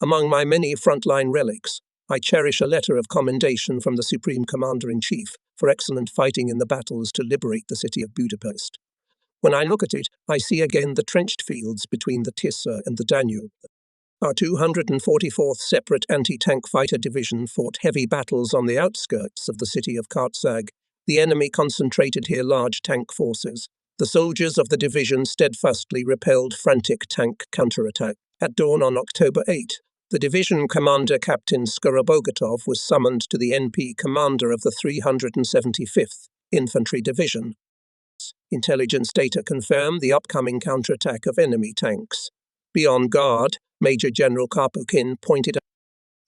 Among my many frontline relics, I cherish a letter of commendation from the Supreme Commander-in-Chief for excellent fighting in the battles to liberate the city of Budapest. When I look at it, I see again the trenched fields between the Tisza and the Danube. Our 244th Separate Anti-Tank Fighter Division fought heavy battles on the outskirts of the city of Kartsag. The enemy concentrated here large tank forces. The soldiers of the division steadfastly repelled frantic tank counterattack. At dawn on October 8, the division commander, Captain Skorobogatov, was summoned to the NP commander of the 375th Infantry Division. Intelligence data confirmed the upcoming counterattack of enemy tanks. Beyond guard, Major General Karpukin pointed out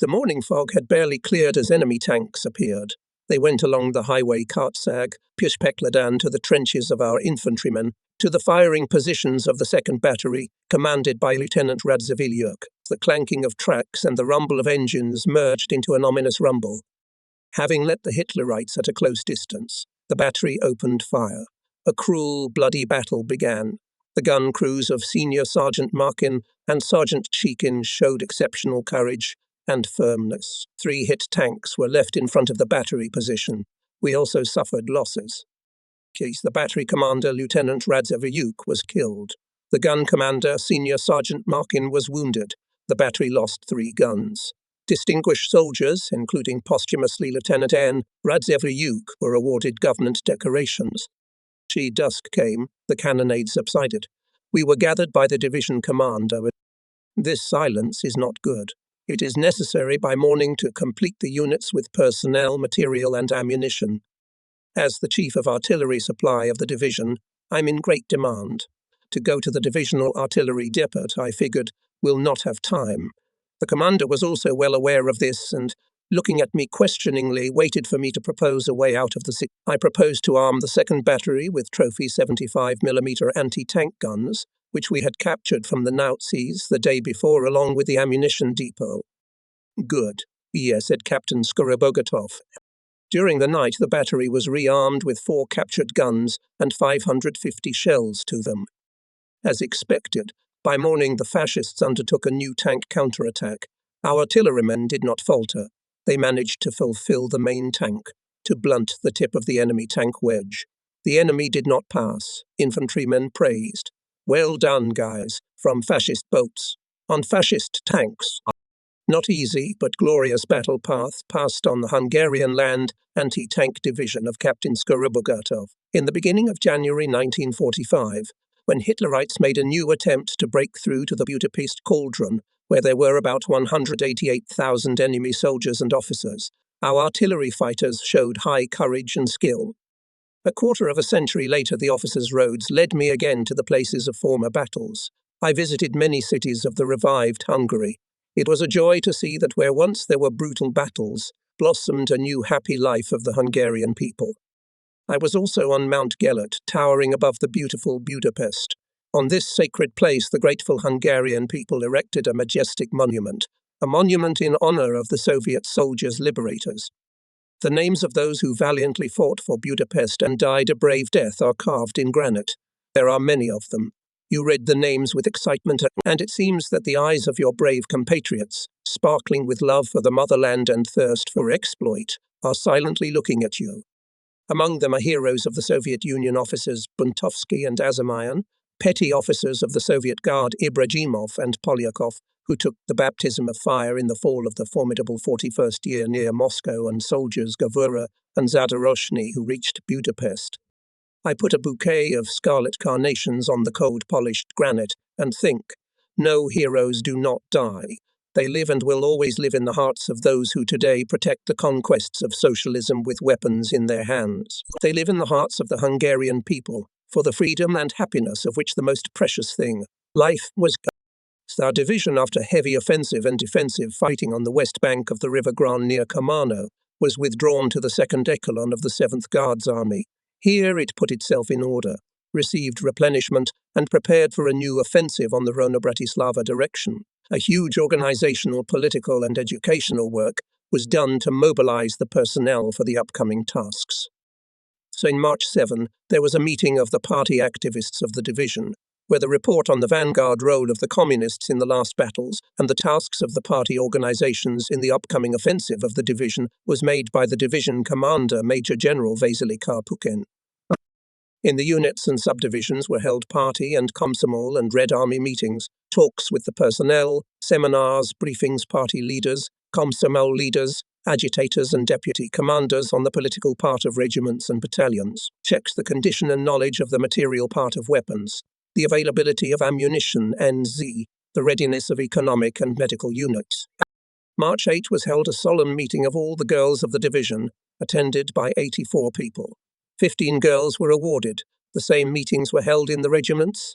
the morning fog had barely cleared as enemy tanks appeared. They went along the highway Kartsag, Pishpekladan to the trenches of our infantrymen, to the firing positions of the 2nd Battery, commanded by Lieutenant Radzivilyuk. The clanking of tracks and the rumble of engines merged into an ominous rumble. Having let the Hitlerites at a close distance, the battery opened fire. A cruel, bloody battle began. The gun crews of Senior Sergeant Markin and Sergeant Chekin showed exceptional courage and firmness. 3 hit tanks were left in front of the battery position. We also suffered losses. The battery commander, Lieutenant Radzivilyuk, was killed. The gun commander, Senior Sergeant Markin, was wounded. The battery lost 3 guns. Distinguished soldiers, including posthumously Lieutenant N. Radzivilyuk, were awarded government decorations. Dusk came, the cannonade subsided. We were gathered by the division commander. This silence is not good. It is necessary by morning to complete the units with personnel, material and ammunition. As the chief of artillery supply of the division, I'm in great demand. To go to the divisional artillery depot, I figured, will not have time. The commander was also well aware of this and, looking at me questioningly, waited for me to propose a way out of the city. I proposed to arm the 2nd Battery with trophy 75mm anti-tank guns, which we had captured from the Nazis the day before along with the ammunition depot. Good, said Captain Skorobogatov. During the night, the battery was rearmed with 4 captured guns and 550 shells to them. As expected, by morning the fascists undertook a new tank counterattack. Our artillerymen did not falter. They managed to fulfill the main tank, to blunt the tip of the enemy tank wedge. The enemy did not pass. Infantrymen praised. Well done, guys, from fascist boats. On fascist tanks. Not easy, but glorious battle path passed on the Hungarian land anti-tank division of Captain Skorobogatov. In the beginning of January 1945, when Hitlerites made a new attempt to break through to the Budapest cauldron, where there were about 188,000 enemy soldiers and officers, our artillery fighters showed high courage and skill. A quarter of a century later, the officers' roads led me again to the places of former battles. I visited many cities of the revived Hungary. It was a joy to see that where once there were brutal battles, blossomed a new happy life of the Hungarian people. I was also on Mount Gellert, towering above the beautiful Budapest. On this sacred place, the grateful Hungarian people erected a majestic monument, a monument in honor of the Soviet soldiers' liberators. The names of those who valiantly fought for Budapest and died a brave death are carved in granite. There are many of them. You read the names with excitement, and it seems that the eyes of your brave compatriots, sparkling with love for the motherland and thirst for exploit, are silently looking at you. Among them are heroes of the Soviet Union officers Buntovsky and Azamoyan, petty officers of the Soviet Guard Ibragimov and Polyakov, who took the baptism of fire in the fall of the formidable 41st year near Moscow, and soldiers Gavura and Zadoroshny, who reached Budapest. I put a bouquet of scarlet carnations on the cold polished granite and think, no heroes do not die. They live and will always live in the hearts of those who today protect the conquests of socialism with weapons in their hands. They live in the hearts of the Hungarian people, for the freedom and happiness of which the most precious thing, life, was. Our division, after heavy offensive and defensive fighting on the west bank of the River Gron near Komano, was withdrawn to the 2nd Echelon of the 7th Guards Army. Here it put itself in order, received replenishment, and prepared for a new offensive on the Rona-Bratislava direction. A huge organizational, political, and educational work was done to mobilize the personnel for the upcoming tasks. So in March 7, there was a meeting of the party activists of the division. where the report on the vanguard role of the communists in the last battles and the tasks of the party organizations in the upcoming offensive of the division was made by the division commander Major General Vasily Karpukin. In the units and subdivisions were held party and Komsomol and Red Army meetings, talks with the personnel, seminars, briefings, party leaders, Komsomol leaders, agitators and deputy commanders on the political part of regiments and battalions, checked the condition and knowledge of the material part of weapons, the availability of ammunition and the readiness of economic and medical units. March 8 was held a solemn meeting of all the girls of the division, attended by 84 people. 15 girls were awarded. The same meetings were held in the regiments.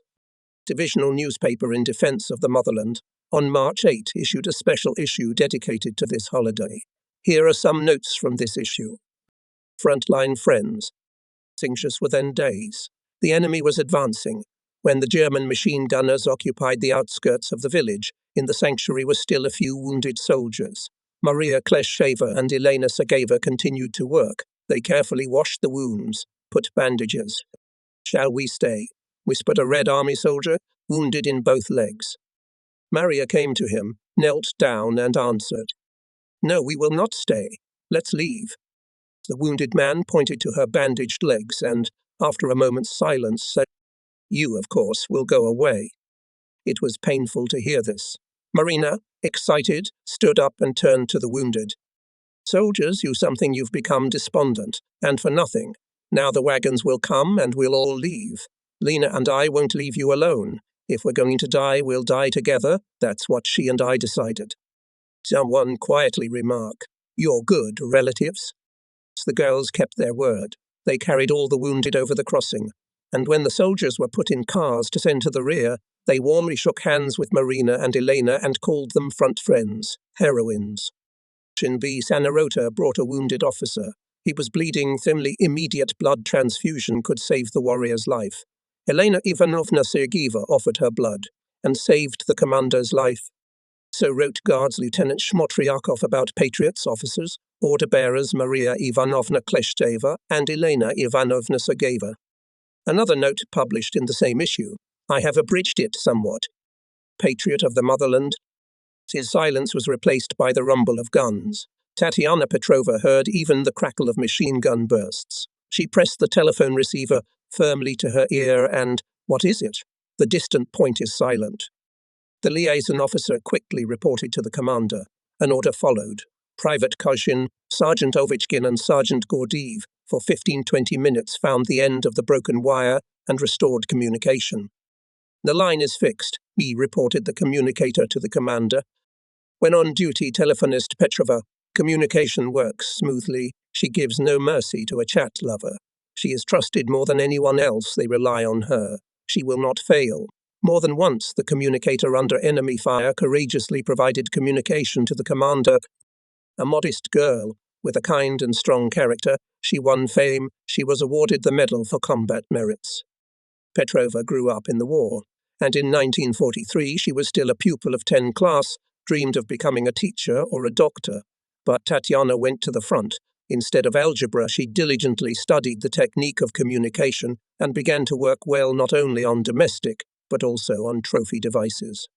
Divisional newspaper in defense of the motherland, on March 8, issued a special issue dedicated to this holiday. Here are some notes from this issue. Frontline friends. Anxious were then days. The enemy was advancing. When the German machine gunners occupied the outskirts of the village, in the sanctuary were still a few wounded soldiers. Maria Klesheva and Elena Sergeyeva continued to work. They carefully washed the wounds, put bandages. "Shall we stay?" whispered a Red Army soldier, wounded in both legs. Maria came to him, knelt down and answered, "No, we will not stay. Let's leave." The wounded man pointed to her bandaged legs and, after a moment's silence, said, "You, of course, will go away." It was painful to hear this. Marina, excited, stood up and turned to the wounded. "Soldiers, you've become despondent, and for nothing. Now the wagons will come and we'll all leave. Lena and I won't leave you alone. If we're going to die, we'll die together. That's what she and I decided." Someone quietly remarked, "You're good relatives." The girls kept their word. They carried all the wounded over the crossing, and when the soldiers were put in cars to send to the rear, they warmly shook hands with Marina and Elena and called them front friends, heroines. Shin B. Sanarota brought a wounded officer. He was bleeding thinly. Immediate blood transfusion could save the warrior's life. Elena Ivanovna Sergeyeva offered her blood and saved the commander's life. So wrote Guards Lieutenant Shmotriakov about patriots, officers, order-bearers Maria Ivanovna Klesheva and Elena Ivanovna Sergeyeva. Another note published in the same issue. I have abridged it somewhat. Patriot of the motherland. His silence was replaced by the rumble of guns. Tatiana Petrova heard even the crackle of machine gun bursts. She pressed the telephone receiver firmly to her ear and, "What is it?" The distant point is silent. The liaison officer quickly reported to the commander. An order followed. Private Kozhin, Sergeant Ovechkin and Sergeant Gordeev, for 15-20 minutes found the end of the broken wire and restored communication. "The line is fixed," he reported the communicator to the commander. When on duty, telephonist Petrova, "Communication works smoothly. She gives no mercy to a chat lover. She is trusted more than anyone else. They rely on her. She will not fail." More than once, the communicator under enemy fire courageously provided communication to the commander. A modest girl, with a kind and strong character, she won fame. She was awarded the Medal for Combat Merits. Petrova grew up in the war, and in 1943 she was still a pupil of 10 class, dreamed of becoming a teacher or a doctor. But Tatiana went to the front. Instead of algebra, she diligently studied the technique of communication and began to work well not only on domestic, but also on trophy devices.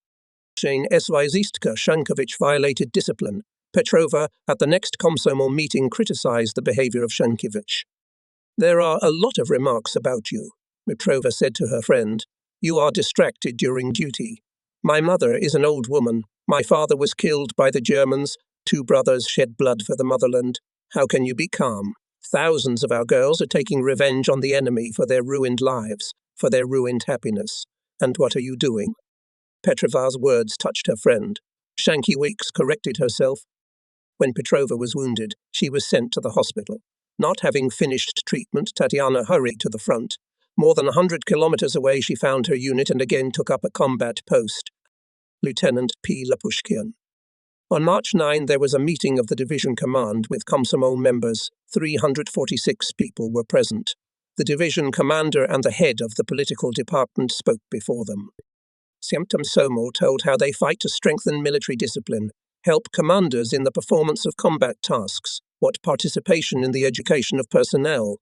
Shane Svizistka Shankovich violated discipline. Petrova, at the next Komsomol meeting, criticized the behavior of Shankovich. "There are a lot of remarks about you," Petrova said to her friend. "You are distracted during duty. My mother is an old woman. My father was killed by the Germans. 2 brothers shed blood for the motherland. How can you be calm? Thousands of our girls are taking revenge on the enemy for their ruined lives, for their ruined happiness. And what are you doing?" Petrova's words touched her friend. Shanky Weeks corrected herself. When Petrova was wounded, she was sent to the hospital. Not having finished treatment, Tatiana hurried to the front. More than 100 kilometers away, she found her unit and again took up a combat post. Lieutenant P. Lapushkin. On March 9, there was a meeting of the division command with Komsomol members. 346 people were present. The division commander and the head of the political department spoke before them. Semtom Somol told how they fight to strengthen military discipline, help commanders in the performance of combat tasks, what participation in the education of personnel.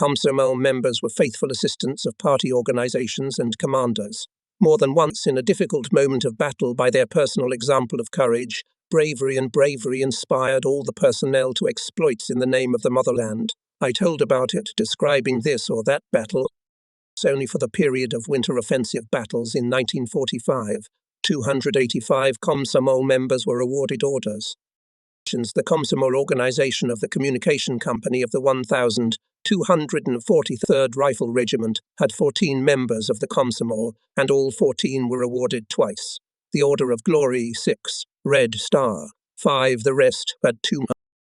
Komsomol members were faithful assistants of party organizations and commanders. More than once in a difficult moment of battle, by their personal example of courage, bravery inspired all the personnel to exploits in the name of the motherland. I told about it, describing this or that battle. Only for the period of winter offensive battles in 1945, 285 Komsomol members were awarded orders. The Komsomol organization of the Communication Company of the 1,243rd Rifle Regiment had 14 members of the Komsomol, and all 14 were awarded twice. The Order of Glory, 6, Red Star, 5, the rest had 2.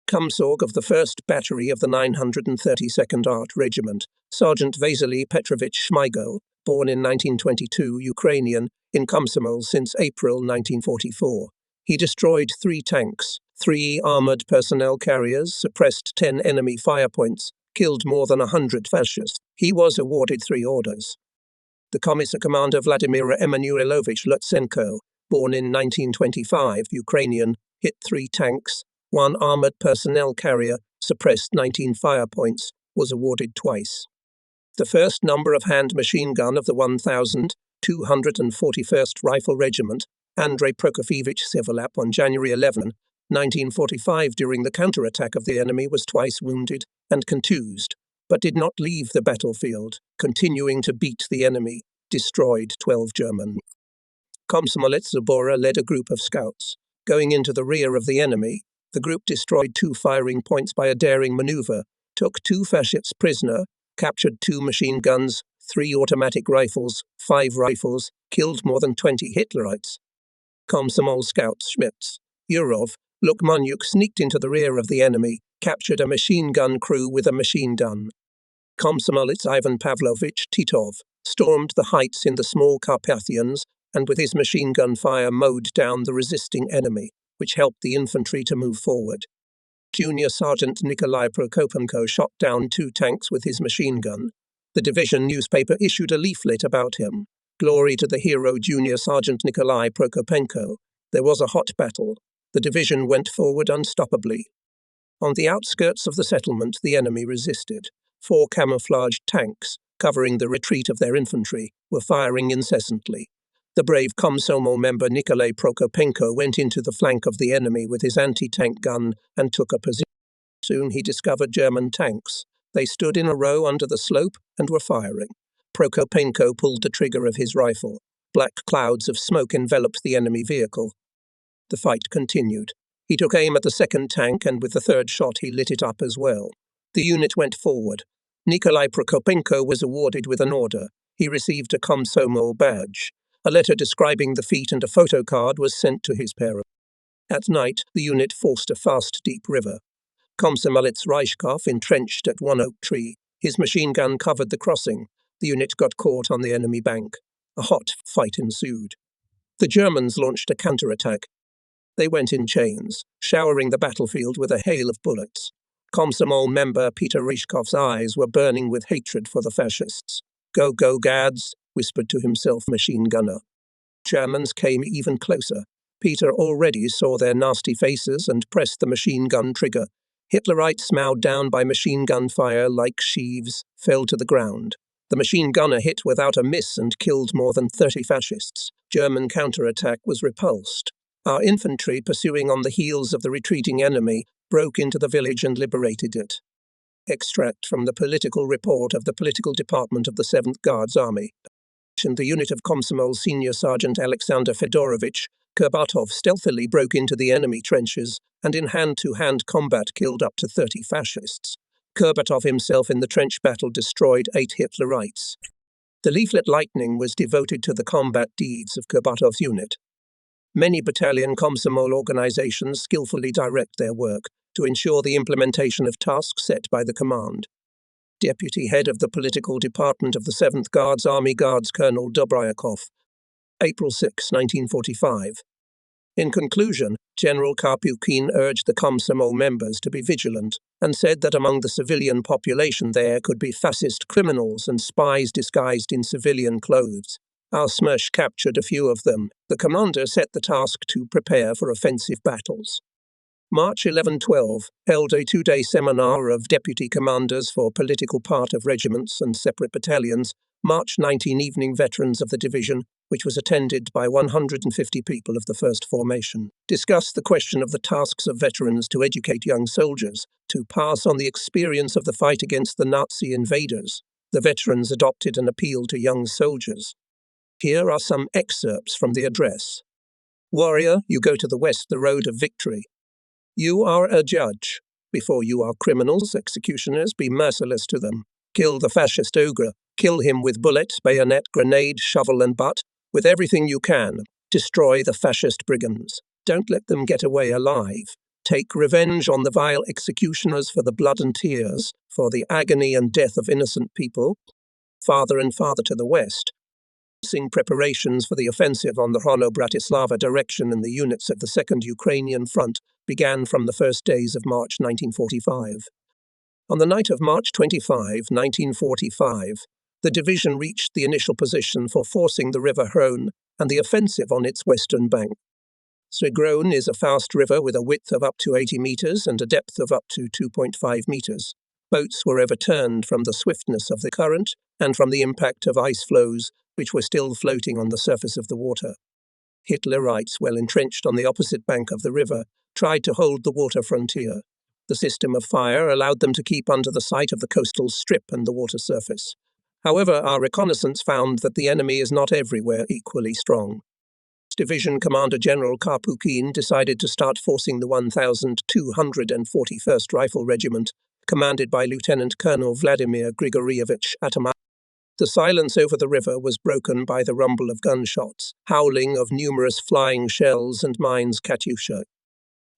Komsorg of the 1st Battery of the 932nd Art Regiment, Sergeant Vasily Petrovich Shmygo, born in 1922, Ukrainian, in Komsomol since April 1944. He destroyed 3 tanks, 3 armored personnel carriers, suppressed 10 enemy firepoints, killed more than 100 fascists. He was awarded 3 orders. The Commissar Commander Vladimir Emanuilovich Lutsenko, born in 1925, Ukrainian, hit 3 tanks, 1 armored personnel carrier, suppressed 19 firepoints, was awarded twice. The first number of hand machine gun of the 1,241st Rifle Regiment, Andrei Prokofyevich Sevolap, on January 11, 1945, during the counterattack of the enemy, was twice wounded and contused, but did not leave the battlefield, continuing to beat the enemy, destroyed 12 German. Komsomolets Zabora led a group of scouts. Going into the rear of the enemy, the group destroyed 2 firing points by a daring maneuver, took 2 fascists prisoner, captured 2 machine guns, 3 automatic rifles, 5 rifles, killed more than 20 Hitlerites. Komsomol scouts Schmitz, Yurov, Lukmanyuk sneaked into the rear of the enemy, captured a machine gun crew with a machine gun. Komsomolets Ivan Pavlovich Titov stormed the heights in the small Carpathians and with his machine gun fire mowed down the resisting enemy, which helped the infantry to move forward. Junior Sergeant Nikolai Prokopenko shot down 2 tanks with his machine gun. The division newspaper issued a leaflet about him. Glory to the hero Junior Sergeant Nikolai Prokopenko. There was a hot battle. The division went forward unstoppably. On the outskirts of the settlement, the enemy resisted. 4 camouflaged tanks, covering the retreat of their infantry, were firing incessantly. The brave Komsomol member Nikolai Prokopenko went into the flank of the enemy with his anti-tank gun and took a position. Soon he discovered German tanks. They stood in a row under the slope and were firing. Prokopenko pulled the trigger of his rifle. Black clouds of smoke enveloped the enemy vehicle. The fight continued. He took aim at the 2nd tank, and with the 3rd shot he lit it up as well. The unit went forward. Nikolai Prokopenko was awarded with an order. He received a Komsomol badge. A letter describing the feat and a photo card was sent to his parents. At night, the unit forced a fast, deep river. Komsomolets Reichkov entrenched at one oak tree. His machine gun covered the crossing. The unit got caught on the enemy bank. A hot fight ensued. The Germans launched a counterattack. They went in chains, showering the battlefield with a hail of bullets. Komsomol member Peter Ryshkov's eyes were burning with hatred for the fascists. "Go, go, Gads," whispered to himself machine gunner. Germans came even closer. Peter already saw their nasty faces and pressed the machine gun trigger. Hitlerites, mowed down by machine gun fire like sheaves, fell to the ground. The machine gunner hit without a miss and killed more than 30 fascists. German counterattack was repulsed. Our infantry, pursuing on the heels of the retreating enemy, broke into the village and liberated it. Extract from the political report of the political department of the 7th Guards Army. The unit of Komsomol Senior Sergeant Alexander Fedorovich Kurbatov stealthily broke into the enemy trenches and in hand-to-hand combat killed up to 30 fascists. Kurbatov himself in the trench battle destroyed 8 Hitlerites. The leaflet Lightning was devoted to the combat deeds of Kurbatov's unit. Many battalion Komsomol organizations skillfully direct their work to ensure the implementation of tasks set by the command. Deputy Head of the Political Department of the 7th Guards Army Guards Colonel Dobryakov, April 6, 1945. In conclusion, General Karpukhin urged the Komsomol members to be vigilant and said that among the civilian population there could be fascist criminals and spies disguised in civilian clothes. Our Smersh captured a few of them. The commander set the task to prepare for offensive battles. March 11-12 held a two-day seminar of deputy commanders for political part of regiments and separate battalions. March 19 evening veterans of the division, which was attended by 150 people of the first formation, discussed the question of the tasks of veterans to educate young soldiers, to pass on the experience of the fight against the Nazi invaders. The veterans adopted an appeal to young soldiers. Here are some excerpts from the address. Warrior, you go to the west, the road of victory. You are a judge. Before you are criminals, executioners, be merciless to them. Kill the fascist ogre. Kill him with bullet, bayonet, grenade, shovel and butt, with everything you can. Destroy the fascist brigands. Don't let them get away alive. Take revenge on the vile executioners for the blood and tears, for the agony and death of innocent people. Farther and farther to the west. Preparations for the offensive on the Brno-Bratislava direction and the units of the Second Ukrainian Front began from the first days of March 1945. On the night of March 25, 1945, the division reached the initial position for forcing the River Hron and the offensive on its western bank. The Gron is a fast river with a width of up to 80 meters and a depth of up to 2.5 meters. Boats were overturned from the swiftness of the current and from the impact of ice floes, which were still floating on the surface of the water. Hitlerites, well entrenched on the opposite bank of the river, tried to hold the water frontier. The system of fire allowed them to keep under the sight of the coastal strip and the water surface. However, our reconnaissance found that the enemy is not everywhere equally strong. Division Commander General Karpukin decided to start forcing the 1241st Rifle Regiment, commanded by Lieutenant Colonel Vladimir Grigorievich Ataman. The silence over the river was broken by the rumble of gunshots, howling of numerous flying shells and mines Katyusha.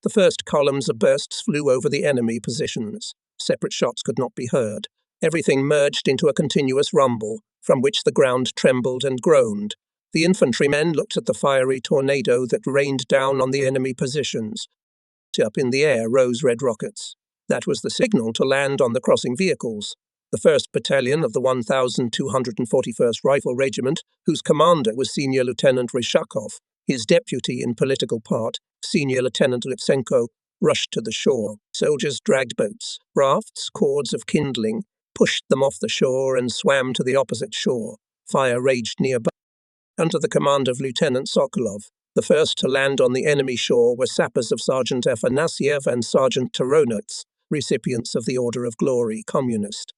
The first columns of bursts flew over the enemy positions. Separate shots could not be heard. Everything merged into a continuous rumble, from which the ground trembled and groaned. The infantrymen looked at the fiery tornado that rained down on the enemy positions. Up in the air rose red rockets. That was the signal to land on the crossing vehicles. The 1st Battalion of the 1241st Rifle Regiment, whose commander was Senior Lieutenant Ryshakov, his deputy in political part, Senior Lieutenant Litsenko, rushed to the shore. Soldiers dragged boats, rafts, cords of kindling, pushed them off the shore and swam to the opposite shore. Fire raged nearby. Under the command of Lieutenant Sokolov, the first to land on the enemy shore were sappers of Sergeant Afanasiev and Sergeant Taronets, recipients of the Order of Glory, Communist.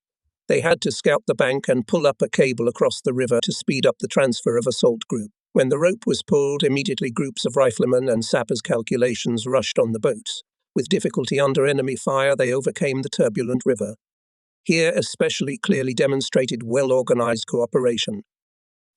They had to scout the bank and pull up a cable across the river to speed up the transfer of assault group. When the rope was pulled, immediately groups of riflemen and sappers' calculations rushed on the boats. With difficulty under enemy fire, they overcame the turbulent river. Here especially clearly demonstrated well-organized cooperation.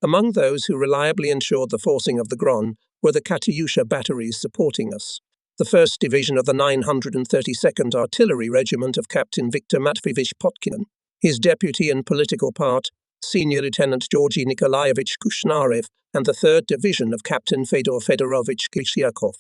Among those who reliably ensured the forcing of the Gron were the Katyusha batteries supporting us. The 1st Division of the 932nd Artillery Regiment of Captain Viktor Matveyevich Potkin, his deputy and political part, Senior Lieutenant Georgy Nikolaevich Kushnarev, and the 3rd Division of Captain Fedor Fedorovich Kishyakov.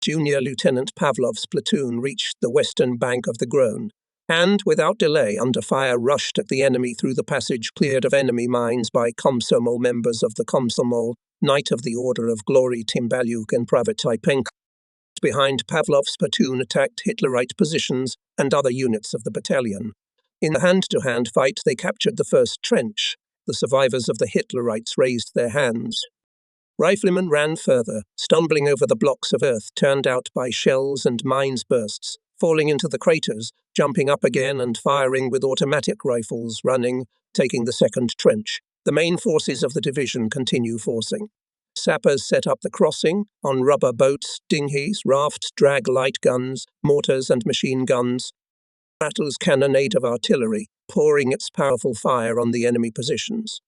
Junior Lieutenant Pavlov's platoon reached the western bank of the Gron, and, without delay, under fire rushed at the enemy through the passage cleared of enemy mines by Komsomol members of the Komsomol, Knight of the Order of Glory Timbalyuk and Pravatipenko. Behind Pavlov's platoon attacked Hitlerite positions and other units of the battalion. In the hand-to-hand fight, they captured the first trench. The survivors of the Hitlerites raised their hands. Riflemen ran further, stumbling over the blocks of earth turned out by shells and mines bursts, falling into the craters, jumping up again and firing with automatic rifles, running, taking the second trench. The main forces of the division continue forcing. Sappers set up the crossing on rubber boats, dinghies, rafts, drag light guns, mortars and machine guns. Battle's cannonade of artillery, pouring its powerful fire on the enemy positions.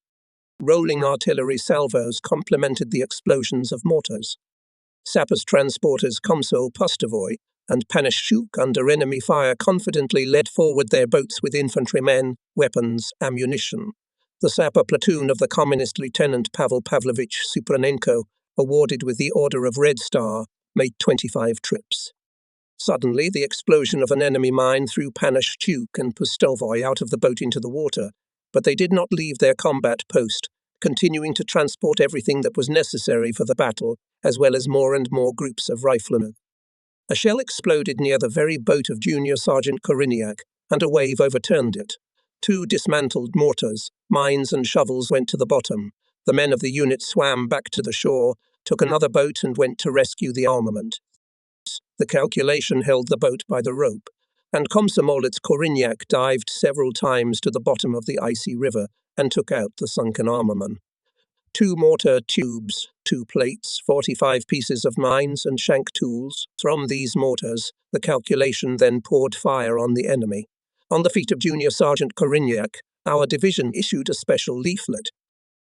Rolling artillery salvos complemented the explosions of mortars. Sappers transporters Komsol Pustovoy and Panishchuk under enemy fire confidently led forward their boats with infantrymen, weapons, ammunition. The sapper platoon of the Communist Lieutenant Pavel Pavlovich Supranenko, awarded with the Order of Red Star, made 25 trips. Suddenly, the explosion of an enemy mine threw Panishchuk and Pustovoy out of the boat into the water, but they did not leave their combat post, continuing to transport everything that was necessary for the battle, as well as more and more groups of riflemen. A shell exploded near the very boat of Junior Sergeant Koriniak, and a wave overturned it. 2 dismantled mortars, mines and shovels went to the bottom. The men of the unit swam back to the shore, took another boat and went to rescue the armament. The calculation held the boat by the rope, and Komsomolets Koriniak dived several times to the bottom of the icy river and took out the sunken armament. 2 mortar tubes, 2 plates, 45 pieces of mines and shank tools. From these mortars, the calculation then poured fire on the enemy. On the feet of Junior Sergeant Koriniak, our division issued a special leaflet.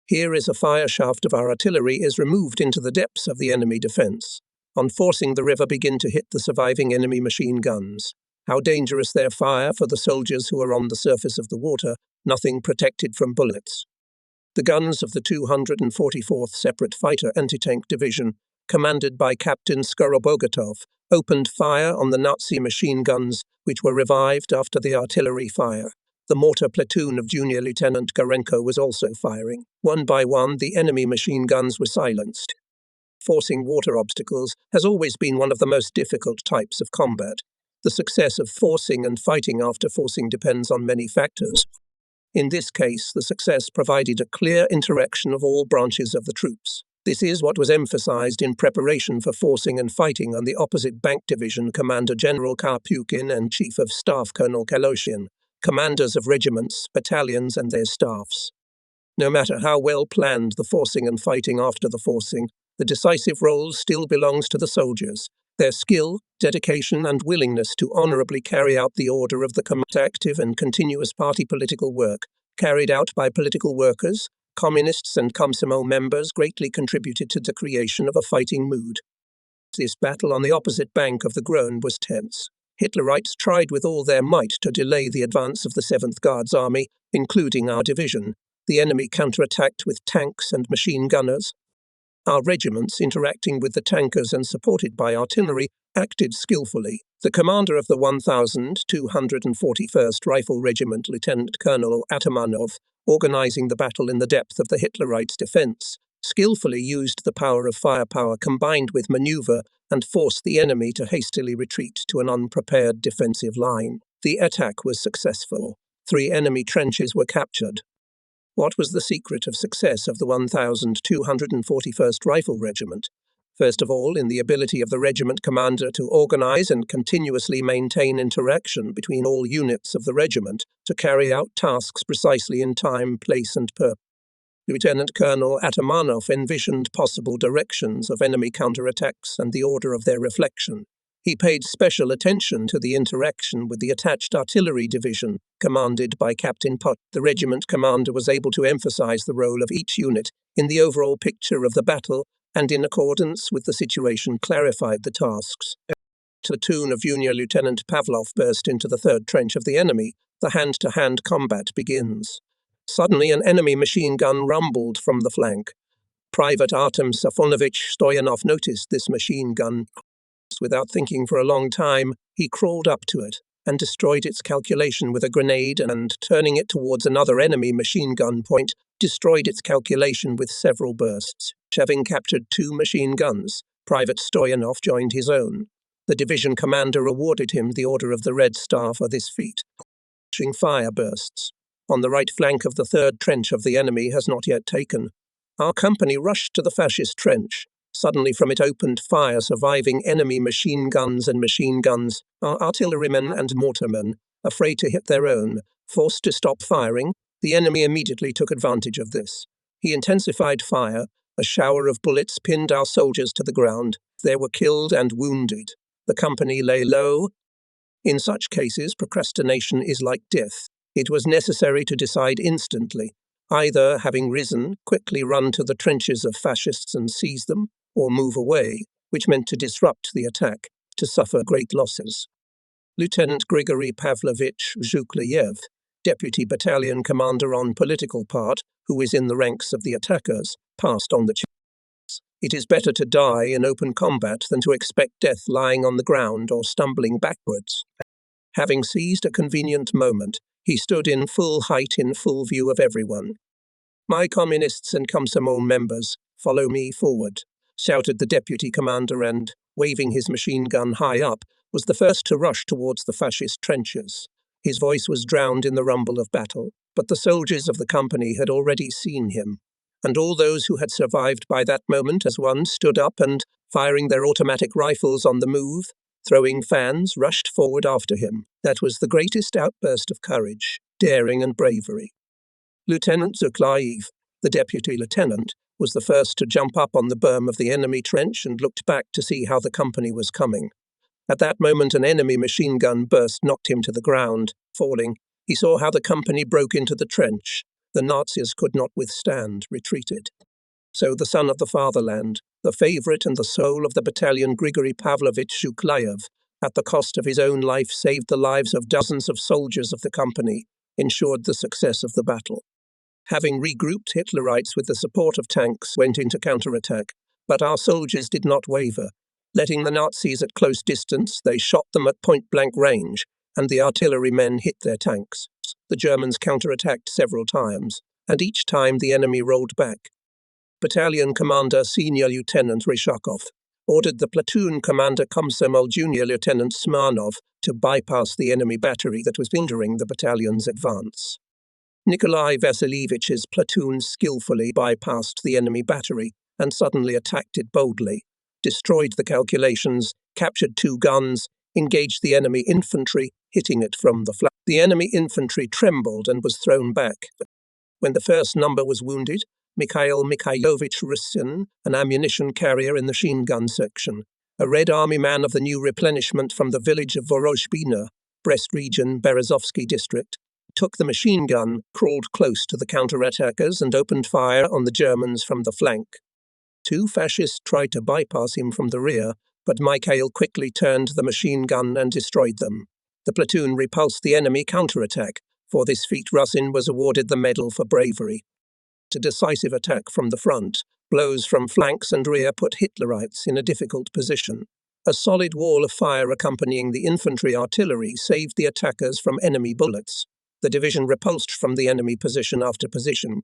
Here is a fire shaft of our artillery is removed into the depths of the enemy defense. On forcing the river begin to hit the surviving enemy machine guns. How dangerous their fire for the soldiers who are on the surface of the water, nothing protected from bullets. The guns of the 244th Separate Fighter Anti-Tank Division, commanded by Captain Skorobogatov, opened fire on the Nazi machine guns, which were revived after the artillery fire. The mortar platoon of Junior Lieutenant Garenko was also firing. One by one, the enemy machine guns were silenced. Forcing water obstacles has always been one of the most difficult types of combat. The success of forcing and fighting after forcing depends on many factors. In this case, the success provided a clear interaction of all branches of the troops. This is what was emphasized in preparation for forcing and fighting on the opposite bank division Commander General Karpukin and Chief of Staff Colonel Kaloshin, commanders of regiments, battalions and their staffs. No matter how well planned the forcing and fighting after the forcing, the decisive role still belongs to the soldiers. Their skill, dedication and willingness to honorably carry out the order of the active and continuous party political work, carried out by political workers, communists and Komsomol members greatly contributed to the creation of a fighting mood. This battle on the opposite bank of the Gron was tense. Hitlerites tried with all their might to delay the advance of the 7th Guards Army, including our division. The enemy counterattacked with tanks and machine gunners. Our regiments, interacting with the tankers and supported by artillery, acted skillfully. The commander of the 1241st Rifle Regiment, Lieutenant Colonel Atamanov, organizing the battle in the depth of the Hitlerites' defense, skillfully used the power of firepower combined with maneuver and forced the enemy to hastily retreat to an unprepared defensive line. The attack was successful. 3 enemy trenches were captured. What was the secret of success of the 1241st Rifle Regiment? First of all, in the ability of the regiment commander to organize and continuously maintain interaction between all units of the regiment to carry out tasks precisely in time, place, and purpose. Lieutenant Colonel Atamanov envisioned possible directions of enemy counterattacks and the order of their reflection. He paid special attention to the interaction with the attached artillery division, commanded by Captain Pot. The regiment commander was able to emphasize the role of each unit in the overall picture of the battle, and in accordance with the situation clarified the tasks. A platoon of Junior Lieutenant Pavlov burst into the 3rd trench of the enemy. The hand-to-hand combat begins. Suddenly an enemy machine gun rumbled from the flank. Private Artem Safonovich Stoyanov noticed this machine gun. Without thinking for a long time, he crawled up to it and destroyed its calculation with a grenade and, turning it towards another enemy machine gun point, destroyed its calculation with several bursts. Having captured 2 machine guns, Private Stoyanov joined his own. The division commander awarded him the Order of the Red Star for this feat. Fire bursts. On the right flank of the 3rd trench of the enemy has not yet taken. Our company rushed to the fascist trench. Suddenly from it opened fire surviving enemy machine guns, our artillerymen and mortarmen, afraid to hit their own, forced to stop firing. The enemy immediately took advantage of this. He intensified fire. A shower of bullets pinned our soldiers to the ground. They were killed and wounded. The company lay low. In such cases, procrastination is like death. It was necessary to decide instantly, either, having risen, quickly run to the trenches of fascists and seize them, or move away, which meant to disrupt the attack, to suffer great losses. Lieutenant Grigory Pavlovich Zhuklayev, deputy battalion commander on political part, who is in the ranks of the attackers, passed on the chance. It is better to die in open combat than to expect death lying on the ground or stumbling backwards. Having seized a convenient moment, he stood in full height in full view of everyone. "My communists and Komsomol members, follow me forward," shouted the deputy commander and, waving his machine gun high up, was the first to rush towards the fascist trenches. His voice was drowned in the rumble of battle, but the soldiers of the company had already seen him, and all those who had survived by that moment as one stood up and, firing their automatic rifles on the move, throwing fans, rushed forward after him. That was the greatest outburst of courage, daring and bravery. Lieutenant Zuklayev, the deputy lieutenant, was the first to jump up on the berm of the enemy trench and looked back to see how the company was coming. At that moment, an enemy machine gun burst knocked him to the ground. Falling, he saw how the company broke into the trench. The Nazis could not withstand, retreated. So the son of the fatherland, the favourite and the soul of the battalion Grigory Pavlovich Zhuklayev, at the cost of his own life saved the lives of dozens of soldiers of the company, ensured the success of the battle. Having regrouped, Hitlerites with the support of tanks went into counterattack, but our soldiers did not waver. Letting the Nazis at close distance, they shot them at point-blank range, and the artillerymen hit their tanks. The Germans counterattacked several times, and each time the enemy rolled back. Battalion Commander Senior Lieutenant Ryshakov ordered the platoon commander Komsomol Junior Lieutenant Smirnov to bypass the enemy battery that was hindering the battalion's advance. Nikolai Vasilievich's platoon skillfully bypassed the enemy battery and suddenly attacked it boldly, destroyed the calculations, captured 2 guns, engaged the enemy infantry, hitting it from the flank. The enemy infantry trembled and was thrown back. When the first number was wounded, Mikhail Mikhailovich Russin, an ammunition carrier in the machine gun section, a Red Army man of the new replenishment from the village of Vorozhbina, Brest region, Berezovsky district, took the machine gun, crawled close to the counterattackers and opened fire on the Germans from the flank. 2 fascists tried to bypass him from the rear, but Mikhail quickly turned the machine gun and destroyed them. The platoon repulsed the enemy counterattack. For this feat, Russin was awarded the Medal for Bravery. A decisive attack from the front, blows from flanks and rear put Hitlerites in a difficult position. A solid wall of fire accompanying the infantry artillery saved the attackers from enemy bullets. The division repulsed from the enemy position after position,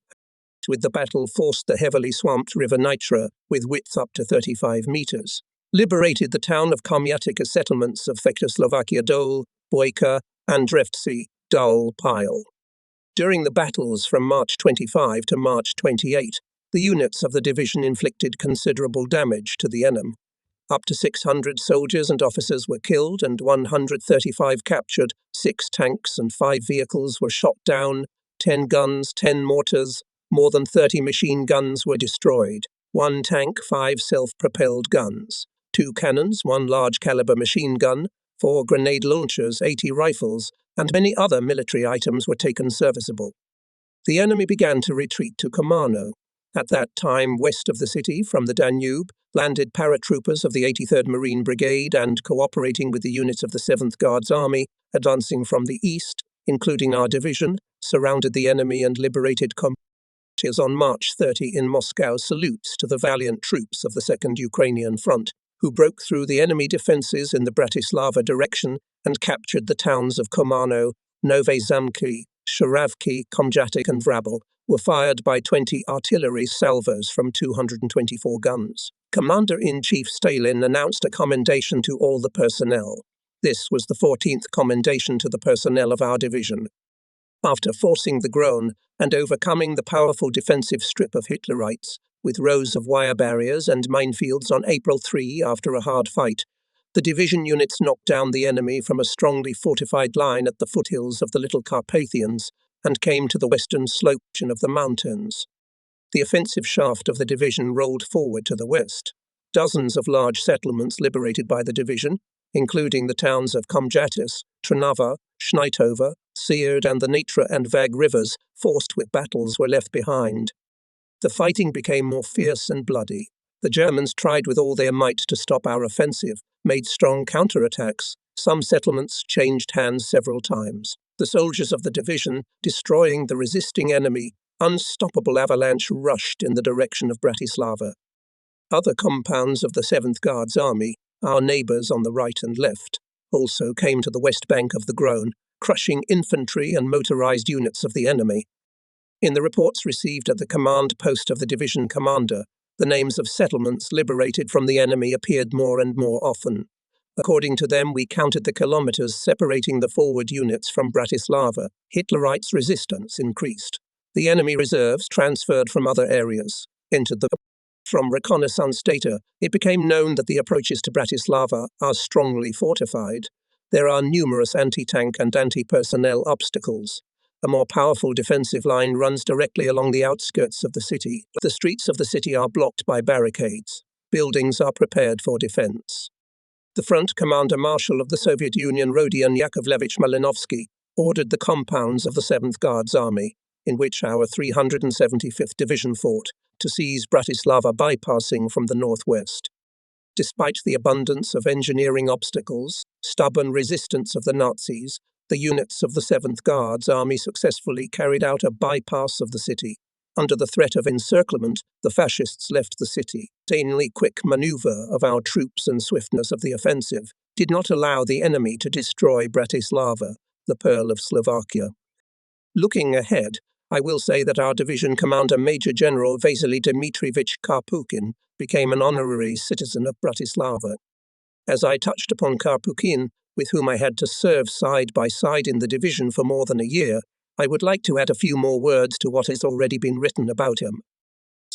with the battle forced the heavily swamped river Nitra, with width up to 35 meters, liberated the town of Komyatika settlements of Czechoslovakia Dol, Boyka, Andrevci, Dol, Pile. During the battles from March 25 to March 28, the units of the division inflicted considerable damage to the enemy. Up to 600 soldiers and officers were killed and 135 captured, 6 tanks and 5 vehicles were shot down, 10 guns, 10 mortars, more than 30 machine guns were destroyed, 1 tank, 5 self-propelled guns, 2 cannons, 1 large-caliber machine gun, 4 grenade launchers, 80 rifles, and many other military items were taken serviceable. The enemy began to retreat to Komano. At that time, west of the city, from the Danube, landed paratroopers of the 83rd Marine Brigade and, cooperating with the units of the 7th Guards Army, advancing from the east, including our division, surrounded the enemy and liberated Komano. On March 30 in Moscow salutes to the valiant troops of the 2nd Ukrainian Front, who broke through the enemy defences in the Bratislava direction and captured the towns of Komano, Nove Zamki, Sharavki, Komjatik and Vrabel, were fired by 20 artillery salvos from 224 guns. Commander-in-Chief Stalin announced a commendation to all the personnel. This was the 14th commendation to the personnel of our division. After forcing the Gron and overcoming the powerful defensive strip of Hitlerites, with rows of wire barriers and minefields on April 3 after a hard fight, the division units knocked down the enemy from a strongly fortified line at the foothills of the Little Carpathians and came to the western slope of the mountains. The offensive shaft of the division rolled forward to the west. Dozens of large settlements liberated by the division, including the towns of Komjatis, Trnava, Schneitova, Seard and the Nitra and Vag rivers, forced with battles, were left behind. The fighting became more fierce and bloody. The Germans tried with all their might to stop our offensive, made strong counterattacks. Some settlements changed hands several times. The soldiers of the division, destroying the resisting enemy, unstoppable avalanche rushed in the direction of Bratislava. Other compounds of the 7th Guards Army, our neighbours on the right and left, also came to the west bank of the Gron, crushing infantry and motorised units of the enemy. In the reports received at the command post of the division commander, The names of settlements liberated from the enemy appeared more and more often. According to them, we counted the kilometers separating the forward units from Bratislava. Hitlerite resistance increased. The enemy reserves transferred from other areas entered the. From reconnaissance data, it became known that the approaches to Bratislava are strongly fortified. There are numerous anti-tank and anti-personnel obstacles. A more powerful defensive line runs directly along the outskirts of the city. The streets of the city are blocked by barricades. Buildings are prepared for defense. The front commander-marshal of the Soviet Union, Rodion Yakovlevich Malinovsky, ordered the compounds of the 7th Guards Army, in which our 375th Division fought, to seize Bratislava, bypassing from the northwest. Despite the abundance of engineering obstacles, stubborn resistance of the Nazis, the units of the 7th Guards Army successfully carried out a bypass of the city. Under the threat of encirclement, the fascists left the city. The insanely quick maneuver of our troops and swiftness of the offensive did not allow the enemy to destroy Bratislava, the pearl of Slovakia. Looking ahead, I will say that our division commander, Major General Vasily Dmitrievich Karpukin, became an honorary citizen of Bratislava. As I touched upon Karpukin, with whom I had to serve side by side in the division for more than a year, I would like to add a few more words to what has already been written about him.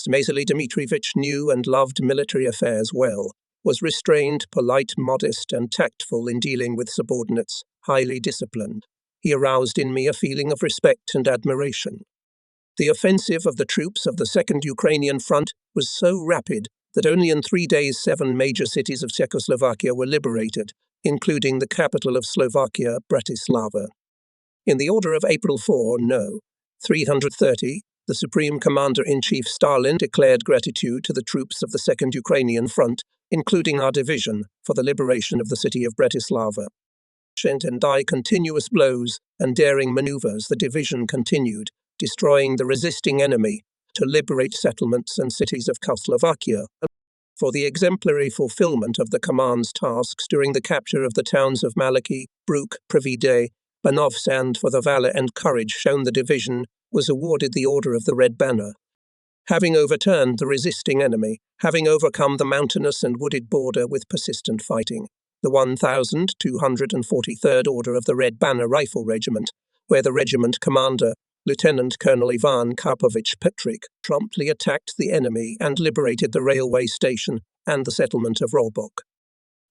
Vasily Dmitrievich knew and loved military affairs well, was restrained, polite, modest, and tactful in dealing with subordinates, highly disciplined. He aroused in me a feeling of respect and admiration. The offensive of the troops of the Second Ukrainian Front was so rapid that only in 3 days 7 major cities of Czechoslovakia were liberated, including the capital of Slovakia, Bratislava. In the order of April 330, the Supreme Commander-in-Chief Stalin declared gratitude to the troops of the Second Ukrainian Front, including our division, for the liberation of the city of Bratislava. And by continuous blows and daring maneuvers, the division continued, destroying the resisting enemy, to liberate settlements and cities of Czechoslovakia. For the exemplary fulfillment of the command's tasks during the capture of the towns of Malachi, Bruk, Privide, Banovce, and for the valor and courage shown, the division was awarded the Order of the Red Banner. Having overturned the resisting enemy, having overcome the mountainous and wooded border with persistent fighting, the 1243rd Order of the Red Banner Rifle Regiment, where the regiment commander, Lieutenant Colonel Ivan Karpovich Petrik, promptly attacked the enemy and liberated the railway station and the settlement of Robok.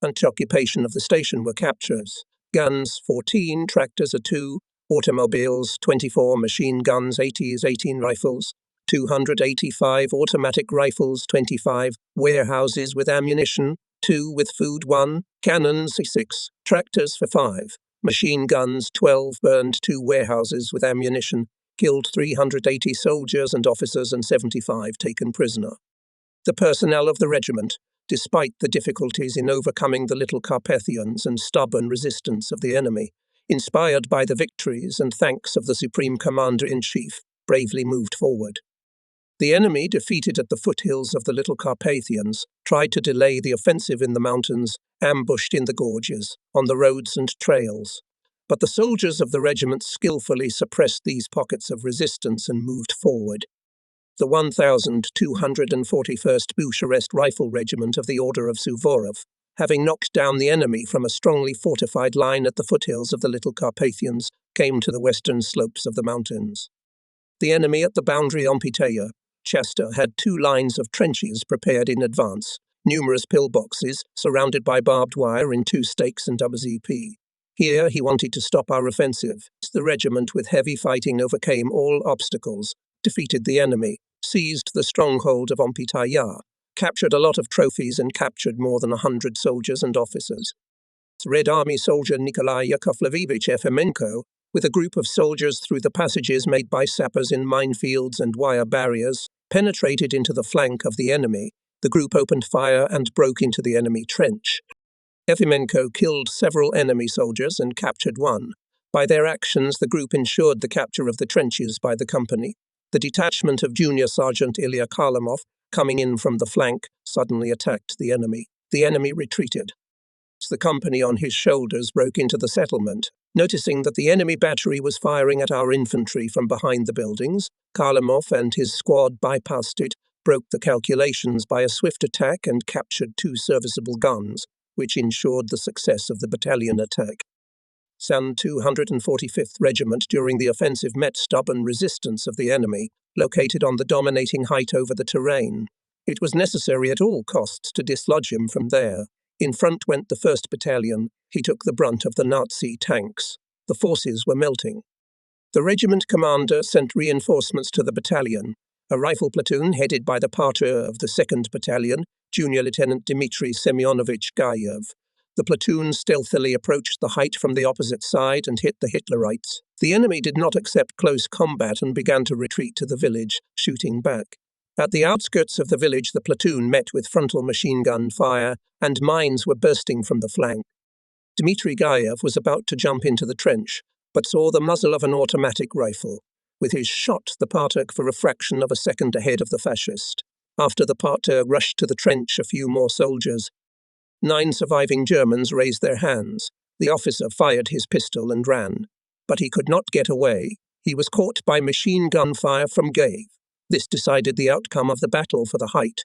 Anti-occupation of the station were captures. Guns 14, tractors 2, automobiles 24, machine guns 18 rifles, 285 automatic rifles 25, warehouses with ammunition 2 with food 1, cannons 6, tractors 5, machine guns 12, burned 2 warehouses with ammunition, killed 380 soldiers and officers and 75 taken prisoner. The personnel of the regiment, despite the difficulties in overcoming the Little Carpathians and stubborn resistance of the enemy, inspired by the victories and thanks of the Supreme Commander-in-Chief, bravely moved forward. The enemy, defeated at the foothills of the Little Carpathians, tried to delay the offensive in the mountains, ambushed in the gorges, on the roads and trails. But the soldiers of the regiment skillfully suppressed these pockets of resistance and moved forward. The 1241st Bucharest Rifle Regiment of the Order of Suvorov, having knocked down the enemy from a strongly fortified line at the foothills of the Little Carpathians, came to the western slopes of the mountains. The enemy at the boundary on Pitaya, Chester, had 2 lines of trenches prepared in advance, numerous pillboxes surrounded by barbed wire in 2 stakes and WZP. Here he wanted to stop our offensive. The regiment, with heavy fighting, overcame all obstacles, defeated the enemy, seized the stronghold of Ompitaya, captured a lot of trophies and captured more than 100 soldiers and officers. Red Army soldier Nikolai Yakovlevich Efemenko, with a group of soldiers through the passages made by sappers in minefields and wire barriers, penetrated into the flank of the enemy. The group opened fire and broke into the enemy trench. Efemenko killed several enemy soldiers and captured 1. By their actions, the group ensured the capture of the trenches by the company. The detachment of Junior Sergeant Ilya Kharlamov, coming in from the flank, suddenly attacked the enemy. The enemy retreated. The company on his shoulders broke into the settlement. Noticing that the enemy battery was firing at our infantry from behind the buildings, Kharlamov and his squad bypassed it, broke the calculations by a swift attack and captured 2 serviceable guns, which ensured the success of the battalion attack. San 245th Regiment during the offensive met stubborn resistance of the enemy, located on the dominating height over the terrain. It was necessary at all costs to dislodge him from there. In front went the 1st Battalion. He took the brunt of the Nazi tanks. The forces were melting. The regiment commander sent reinforcements to the battalion. A rifle platoon headed by the parter of the 2nd Battalion, Junior Lieutenant Dmitry Semyonovich Gayev. The platoon stealthily approached the height from the opposite side and hit the Hitlerites. The enemy did not accept close combat and began to retreat to the village, shooting back. At the outskirts of the village, the platoon met with frontal machine gun fire, and mines were bursting from the flank. Dmitry Gayev was about to jump into the trench, but saw the muzzle of an automatic rifle. With his shot, the parter for a fraction of a second ahead of the fascist. After the parter rushed to the trench, a few more soldiers. 9 surviving Germans raised their hands. The officer fired his pistol and ran. But he could not get away. He was caught by machine gun fire from Gayev. This decided the outcome of the battle for the height.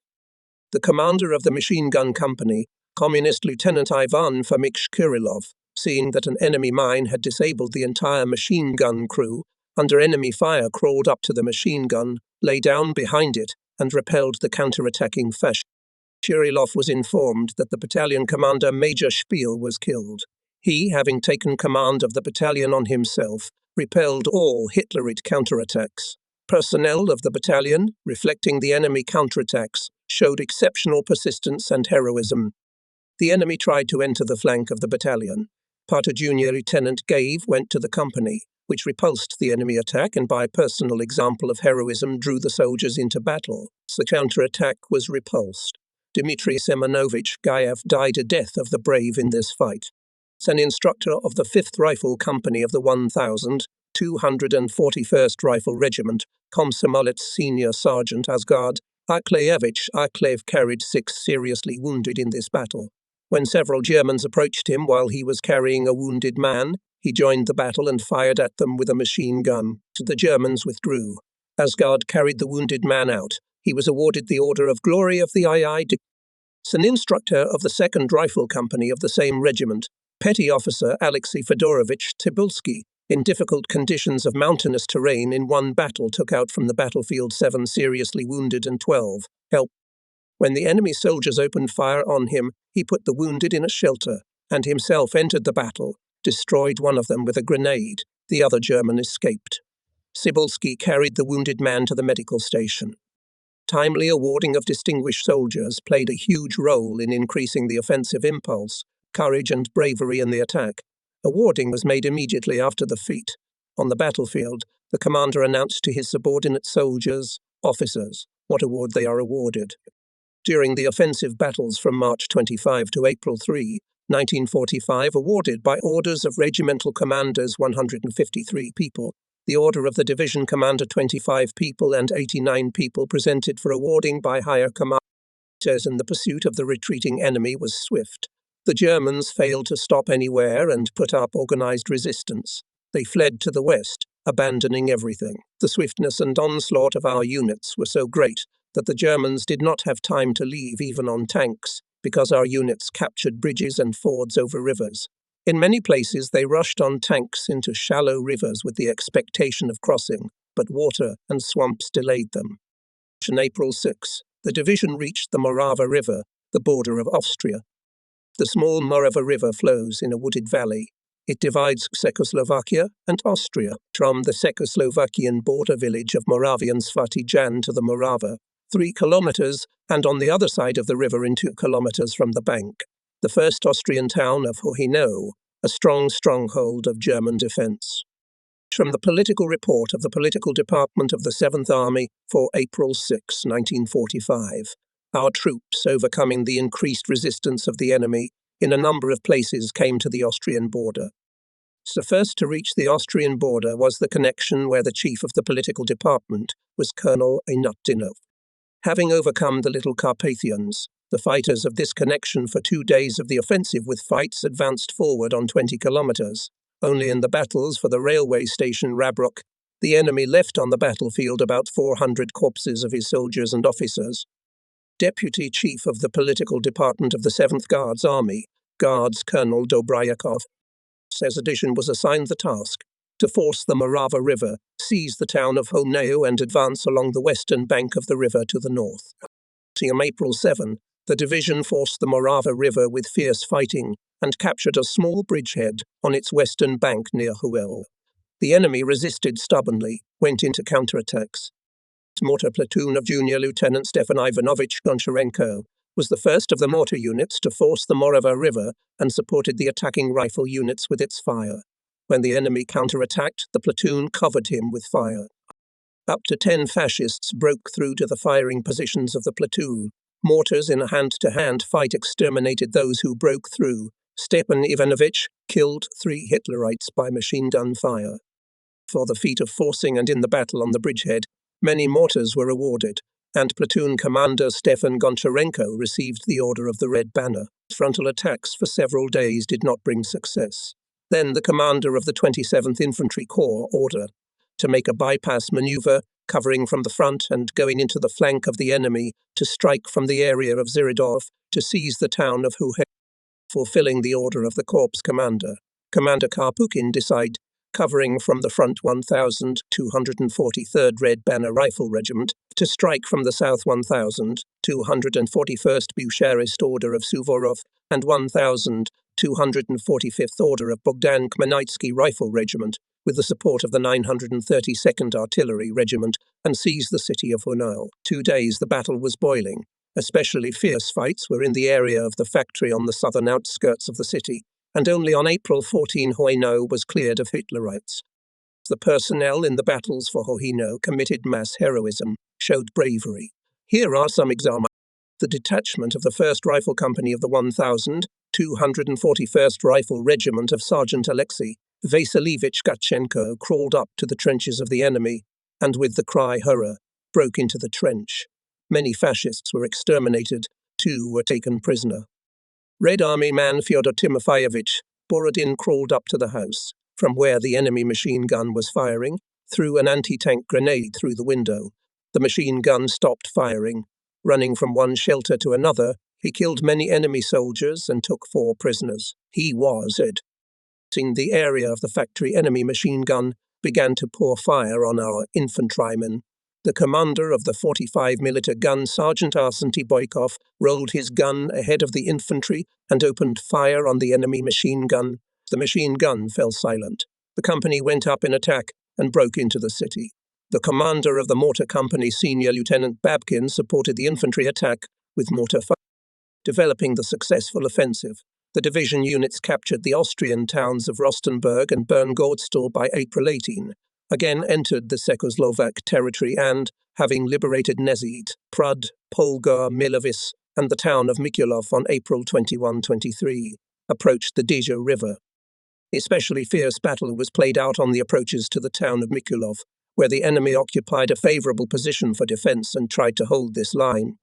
The commander of the machine gun company, Communist Lieutenant Ivan Fomich Kirillov, seeing that an enemy mine had disabled the entire machine gun crew, under enemy fire crawled up to the machine gun, lay down behind it, and repelled the counter-attacking fascists. Kirillov was informed that the battalion commander Major Spiel was killed. He, having taken command of the battalion on himself, repelled all Hitlerite counterattacks. Personnel of the battalion, reflecting the enemy counterattacks, showed exceptional persistence and heroism. The enemy tried to enter the flank of the battalion. Parter Junior Lieutenant Gayev went to the company, which repulsed the enemy attack and by personal example of heroism drew the soldiers into battle. The counterattack was repulsed. Dmitry Semyonovich Gayev died a death of the brave in this fight. An instructor of the 5th Rifle Company of the 1,241st Rifle Regiment, Komsomolets Senior Sergeant Asgard Akleyevich Aklev carried 6 seriously wounded in this battle. When several Germans approached him while he was carrying a wounded man, he joined the battle and fired at them with a machine gun. The Germans withdrew. Asgard carried the wounded man out. He was awarded the Order of Glory of the II. An instructor of the 2nd Rifle Company of the same regiment, Petty Officer Alexei Fedorovich Tybulsky, in difficult conditions of mountainous terrain in one battle took out from the battlefield 7 seriously wounded and 12 help. When the enemy soldiers opened fire on him, he put the wounded in a shelter and himself entered the battle, destroyed one of them with a grenade. The other German escaped. Cybulski carried the wounded man to the medical station. Timely awarding of distinguished soldiers played a huge role in increasing the offensive impulse, courage and bravery in the attack. Awarding was made immediately after the feat. On the battlefield, the commander announced to his subordinate soldiers, officers, what award they are awarded. During the offensive battles from March 25 to April 3, 1945, awarded by orders of regimental commanders 153 people, the order of the division commander 25 people and 89 people presented for awarding by higher commanders, and the pursuit of the retreating enemy was swift. The Germans failed to stop anywhere and put up organized resistance. They fled to the west, abandoning everything. The swiftness and onslaught of our units were so great that the Germans did not have time to leave even on tanks, because our units captured bridges and fords over rivers. In many places they rushed on tanks into shallow rivers with the expectation of crossing, but water and swamps delayed them. On April 6, the division reached the Morava River, the border of Austria. The small Morava River flows in a wooded valley. It divides Czechoslovakia and Austria from the Czechoslovakian border village of Moravian Svatý Jan to the Morava, 3 kilometers, and on the other side of the river in 2 kilometers from the bank. The first Austrian town of Hohino, a strong stronghold of German defense. From the political report of the Political Department of the 7th Army for April 6, 1945, our troops, overcoming the increased resistance of the enemy, in a number of places came to the Austrian border. The first to reach the Austrian border was the connection where the chief of the political department was Colonel Inutinov. Having overcome the Little Carpathians, the fighters of this connection for 2 days of the offensive with fights advanced forward on 20 kilometers. Only in the battles for the railway station Rabrok, The enemy left on the battlefield about 400 corpses of his soldiers and officers. Deputy Chief of the Political Department of the 7th Guards Army, Guards Colonel Dobryakov, says a division was assigned the task to force the Morava River, seize the town of Homneo and advance along the western bank of the river to the north. On April 7, the division forced the Morava River with fierce fighting and captured a small bridgehead on its western bank near Huel. The enemy resisted stubbornly, went into counterattacks. Mortar platoon of Junior Lieutenant Stefan Ivanovich Goncharenko was the first of the mortar units to force the Morava River and supported the attacking rifle units with its fire. When the enemy counterattacked, the platoon covered him with fire. Up to 10 fascists broke through to the firing positions of the platoon. Mortars in a hand-to-hand fight exterminated those who broke through. Stepan Ivanovich killed 3 Hitlerites by machine gun fire. For the feat of forcing and in the battle on the bridgehead, many mortars were awarded, and platoon commander Stefan Goncharenko received the Order of the Red Banner. Frontal attacks for several days did not bring success. Then the commander of the 27th Infantry Corps ordered to make a bypass maneuver, covering from the front and going into the flank of the enemy to strike from the area of Ziridov to seize the town of Huhe. Fulfilling the order of the corps commander, Commander Karpukin decided, covering from the front 1,243rd Red Banner Rifle Regiment, to strike from the south 1,241st Bucharest Order of Suvorov and 1,245th Order of Bogdan Khmelnytsky Rifle Regiment, with the support of the 932nd Artillery Regiment, and seize the city of Hunaul. 2 days the battle was boiling. Especially fierce fights were in the area of the factory on the southern outskirts of the city, and only on April 14 Hunaul was cleared of Hitlerites. The personnel in the battles for Hunaul committed mass heroism, showed bravery. Here are some examples. The detachment of the 1st Rifle Company of the 1,241st Rifle Regiment of Sergeant Alexei Vasilievich Gatchenko crawled up to the trenches of the enemy, and with the cry "Hurrah!" broke into the trench. Many fascists were exterminated, 2 were taken prisoner. Red Army man Fyodor Timofeyevich Borodin crawled up to the house, from where the enemy machine gun was firing, threw an anti-tank grenade through the window. The machine gun stopped firing. Running from one shelter to another, he killed many enemy soldiers and took 4 prisoners. He was dead. In the area of the factory, enemy machine gun began to pour fire on our infantrymen. The commander of the 45mm gun, Sergeant Arseny Boykov, rolled his gun ahead of the infantry and opened fire on the enemy machine gun. The machine gun fell silent. The company went up in attack and broke into the city. The commander of the mortar company, Senior Lieutenant Babkin, supported the infantry attack with mortar fire. Developing the successful offensive, the division units captured the Austrian towns of Rostenburg and Bern-Gorstal by April 18. Again entered the Czechoslovak territory and, having liberated Nezit, Prud, Polgar, Milovis, and the town of Mikulov on April 21-23, approached the Dyje River. Especially fierce battle was played out on the approaches to the town of Mikulov, where the enemy occupied a favorable position for defense and tried to hold this line.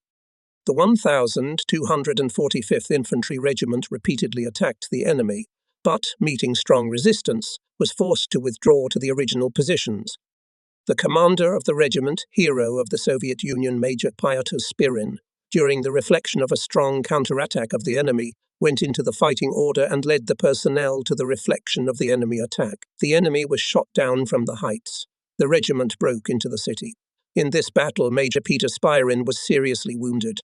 The 1,245th Infantry Regiment repeatedly attacked the enemy, but, meeting strong resistance, was forced to withdraw to the original positions. The commander of the regiment, hero of the Soviet Union Major Pyotr Spirin, during the reflection of a strong counterattack of the enemy, went into the fighting order and led the personnel to the reflection of the enemy attack. The enemy was shot down from the heights. The regiment broke into the city. In this battle, Major Peter Spirin was seriously wounded.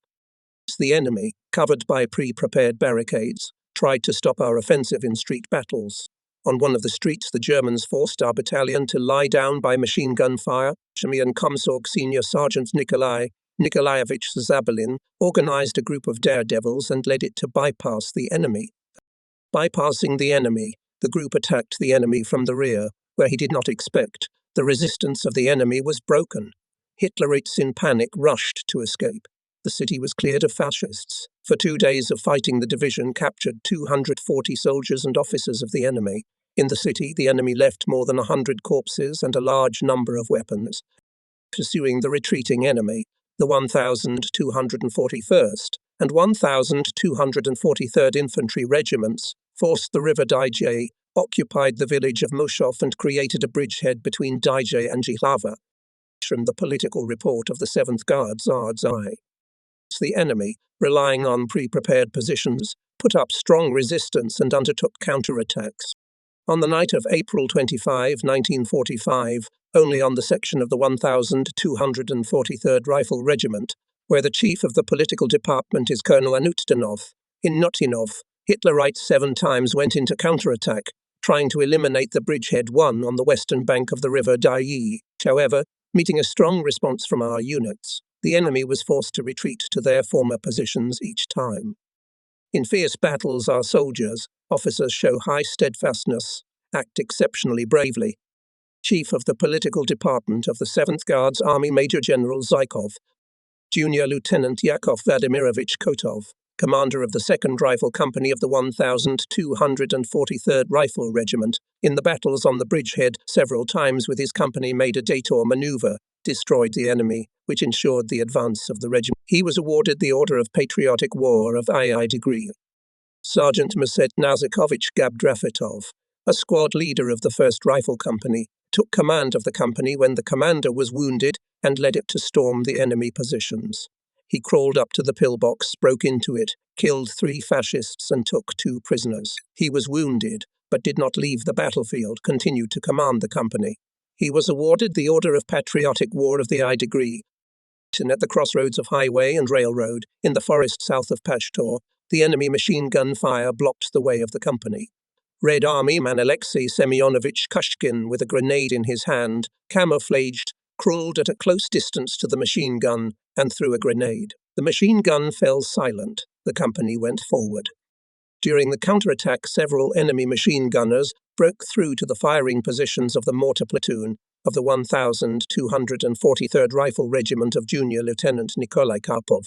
The enemy, covered by pre-prepared barricades, tried to stop our offensive in street battles. On one of the streets, the Germans forced our battalion to lie down by machine gun fire. Shemian Komsorg Senior Sergeant Nikolai Nikolaevich Zabalin organized a group of daredevils and led it to bypass the enemy. Bypassing the enemy, the group attacked the enemy from the rear, where he did not expect. The resistance of the enemy was broken. Hitlerites in panic rushed to escape. The city was cleared of fascists. For 2 days of fighting, the division captured 240 soldiers and officers of the enemy. In the city, the enemy left more than 100 corpses and a large number of weapons. Pursuing the retreating enemy, the 1,241st and 1,243rd Infantry Regiments forced the river Dyje occupied the village of Mushov and created a bridgehead between Dyje and Jihlava. From the political report of the 7th Guards Ardzi. The enemy, relying on pre-prepared positions, put up strong resistance and undertook counterattacks. On the night of April 25, 1945, only on the section of the 1243rd Rifle Regiment, where the chief of the political department is Colonel Anutdinov, in Notinov, Hitlerites 7 times went into counterattack, trying to eliminate the bridgehead 1 on the western bank of the river Dyje. However, meeting a strong response from our units, the enemy was forced to retreat to their former positions each time. In fierce battles, our soldiers, officers show high steadfastness, act exceptionally bravely. Chief of the Political Department of the 7th Guards Army Major General Zykov, Junior Lieutenant Yakov Vladimirovich Kotov, commander of the 2nd Rifle Company of the 1243rd Rifle Regiment, in the battles on the bridgehead several times with his company made a detour maneuver, destroyed the enemy, which ensured the advance of the regiment. He was awarded the Order of Patriotic War of II degree. Sergeant Muset Nazikovich Gabdrafetov, a squad leader of the 1st Rifle Company, took command of the company when the commander was wounded and led it to storm the enemy positions. He crawled up to the pillbox, broke into it, killed 3 fascists and took 2 prisoners. He was wounded, but did not leave the battlefield, continued to command the company. He was awarded the Order of Patriotic War of the I degree. And at the crossroads of highway and railroad, in the forest south of Pashtor, the enemy machine gun fire blocked the way of the company. Red Army man Alexei Semyonovich Kushkin, with a grenade in his hand, camouflaged, crawled at a close distance to the machine gun and threw a grenade. The machine gun fell silent. The company went forward. During the counterattack, several enemy machine gunners broke through to the firing positions of the mortar platoon of the 1243rd Rifle Regiment of Junior Lieutenant Nikolai Karpov.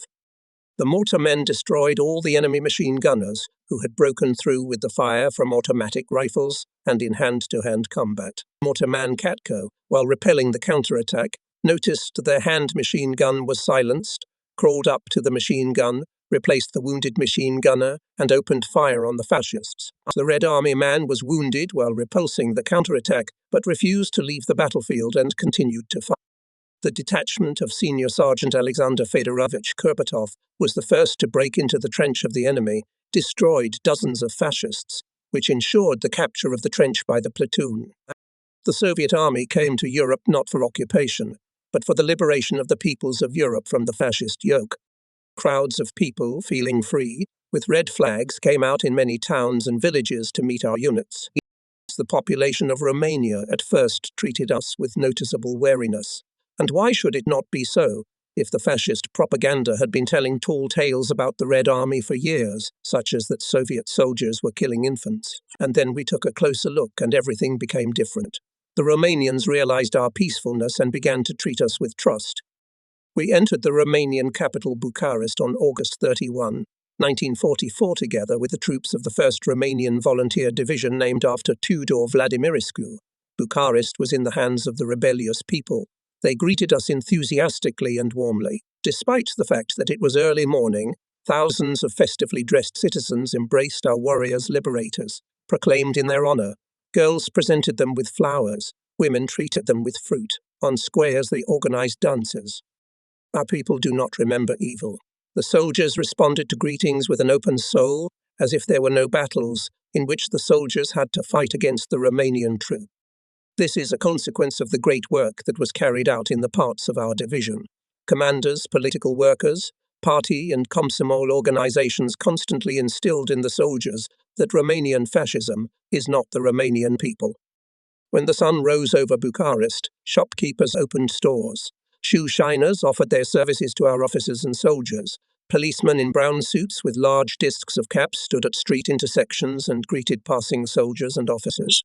The mortar men destroyed all the enemy machine gunners who had broken through with the fire from automatic rifles and in hand-to-hand combat. Mortarman Katko, while repelling the counterattack, noticed their hand machine gun was silenced, crawled up to the machine gun, replaced the wounded machine gunner, and opened fire on the fascists. The Red Army man was wounded while repulsing the counterattack, but refused to leave the battlefield and continued to fight. The detachment of Senior Sergeant Alexander Fedorovich Kurbatov was the first to break into the trench of the enemy, destroyed dozens of fascists, which ensured the capture of the trench by the platoon. The Soviet army came to Europe not for occupation, but for the liberation of the peoples of Europe from the fascist yoke. Crowds of people, feeling free, with red flags, came out in many towns and villages to meet our units. The population of Romania at first treated us with noticeable wariness. And why should it not be so, if the fascist propaganda had been telling tall tales about the Red Army for years, such as that Soviet soldiers were killing infants? And then we took a closer look and everything became different. The Romanians realized our peacefulness and began to treat us with trust. We entered the Romanian capital Bucharest on August 31, 1944 together with the troops of the 1st Romanian Volunteer Division named after Tudor Vladimirescu. Bucharest was in the hands of the rebellious people. They greeted us enthusiastically and warmly. Despite the fact that it was early morning, thousands of festively dressed citizens embraced our warriors liberators, proclaimed in their honor. Girls presented them with flowers. Women treated them with fruit. On squares they organized dances. Our people do not remember evil. The soldiers responded to greetings with an open soul, as if there were no battles, in which the soldiers had to fight against the Romanian troops. This is a consequence of the great work that was carried out in the parts of our division. Commanders, political workers, party and Komsomol organizations constantly instilled in the soldiers that Romanian fascism is not the Romanian people. When the sun rose over Bucharest, shopkeepers opened stores. Shoe shiners offered their services to our officers and soldiers. Policemen in brown suits with large discs of caps stood at street intersections and greeted passing soldiers and officers.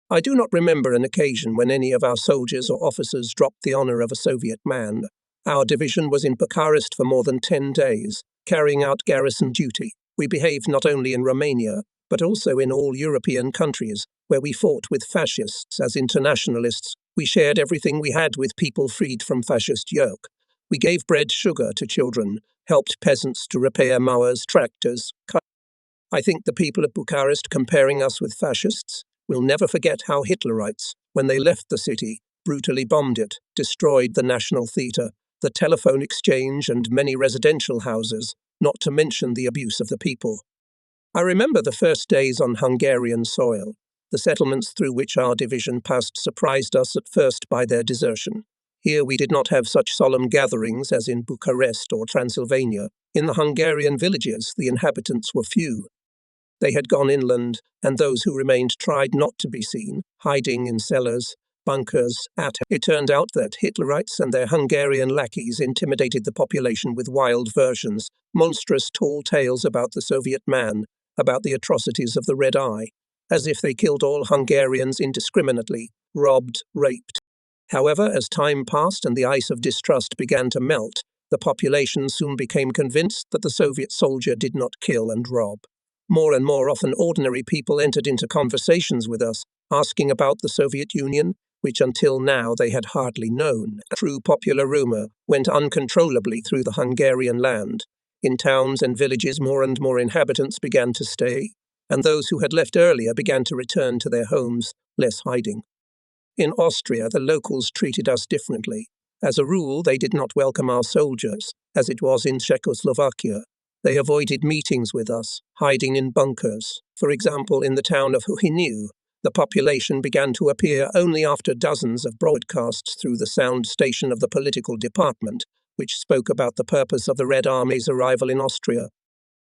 I do not remember an occasion when any of our soldiers or officers dropped the honor of a Soviet man. Our division was in Bucharest for more than 10 days, carrying out garrison duty. We behaved not only in Romania, but also in all European countries, where we fought with fascists as internationalists. We shared everything we had with people freed from fascist yoke. We gave bread, sugar to children, helped peasants to repair mowers, tractors. I think the people of Bucharest comparing us with fascists will never forget how Hitlerites, when they left the city, brutally bombed it, destroyed the National Theatre, the telephone exchange and many residential houses, not to mention the abuse of the people. I remember the first days on Hungarian soil. The settlements through which our division passed surprised us at first by their desertion. Here we did not have such solemn gatherings as in Bucharest or Transylvania. In the Hungarian villages, the inhabitants were few. They had gone inland, and those who remained tried not to be seen, hiding in cellars, bunkers. It turned out that Hitlerites and their Hungarian lackeys intimidated the population with wild versions, monstrous tall tales about the Soviet man, about the atrocities of the Red Eye, as if they killed all Hungarians indiscriminately, robbed, raped. However, as time passed and the ice of distrust began to melt, the population soon became convinced that the Soviet soldier did not kill and rob. More and more often, ordinary people entered into conversations with us, asking about the Soviet Union, which until now they had hardly known. A true popular rumor went uncontrollably through the Hungarian land. In towns and villages, more and more inhabitants began to stay, and those who had left earlier began to return to their homes, less hiding. In Austria, the locals treated us differently. As a rule, they did not welcome our soldiers, as it was in Czechoslovakia. They avoided meetings with us, hiding in bunkers. For example, in the town of Huhiniu, the population began to appear only after dozens of broadcasts through the sound station of the political department, which spoke about the purpose of the Red Army's arrival in Austria.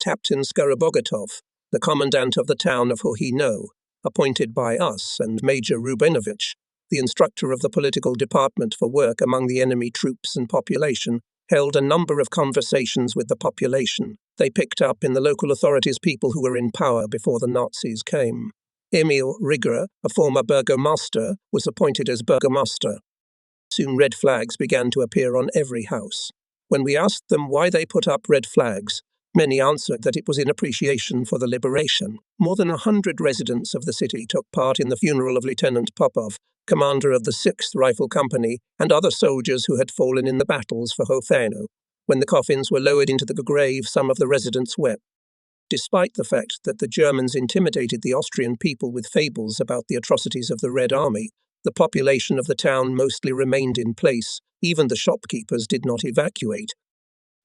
Captain Skorobogatov, the commandant of the town of Huhino, appointed by us, and Major Rubenovich, the instructor of the political department for work among the enemy troops and population, held a number of conversations with the population. They picked up in the local authorities people who were in power before the Nazis came. Emil Rigger, a former burgomaster, was appointed as burgomaster. Soon red flags began to appear on every house. When we asked them why they put up red flags, many answered that it was in appreciation for the liberation. More than 100 residents of the city took part in the funeral of Lieutenant Popov, commander of the 6th Rifle Company, and other soldiers who had fallen in the battles for Hofano. When the coffins were lowered into the grave, some of the residents wept. Despite the fact that the Germans intimidated the Austrian people with fables about the atrocities of the Red Army, the population of the town mostly remained in place. Even the shopkeepers did not evacuate.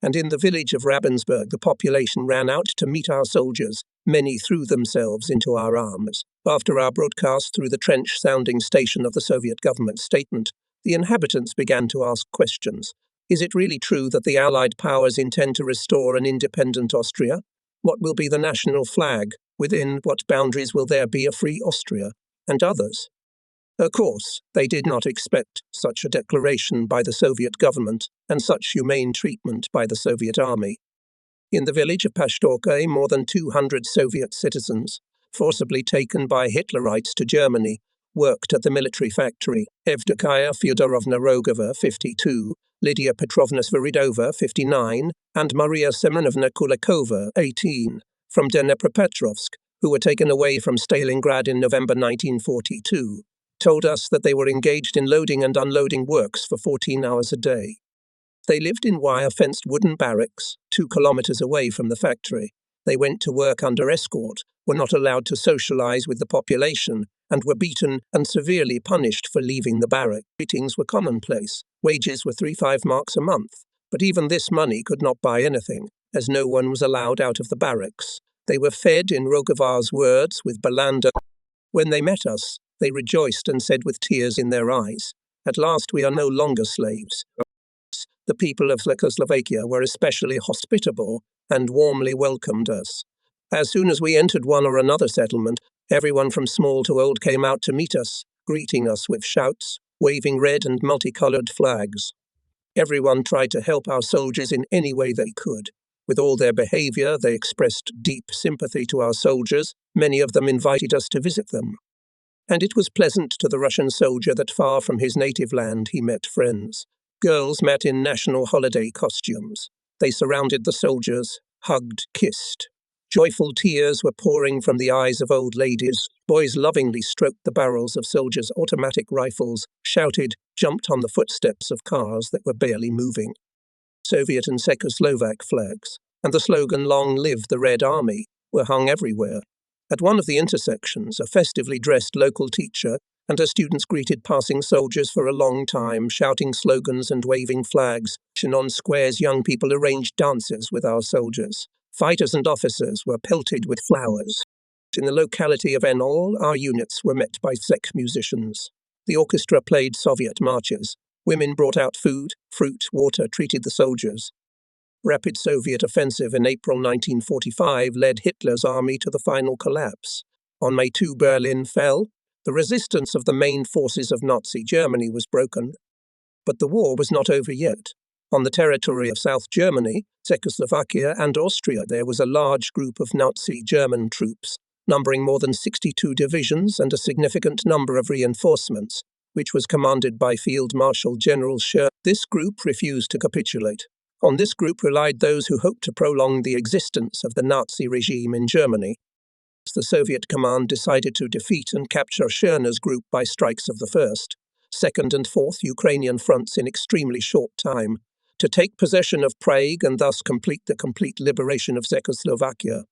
And in the village of Ravensburg, the population ran out to meet our soldiers. Many threw themselves into our arms. After our broadcast through the trench-sounding station of the Soviet government statement, the inhabitants began to ask questions. Is it really true that the Allied powers intend to restore an independent Austria? What will be the national flag? Within what boundaries will there be a free Austria? And others. Of course, they did not expect such a declaration by the Soviet government and such humane treatment by the Soviet army. In the village of Pashtorka, more than 200 Soviet citizens, forcibly taken by Hitlerites to Germany, worked at the military factory. Evdokia Fyodorovna Rogova, 52, Lydia Petrovna Sviridova, 59, and Maria Semenovna Kulikova, 18, from Dnepropetrovsk, who were taken away from Stalingrad in November 1942, told us that they were engaged in loading and unloading works for 14 hours a day. They lived in wire-fenced wooden barracks, 2 kilometers away from the factory. They went to work under escort, were not allowed to socialize with the population, and were beaten and severely punished for leaving the barrack. Beatings were commonplace. Wages were 3-5 marks a month, but even this money could not buy anything, as no one was allowed out of the barracks. They were fed, in Rogovar's words, with balanda. When they met us, they rejoiced and said with tears in their eyes, "At last we are no longer slaves." The people of Czechoslovakia were especially hospitable and warmly welcomed us. As soon as we entered one or another settlement, everyone from small to old came out to meet us, greeting us with shouts, waving red and multicolored flags. Everyone tried to help our soldiers in any way they could. With all their behavior, they expressed deep sympathy to our soldiers. Many of them invited us to visit them. And it was pleasant to the Russian soldier that far from his native land he met friends. Girls met in national holiday costumes. They surrounded the soldiers, hugged, kissed. Joyful tears were pouring from the eyes of old ladies. Boys lovingly stroked the barrels of soldiers' automatic rifles, shouted, jumped on the footsteps of cars that were barely moving. Soviet and Czechoslovak flags, and the slogan "Long live the Red Army," were hung everywhere. At one of the intersections, a festively dressed local teacher and her students greeted passing soldiers for a long time, shouting slogans and waving flags. And on squares, young people arranged dances with our soldiers. Fighters and officers were pelted with flowers. In the locality of Enol, our units were met by Czech musicians. The orchestra played Soviet marches. Women brought out food, fruit, water, treated the soldiers. Rapid Soviet offensive in April 1945 led Hitler's army to the final collapse. On May 2, Berlin fell. The resistance of the main forces of Nazi Germany was broken. But the war was not over yet. On the territory of South Germany, Czechoslovakia and Austria, there was a large group of Nazi German troops, numbering more than 62 divisions and a significant number of reinforcements, which was commanded by Field Marshal General Schur. This group refused to capitulate. On this group relied those who hoped to prolong the existence of the Nazi regime in Germany. The Soviet command decided to defeat and capture Schörner's group by strikes of the 1st, 2nd and 4th Ukrainian fronts in extremely short time, to take possession of Prague and thus complete the liberation of Czechoslovakia.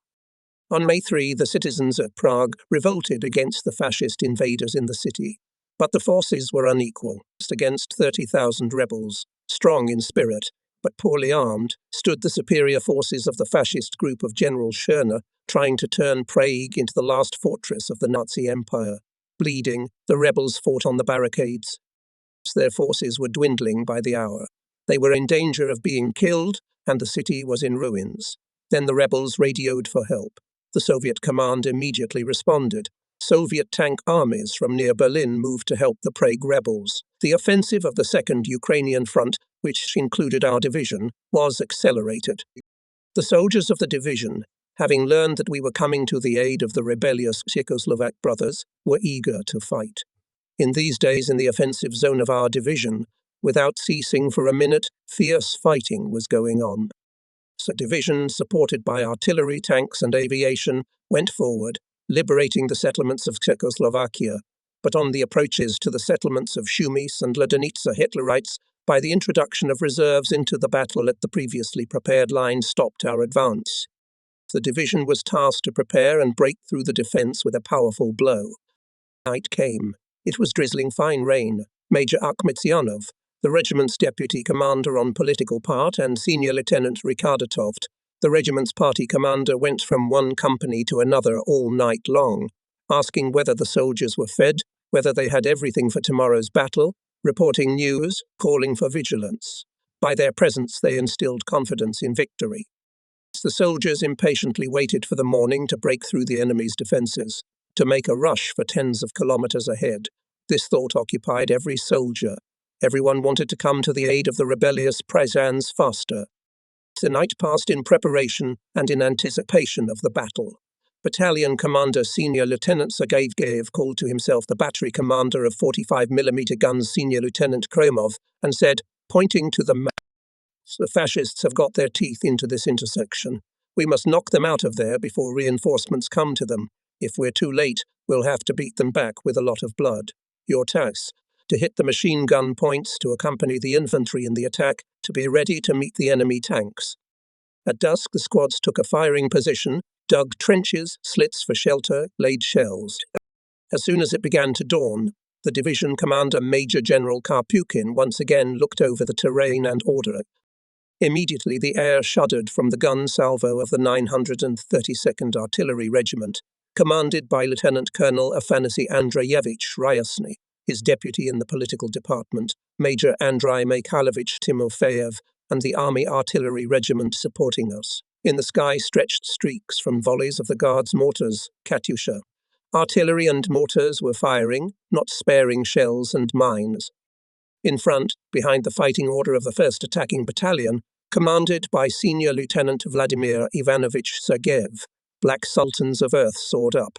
On May 3, the citizens at Prague revolted against the fascist invaders in the city, but the forces were unequal. Against 30,000 rebels, strong in spirit, but poorly armed, stood the superior forces of the fascist group of General Schörner, trying to turn Prague into the last fortress of the Nazi Empire. Bleeding, the rebels fought on the barricades. Their forces were dwindling by the hour. They were in danger of being killed, and the city was in ruins. Then the rebels radioed for help. The Soviet command immediately responded. Soviet tank armies from near Berlin moved to help the Prague rebels. The offensive of the 2nd Ukrainian Front, which included our division, was accelerated. The soldiers of the division, having learned that we were coming to the aid of the rebellious Czechoslovak brothers, were eager to fight. In these days, in the offensive zone of our division, without ceasing for a minute, fierce fighting was going on. The division, supported by artillery, tanks and aviation, went forward, liberating the settlements of Czechoslovakia. But on the approaches to the settlements of Shumis and Ledenice, Hitlerites, by the introduction of reserves into the battle at the previously prepared line, stopped our advance. The division was tasked to prepare and break through the defense with a powerful blow. Night came. It was drizzling fine rain. Major Akhmetzianov, the regiment's deputy commander on political part, and Senior Lieutenant Rikardatoft, the regiment's party commander, went from one company to another all night long, asking whether the soldiers were fed, whether they had everything for tomorrow's battle, reporting news, calling for vigilance. By their presence, they instilled confidence in victory. The soldiers impatiently waited for the morning to break through the enemy's defenses, to make a rush for tens of kilometers ahead. This thought occupied every soldier. Everyone wanted to come to the aid of the rebellious Pryzans faster. The night passed in preparation and in anticipation of the battle. Battalion Commander Senior Lieutenant Sergeyev called to himself the battery commander of 45mm guns Senior Lieutenant Kromov and said, pointing to the map, "The fascists have got their teeth into this intersection. We must knock them out of there before reinforcements come to them. If we're too late, we'll have to beat them back with a lot of blood. Your task, to hit the machine gun points, to accompany the infantry in the attack, to be ready to meet the enemy tanks." At dusk, the squads took a firing position, dug trenches, slits for shelter, laid shells. As soon as it began to dawn, the division commander Major General Karpukin once again looked over the terrain and ordered. Immediately the air shuddered from the gun salvo of the 932nd Artillery Regiment, commanded by Lieutenant Colonel Afanasy Andreyevich Ryasny, his deputy in the political department, Major Andrei Mikhailovich Timofeyev, and the Army Artillery Regiment supporting us. In the sky stretched streaks from volleys of the Guards' mortars, Katyusha. Artillery and mortars were firing, not sparing shells and mines. In front, behind the fighting order of the 1st Attacking Battalion, commanded by Senior Lieutenant Vladimir Ivanovich Sergeyev, black sultans of earth soared up.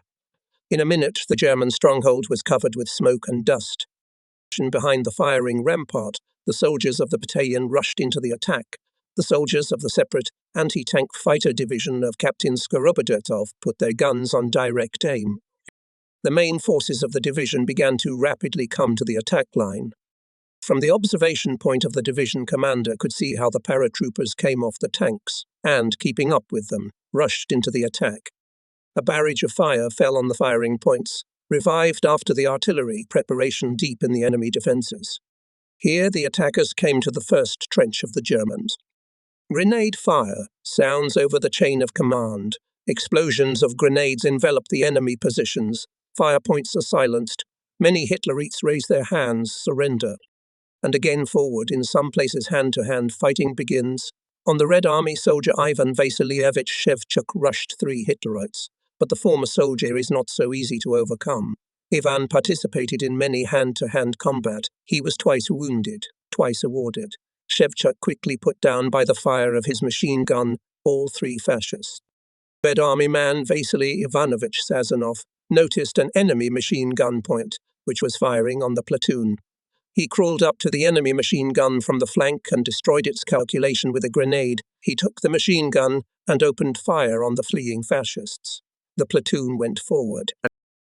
In a minute, the German stronghold was covered with smoke and dust. Behind the firing rampart, the soldiers of the battalion rushed into the attack. The soldiers of the separate anti-tank fighter division of Captain Skorobodatov put their guns on direct aim. The main forces of the division began to rapidly come to the attack line. From the observation point of the division commander could see how the paratroopers came off the tanks and, keeping up with them, rushed into the attack. A barrage of fire fell on the firing points, revived after the artillery preparation deep in the enemy defences. Here the attackers came to the first trench of the Germans. Grenade fire sounds over the chain of command. Explosions of grenades envelop the enemy positions. Fire points are silenced. Many Hitlerites raise their hands, surrender. And again forward, in some places hand-to-hand fighting begins. On the Red Army soldier Ivan Vasilievich Shevchuk rushed 3 Hitlerites, but the former soldier is not so easy to overcome. Ivan participated in many hand-to-hand combat. He was twice wounded, twice awarded. Shevchuk quickly put down by the fire of his machine gun all 3 fascists. Red Army man Vasily Ivanovich Sazonov noticed an enemy machine gun point, which was firing on the platoon. He crawled up to the enemy machine gun from the flank and destroyed its calculation with a grenade. He took the machine gun and opened fire on the fleeing fascists. The platoon went forward.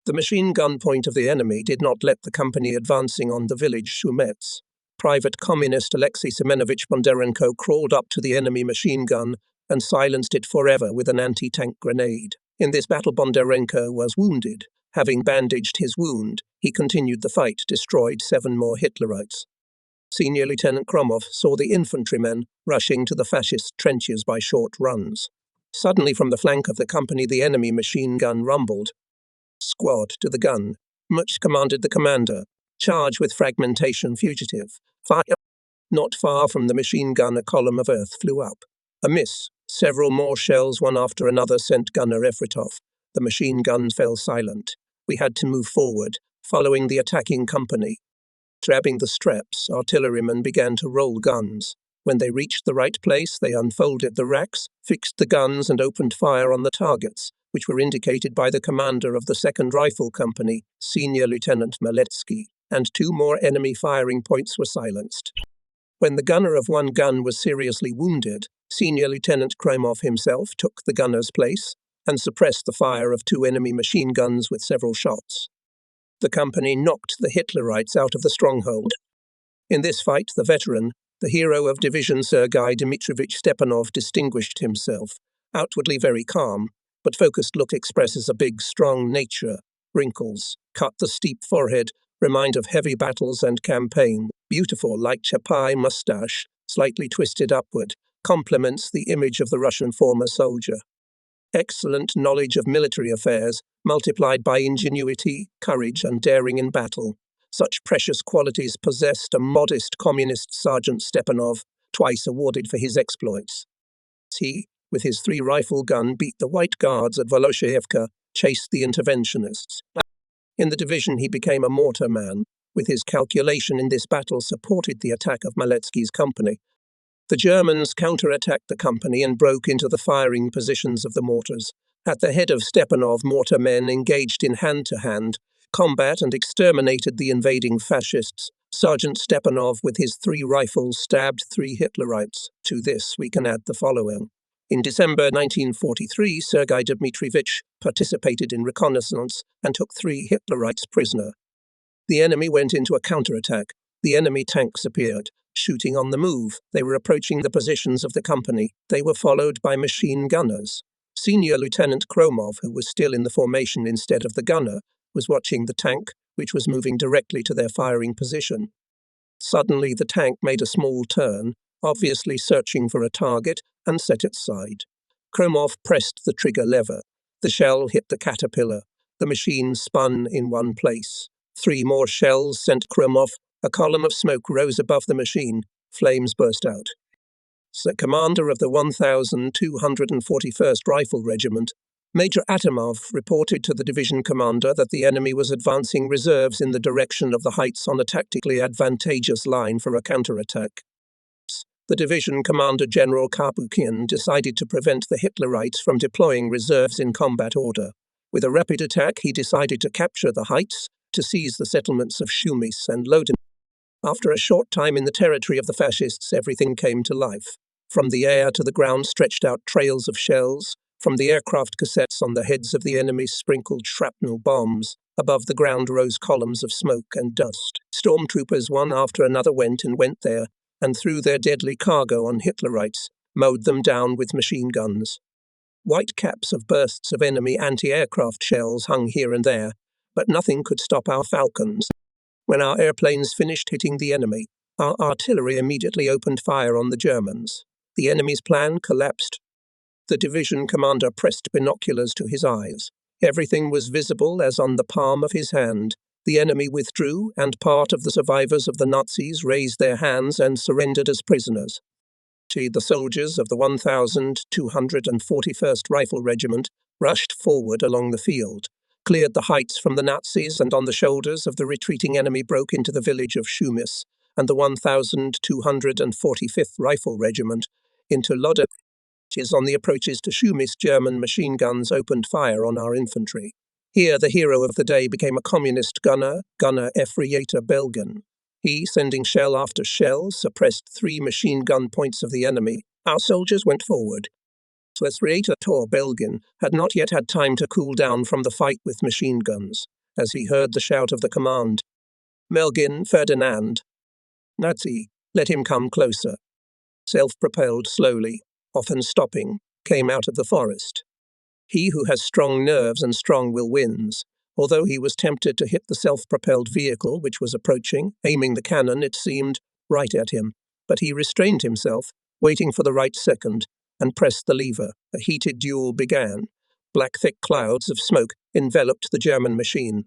The machine gun point of the enemy did not let the company advancing on the village Shumets. Private Communist Alexei Semenovich Bondarenko crawled up to the enemy machine gun and silenced it forever with an anti-tank grenade. In this battle Bondarenko was wounded. Having bandaged his wound, he continued the fight, destroyed 7 more Hitlerites. Senior Lieutenant Kromov saw the infantrymen rushing to the fascist trenches by short runs. Suddenly from the flank of the company the enemy machine gun rumbled. Squad to the gun. Much commanded the commander. Charge with fragmentation fugitive. Fire. Not far from the machine gun a column of earth flew up. A miss. Several more shells, one after another, sent gunner Efretov. The machine guns fell silent. We had to move forward, following the attacking company. Grabbing the straps, artillerymen began to roll guns. When they reached the right place, they unfolded the racks, fixed the guns and opened fire on the targets, which were indicated by the commander of the 2nd Rifle Company, Senior Lieutenant Maletsky, and 2 more enemy firing points were silenced. When the gunner of one gun was seriously wounded, Senior Lieutenant Kromov himself took the gunner's place and suppressed the fire of 2 enemy machine guns with several shots. The company knocked the Hitlerites out of the stronghold. In this fight, the veteran, the hero of Division Sergei Dmitrovich Stepanov, distinguished himself. Outwardly very calm, but focused look expresses a big, strong nature. Wrinkles cut the steep forehead, remind of heavy battles and campaign. Beautiful, like Chapai mustache, slightly twisted upward, complements the image of the Russian former soldier. Excellent knowledge of military affairs, multiplied by ingenuity, courage, and daring in battle. Such precious qualities possessed a modest communist Sergeant Stepanov, twice awarded for his exploits. He, with his 3-rifle gun, beat the White Guards at Voloshaevka, chased the interventionists. In the division he became a mortar man. With his calculation in this battle supported the attack of Maletsky's company. The Germans counterattacked the company and broke into the firing positions of the mortars. At the head of Stepanov, mortar men engaged in hand-to-hand combat and exterminated the invading fascists. Sergeant Stepanov, with his 3 rifles, stabbed 3 Hitlerites. To this we can add the following. In December 1943, Sergei Dmitrovich participated in reconnaissance and took 3 Hitlerites prisoner. The enemy went into a counterattack. The enemy tanks appeared, shooting on the move. They were approaching the positions of the company. They were followed by machine gunners. Senior Lieutenant Kromov, who was still in the formation instead of the gunner, was watching the tank, which was moving directly to their firing position. Suddenly the tank made a small turn, obviously searching for a target, and set its side. Kromov pressed the trigger lever. The shell hit the caterpillar. The machine spun in one place. 3 more shells sent Kromov. A column of smoke rose above the machine. Flames burst out. The commander of the 1241st Rifle Regiment, Major Atomov, reported to the division commander that the enemy was advancing reserves in the direction of the heights on a tactically advantageous line for a counterattack. The division commander, General Karpukian, decided to prevent the Hitlerites from deploying reserves in combat order. With a rapid attack, he decided to capture the heights, to seize the settlements of Shumis and Loden. After a short time in the territory of the fascists, everything came to life. From the air to the ground stretched out trails of shells. From the aircraft cassettes on the heads of the enemy sprinkled shrapnel bombs. Above the ground rose columns of smoke and dust. Stormtroopers one after another went there, and threw their deadly cargo on Hitlerites, mowed them down with machine guns. White caps of bursts of enemy anti-aircraft shells hung here and there, but nothing could stop our Falcons. When our airplanes finished hitting the enemy, our artillery immediately opened fire on the Germans. The enemy's plan collapsed. The division commander pressed binoculars to his eyes. Everything was visible as on the palm of his hand. The enemy withdrew, and part of the survivors of the Nazis raised their hands and surrendered as prisoners. The soldiers of the 1,241st Rifle Regiment rushed forward along the field, cleared the heights from the Nazis, and on the shoulders of the retreating enemy broke into the village of Shumis, and the 1,245th Rifle Regiment into Lodz. On the approaches to Shumis, German machine guns opened fire on our infantry. Here the hero of the day became a communist gunner Efriator Belgen. He, sending shell after shell, suppressed 3 machine gun points of the enemy. Our soldiers went forward. Efriator Belgen had not yet had time to cool down from the fight with machine guns, as he heard the shout of the command. Melgin Ferdinand. Nazi, let him come closer. Self-propelled slowly, often stopping, came out of the forest. He who has strong nerves and strong will wins. Although he was tempted to hit the self-propelled vehicle which was approaching, aiming the cannon, it seemed, right at him. But he restrained himself, waiting for the right second, and pressed the lever. A heated duel began. Black thick clouds of smoke enveloped the German machine.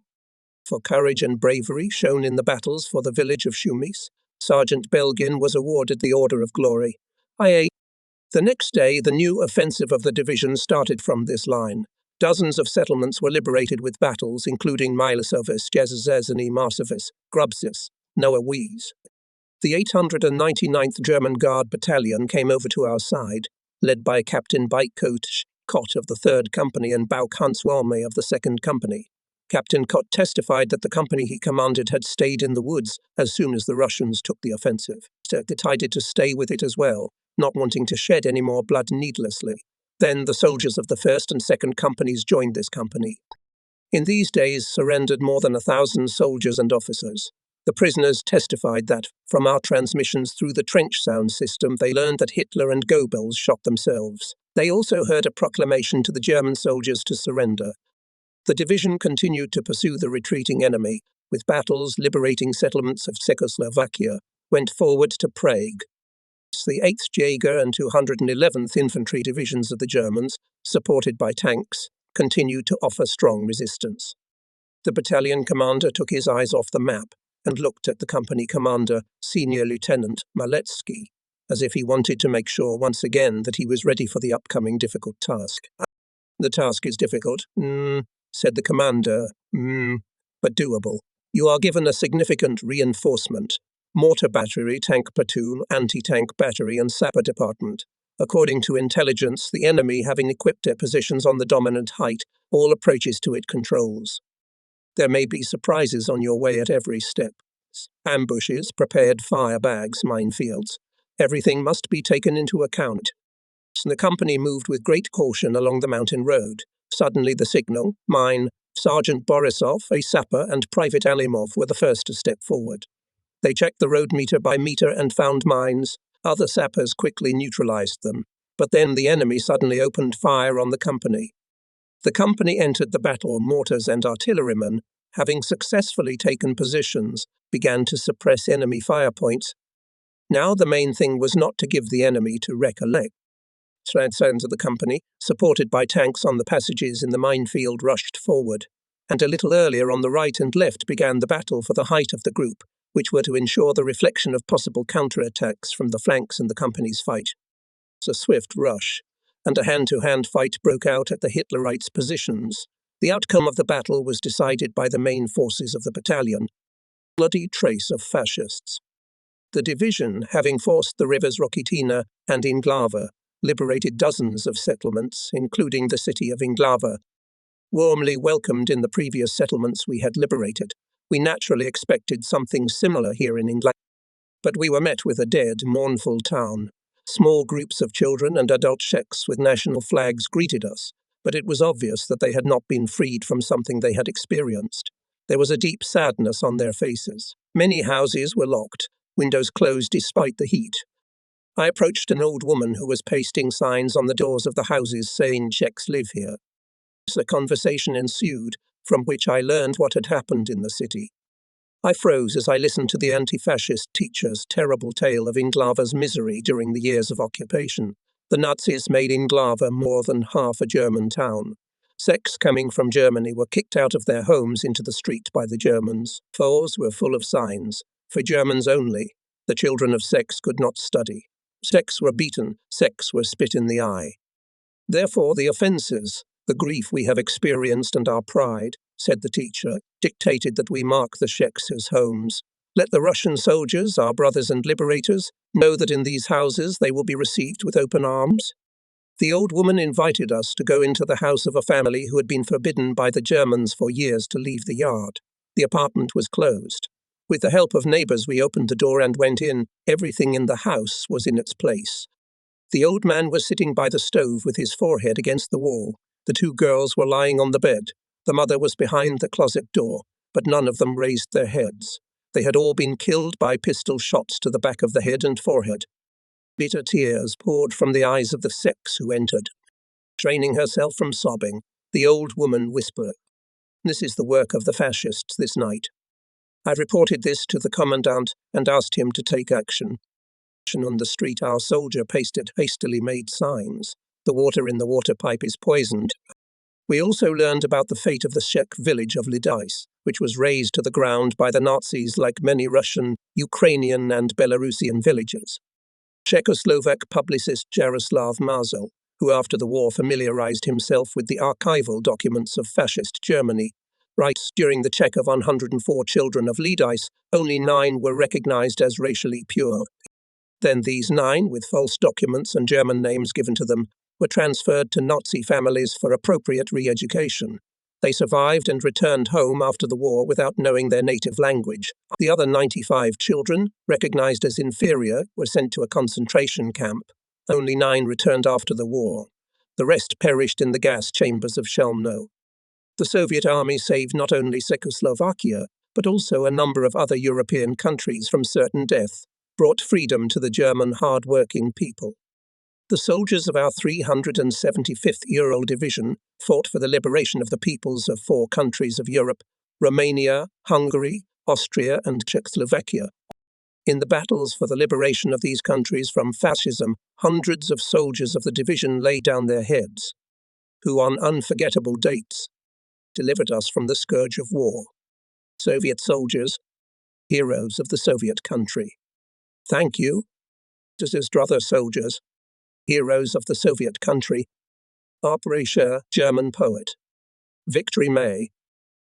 For courage and bravery shown in the battles for the village of Shumis, Sergeant Belgin was awarded the Order of Glory. The next day, the new offensive of the division started from this line. Dozens of settlements were liberated with battles, including Milosovis, Jezazezany, Marsovis, Grubsis, Noawies. The 899th German Guard Battalion came over to our side, led by Captain Bajkot Kott of the 3rd Company and Bauk Hanswalme of the 2nd Company. Captain Kott testified that the company he commanded had stayed in the woods as soon as the Russians took the offensive. So decided to stay with it as well, not wanting to shed any more blood needlessly. Then the soldiers of the 1st and 2nd Companies joined this company. In these days surrendered more than 1,000 soldiers and officers. The prisoners testified that, from our transmissions through the trench sound system, they learned that Hitler and Goebbels shot themselves. They also heard a proclamation to the German soldiers to surrender. The division continued to pursue the retreating enemy, with battles liberating settlements of Czechoslovakia, went forward to Prague. The 8th Jaeger and 211th Infantry Divisions of the Germans, supported by tanks, continued to offer strong resistance. The battalion commander took his eyes off the map and looked at the company commander, Senior Lieutenant Maletsky, as if he wanted to make sure once again that he was ready for the upcoming difficult task. The task is difficult, said the commander, but doable. You are given a significant reinforcement. Mortar battery, tank platoon, anti-tank battery, and sapper department. According to intelligence, the enemy, having equipped their positions on the dominant height, all approaches to it controls. There may be surprises on your way at every step. Ambushes, prepared fire bags, minefields. Everything must be taken into account. The company moved with great caution along the mountain road. Suddenly the signal, mine, Sergeant Borisov, a sapper, and Private Alimov were the first to step forward. They checked the road meter by meter and found mines. Other sappers quickly neutralized them. But then the enemy suddenly opened fire on the company. The company entered the battle. Mortars and artillerymen, having successfully taken positions, began to suppress enemy fire points. Now the main thing was not to give the enemy to recollect. Sons of the company, supported by tanks on the passages in the minefield, rushed forward. And a little earlier on the right and left began the battle for the height of the group, which were to ensure the reflection of possible counterattacks from the flanks in the company's fight. It was a swift rush, and a hand-to-hand fight broke out at the Hitlerites' positions. The outcome of the battle was decided by the main forces of the battalion. Bloody trace of fascists. The division, having forced the rivers Rokitina and Inglava, liberated dozens of settlements, including the city of Inglava. Warmly welcomed in the previous settlements we had liberated, we naturally expected something similar here in England. But we were met with a dead, mournful town. Small groups of children and adult Czechs with national flags greeted us, but it was obvious that they had not been freed from something they had experienced. There was a deep sadness on their faces. Many houses were locked, windows closed despite the heat. I approached an old woman who was pasting signs on the doors of the houses saying Czechs live here. A conversation ensued, from which I learned what had happened in the city. I froze as I listened to the anti-fascist teacher's terrible tale of Inglava's misery during the years of occupation. The Nazis made Inglava more than half a German town. Czechs coming from Germany were kicked out of their homes into the street by the Germans. Floors were full of signs, for Germans only. The children of Czechs could not study. Czechs were beaten, Czechs were spit in the eye. Therefore the offences, the grief we have experienced and our pride, said the teacher, dictated that we mark the Czechs as homes. Let the Russian soldiers, our brothers and liberators, know that in these houses they will be received with open arms. The old woman invited us to go into the house of a family who had been forbidden by the Germans for years to leave the yard. The apartment was closed. With the help of neighbours, we opened the door and went in. Everything in the house was in its place. The old man was sitting by the stove with his forehead against the wall. The two girls were lying on the bed. The mother was behind the closet door, but none of them raised their heads. They had all been killed by pistol shots to the back of the head and forehead. Bitter tears poured from the eyes of the Czechs who entered. Training herself from sobbing, the old woman whispered, "This is the work of the fascists this night." I reported this to the commandant and asked him to take action. On the street, our soldier pasted hastily made signs. The water in the water pipe is poisoned. We also learned about the fate of the Czech village of Dyje, which was razed to the ground by the Nazis like many Russian, Ukrainian and Belarusian villages. Czechoslovak publicist Jaroslav Marzel, who after the war familiarized himself with the archival documents of fascist Germany, writes, during the check of 104 children of Dyje, only 9 were recognized as racially pure. Then these 9, with false documents and German names given to them, were transferred to Nazi families for appropriate re-education. They survived and returned home after the war without knowing their native language. The other 95 children, recognized as inferior, were sent to a concentration camp. Only 9 returned after the war. The rest perished in the gas chambers of Chelmno. The Soviet army saved not only Czechoslovakia, but also a number of other European countries from certain death, brought freedom to the German hard-working people. The soldiers of our 375th Ural Division fought for the liberation of the peoples of 4 countries of Europe, Romania, Hungary, Austria and Czechoslovakia. In the battles for the liberation of these countries from fascism, hundreds of soldiers of the division laid down their heads, who on unforgettable dates delivered us from the scourge of war. Soviet soldiers, heroes of the Soviet country. Thank you. As brother soldiers, heroes of the Soviet country. Operation German poet. Victory May.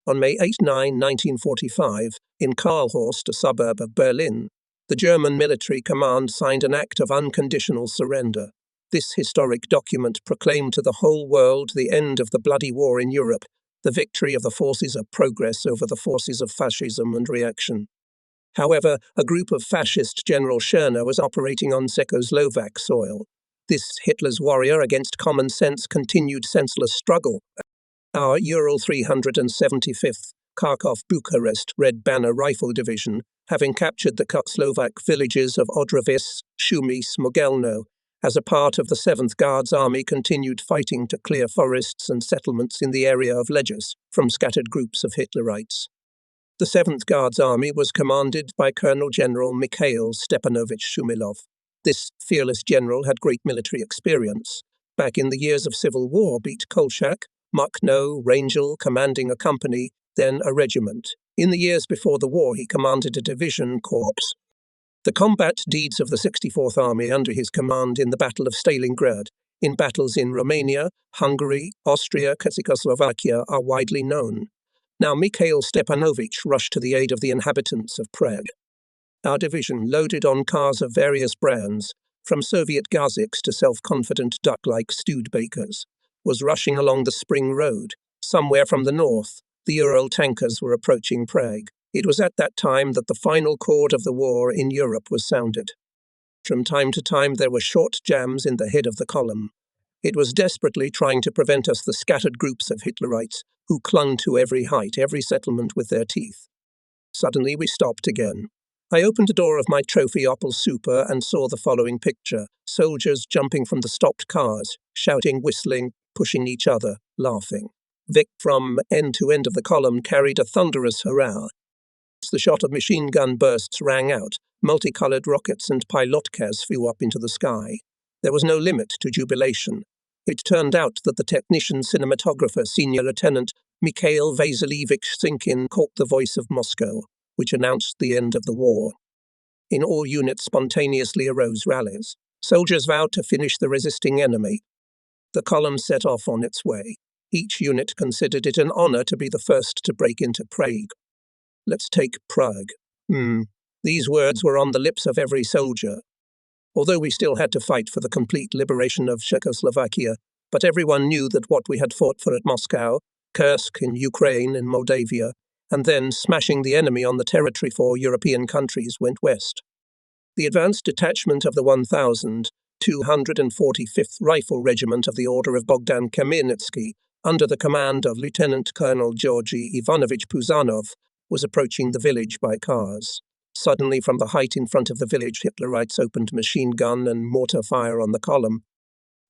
On May 8-9, 1945, in Karlhorst, a suburb of Berlin, the German military command signed an act of unconditional surrender. This historic document proclaimed to the whole world the end of the bloody war in Europe, the victory of the forces of progress over the forces of fascism and reaction. However, a group of fascist General Schörner was operating on Czechoslovak soil. This Hitler's warrior against common sense continued senseless struggle. Our Ural 375th Kharkov-Bucharest Red Banner Rifle Division, having captured the Czechoslovak villages of Odravice, Shumis, Mogelno, as a part of the 7th Guards Army continued fighting to clear forests and settlements in the area of Leges from scattered groups of Hitlerites. The 7th Guards Army was commanded by Colonel General Mikhail Stepanovich Shumilov. This fearless general had great military experience. Back in the years of civil war, beat Kolchak, Makhno, Rangel, commanding a company, then a regiment. In the years before the war, he commanded a division corps. The combat deeds of the 64th Army under his command in the Battle of Stalingrad, in battles in Romania, Hungary, Austria, Czechoslovakia are widely known. Now Mikhail Stepanovich rushed to the aid of the inhabitants of Prague. Our division, loaded on cars of various brands, from Soviet Gaziks to self-confident duck-like stewed bakers, was rushing along the Spring Road. Somewhere from the north, the Ural tankers were approaching Prague. It was at that time that the final chord of the war in Europe was sounded. From time to time there were short jams in the head of the column. It was desperately trying to prevent us the scattered groups of Hitlerites who clung to every height, every settlement with their teeth. Suddenly we stopped again. I opened the door of my trophy Opel Super and saw the following picture. Soldiers jumping from the stopped cars, shouting, whistling, pushing each other, laughing. Vic from end to end of the column carried a thunderous hurrah. The shot of machine gun bursts rang out. Multicolored rockets and pilotkas flew up into the sky. There was no limit to jubilation. It turned out that the technician cinematographer, Senior Lieutenant Mikhail Vasilievich Sinkin, caught the voice of Moscow, which announced the end of the war. In all units spontaneously arose rallies. Soldiers vowed to finish the resisting enemy. The column set off on its way. Each unit considered it an honor to be the first to break into Prague. Let's take Prague. These words were on the lips of every soldier. Although we still had to fight for the complete liberation of Czechoslovakia, but everyone knew that what we had fought for at Moscow, Kursk in Ukraine and Moldavia, and then smashing the enemy on the territory for European countries went west. The advanced detachment of the 1,245th Rifle Regiment of the Order of Bogdan Khmelnytsky, under the command of Lieutenant Colonel Georgy Ivanovich Puzanov, was approaching the village by cars. Suddenly, from the height in front of the village, Hitlerites opened machine gun and mortar fire on the column.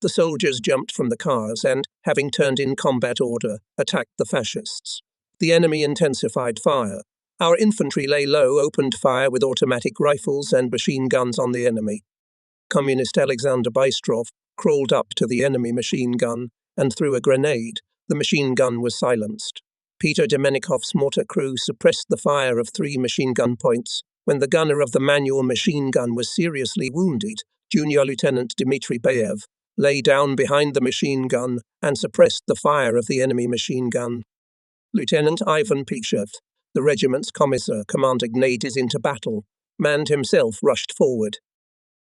The soldiers jumped from the cars and, having turned in combat order, attacked the fascists. The enemy intensified fire. Our infantry lay low, opened fire with automatic rifles and machine guns on the enemy. Communist Alexander Bystrov crawled up to the enemy machine gun and threw a grenade. The machine gun was silenced. Peter Domenikov's mortar crew suppressed the fire of 3 machine gun points. When the gunner of the manual machine gun was seriously wounded, Junior Lieutenant Dmitry Bayev lay down behind the machine gun and suppressed the fire of the enemy machine gun. Lieutenant Ivan Pishev, the regiment's commissar commanding nadies into battle, manned himself rushed forward.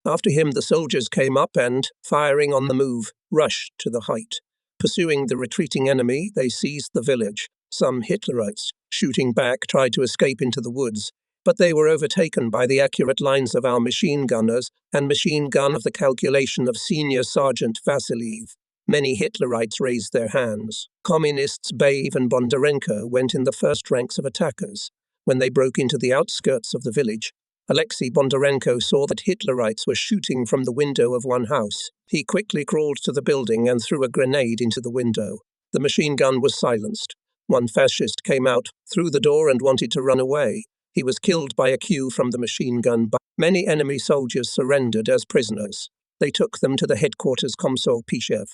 After him the soldiers came up and, firing on the move, rushed to the height. Pursuing the retreating enemy, they seized the village. Some Hitlerites, shooting back, tried to escape into the woods, but they were overtaken by the accurate lines of our machine gunners and machine gun of the calculation of Senior Sergeant Vasiliev. Many Hitlerites raised their hands. Communists Bayev and Bondarenko went in the first ranks of attackers. When they broke into the outskirts of the village, Alexei Bondarenko saw that Hitlerites were shooting from the window of one house. He quickly crawled to the building and threw a grenade into the window. The machine gun was silenced. One fascist came out through the door and wanted to run away. He was killed by a cue from the machine gun, but many enemy soldiers surrendered as prisoners. They took them to the headquarters Komsol Pishev.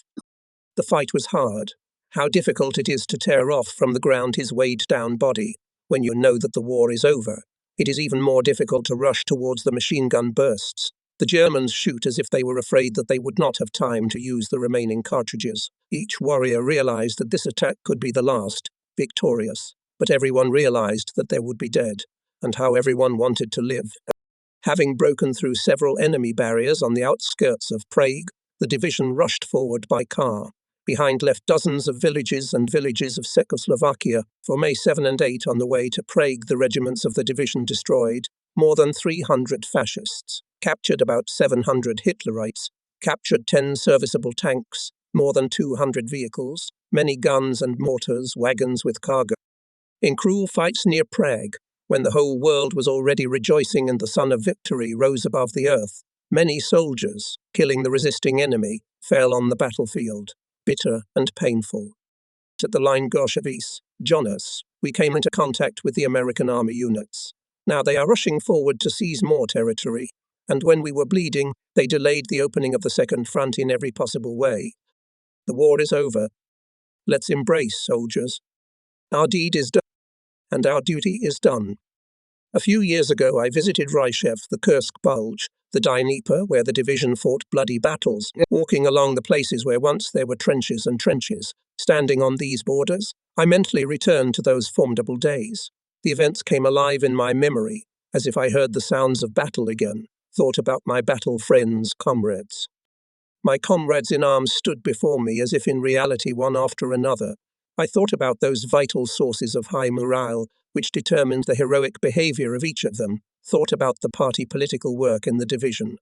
The fight was hard. How difficult it is to tear off from the ground his weighed-down body when you know that the war is over. It is even more difficult to rush towards the machine gun bursts. The Germans shoot as if they were afraid that they would not have time to use the remaining cartridges. Each warrior realized that this attack could be the last, victorious, but everyone realized that there would be dead, and how everyone wanted to live. Having broken through several enemy barriers on the outskirts of Prague, the division rushed forward by car. Behind left dozens of villages of Czechoslovakia. For May 7 and 8 on the way to Prague, the regiments of the division destroyed more than 300 fascists, captured about 700 Hitlerites, captured 10 serviceable tanks, more than 200 vehicles, many guns and mortars, wagons with cargo. In cruel fights near Prague, when the whole world was already rejoicing and the sun of victory rose above the earth, many soldiers, killing the resisting enemy, fell on the battlefield, bitter and painful. At the line Gorshevets, Jonas, we came into contact with the American Army units. Now they are rushing forward to seize more territory, and when we were bleeding, they delayed the opening of the second front in every possible way. The war is over. Let's embrace, soldiers. Our deed is done, and our duty is done. A few years ago I visited Ryshev, the Kursk Bulge, the Dnieper, where the division fought bloody battles, walking along the places where once there were trenches and trenches. Standing on these borders, I mentally returned to those formidable days. The events came alive in my memory, as if I heard the sounds of battle again, thought about my battle friends, comrades. My comrades in arms stood before me as if in reality one after another. I thought about those vital sources of high morale which determined the heroic behavior of each of them, thought about the party political work in the division.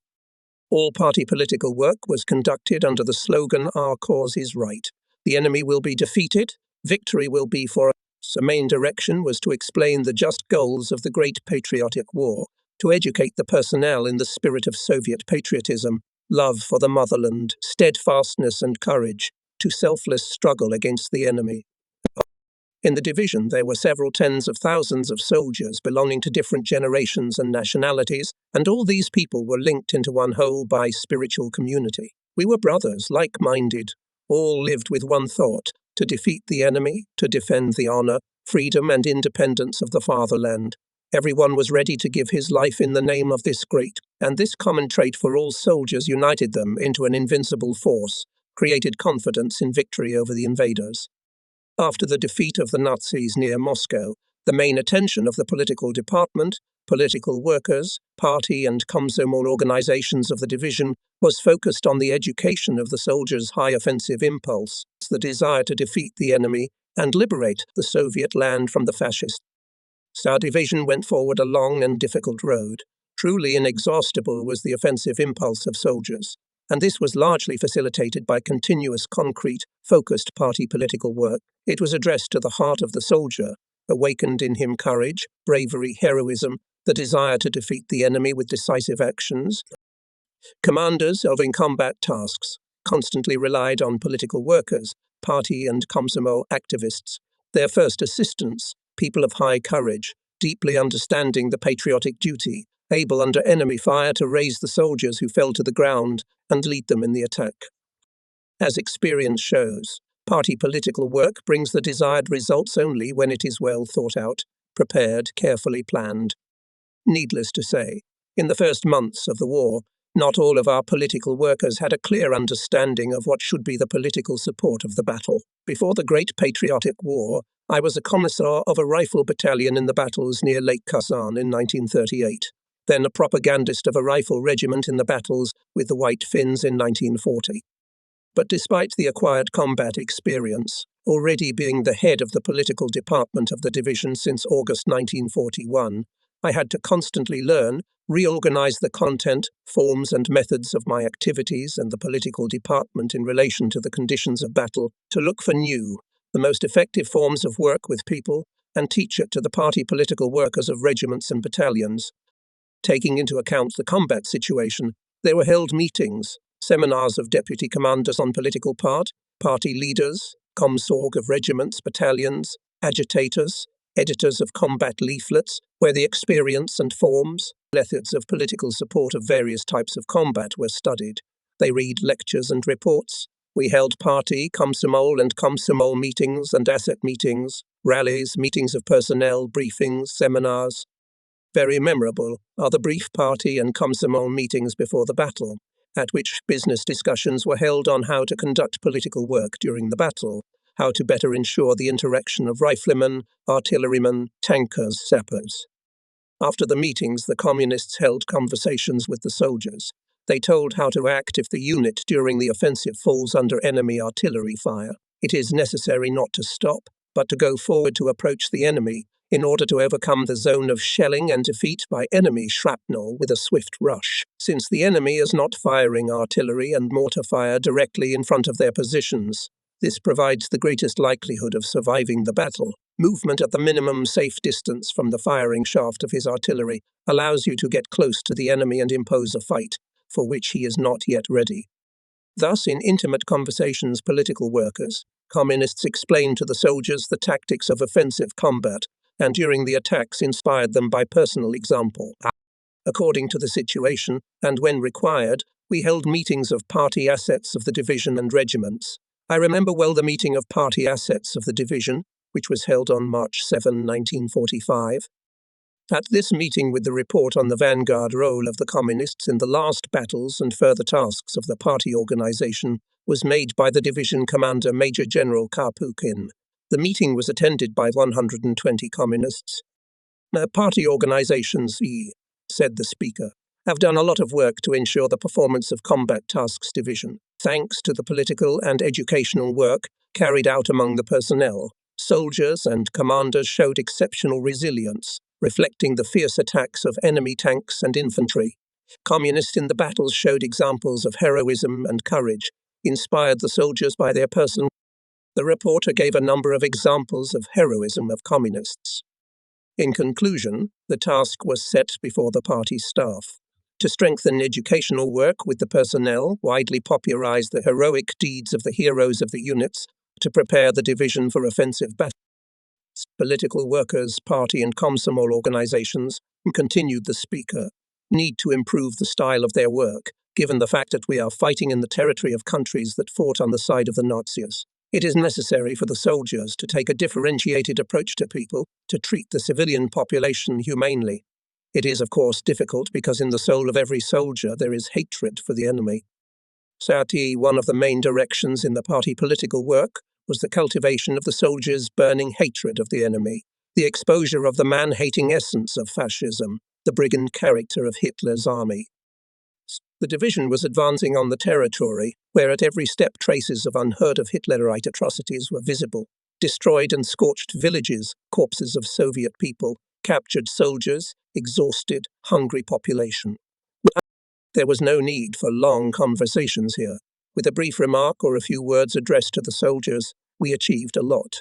All party political work was conducted under the slogan, "Our cause is right. The enemy will be defeated. Victory will be for us." The main direction was to explain the just goals of the great patriotic war, to educate the personnel in the spirit of Soviet patriotism, love for the motherland, steadfastness and courage, to selfless struggle against the enemy. In the division, there were several tens of thousands of soldiers belonging to different generations and nationalities, and all these people were linked into one whole by spiritual community. We were brothers, like-minded, all lived with one thought: to defeat the enemy, to defend the honor, freedom and independence of the fatherland. Everyone was ready to give his life in the name of this great, and this common trait for all soldiers united them into an invincible force, created confidence in victory over the invaders. After the defeat of the Nazis near Moscow, the main attention of the political department, political workers, party and Komsomol organizations of the division was focused on the education of the soldiers' high offensive impulse, the desire to defeat the enemy and liberate the Soviet land from the fascists. Our division went forward a long and difficult road. Truly inexhaustible was the offensive impulse of soldiers, and this was largely facilitated by continuous, concrete, focused party political work. It was addressed to the heart of the soldier, awakened in him courage, bravery, heroism, the desire to defeat the enemy with decisive actions. Commanders of in-combat tasks constantly relied on political workers, party and Komsomol activists, their first assistants, people of high courage, deeply understanding the patriotic duty, able under enemy fire to raise the soldiers who fell to the ground and lead them in the attack. As experience shows, party political work brings the desired results only when it is well thought out, prepared, carefully planned. Needless to say, in the first months of the war, not all of our political workers had a clear understanding of what should be the political support of the battle. Before the Great Patriotic War, I was a commissar of a rifle battalion in the battles near Lake Kazan in 1938, then a propagandist of a rifle regiment in the battles with the White Finns in 1940. But despite the acquired combat experience, already being the head of the political department of the division since August 1941, I had to constantly learn, reorganize the content, forms and methods of my activities and the political department in relation to the conditions of battle, to look for new, the most effective forms of work with people, and teach it to the party political workers of regiments and battalions. Taking into account the combat situation, there were held meetings, seminars of deputy commanders on political party leaders, comsorg of regiments, battalions, agitators, editors of combat leaflets, where the experience and forms, methods of political support of various types of combat were studied. They read lectures and reports. We held party, Komsomol and Komsomol meetings and asset meetings, rallies, meetings of personnel, briefings, seminars. Very memorable are the brief party and Komsomol meetings before the battle, at which business discussions were held on how to conduct political work during the battle, how to better ensure the interaction of riflemen, artillerymen, tankers, sappers. After the meetings, the communists held conversations with the soldiers. They told how to act if the unit during the offensive falls under enemy artillery fire. It is necessary not to stop, but to go forward to approach the enemy in order to overcome the zone of shelling and defeat by enemy shrapnel with a swift rush, since the enemy is not firing artillery and mortar fire directly in front of their positions. This provides the greatest likelihood of surviving the battle. Movement at the minimum safe distance from the firing shaft of his artillery allows you to get close to the enemy and impose a fight, for which he is not yet ready. Thus, in intimate conversations, political workers, communists explained to the soldiers the tactics of offensive combat, and during the attacks inspired them by personal example. According to the situation, and when required, we held meetings of party assets of the division and regiments. I remember well the meeting of party assets of the division, which was held on March 7, 1945. At this meeting, with the report on the vanguard role of the communists in the last battles and further tasks of the party organization, was made by the division commander Major General Karpukin. The meeting was attended by 120 communists. Party organizations, said the speaker, have done a lot of work to ensure the performance of Combat Tasks Division, thanks to the political and educational work carried out among the personnel. Soldiers and commanders showed exceptional resilience, reflecting the fierce attacks of enemy tanks and infantry. Communists in the battles showed examples of heroism and courage, inspired the soldiers by their personal. The reporter gave a number of examples of heroism of communists. In conclusion, the task was set before the party staff to strengthen educational work with the personnel, widely popularize the heroic deeds of the heroes of the units, to prepare the division for offensive battles. Political workers, party and Komsomol organizations, continued the speaker, need to improve the style of their work, given the fact that we are fighting in the territory of countries that fought on the side of the Nazis. It is necessary for the soldiers to take a differentiated approach to people, to treat the civilian population humanely. It is, of course, difficult because in the soul of every soldier there is hatred for the enemy. Certainly, one of the main directions in the party political work was the cultivation of the soldiers' burning hatred of the enemy, the exposure of the man-hating essence of fascism, the brigand character of Hitler's army. The division was advancing on the territory where at every step traces of unheard-of Hitlerite atrocities were visible: destroyed and scorched villages, corpses of Soviet people, captured soldiers, exhausted, hungry population. There was no need for long conversations here. With a brief remark or a few words addressed to the soldiers, we achieved a lot.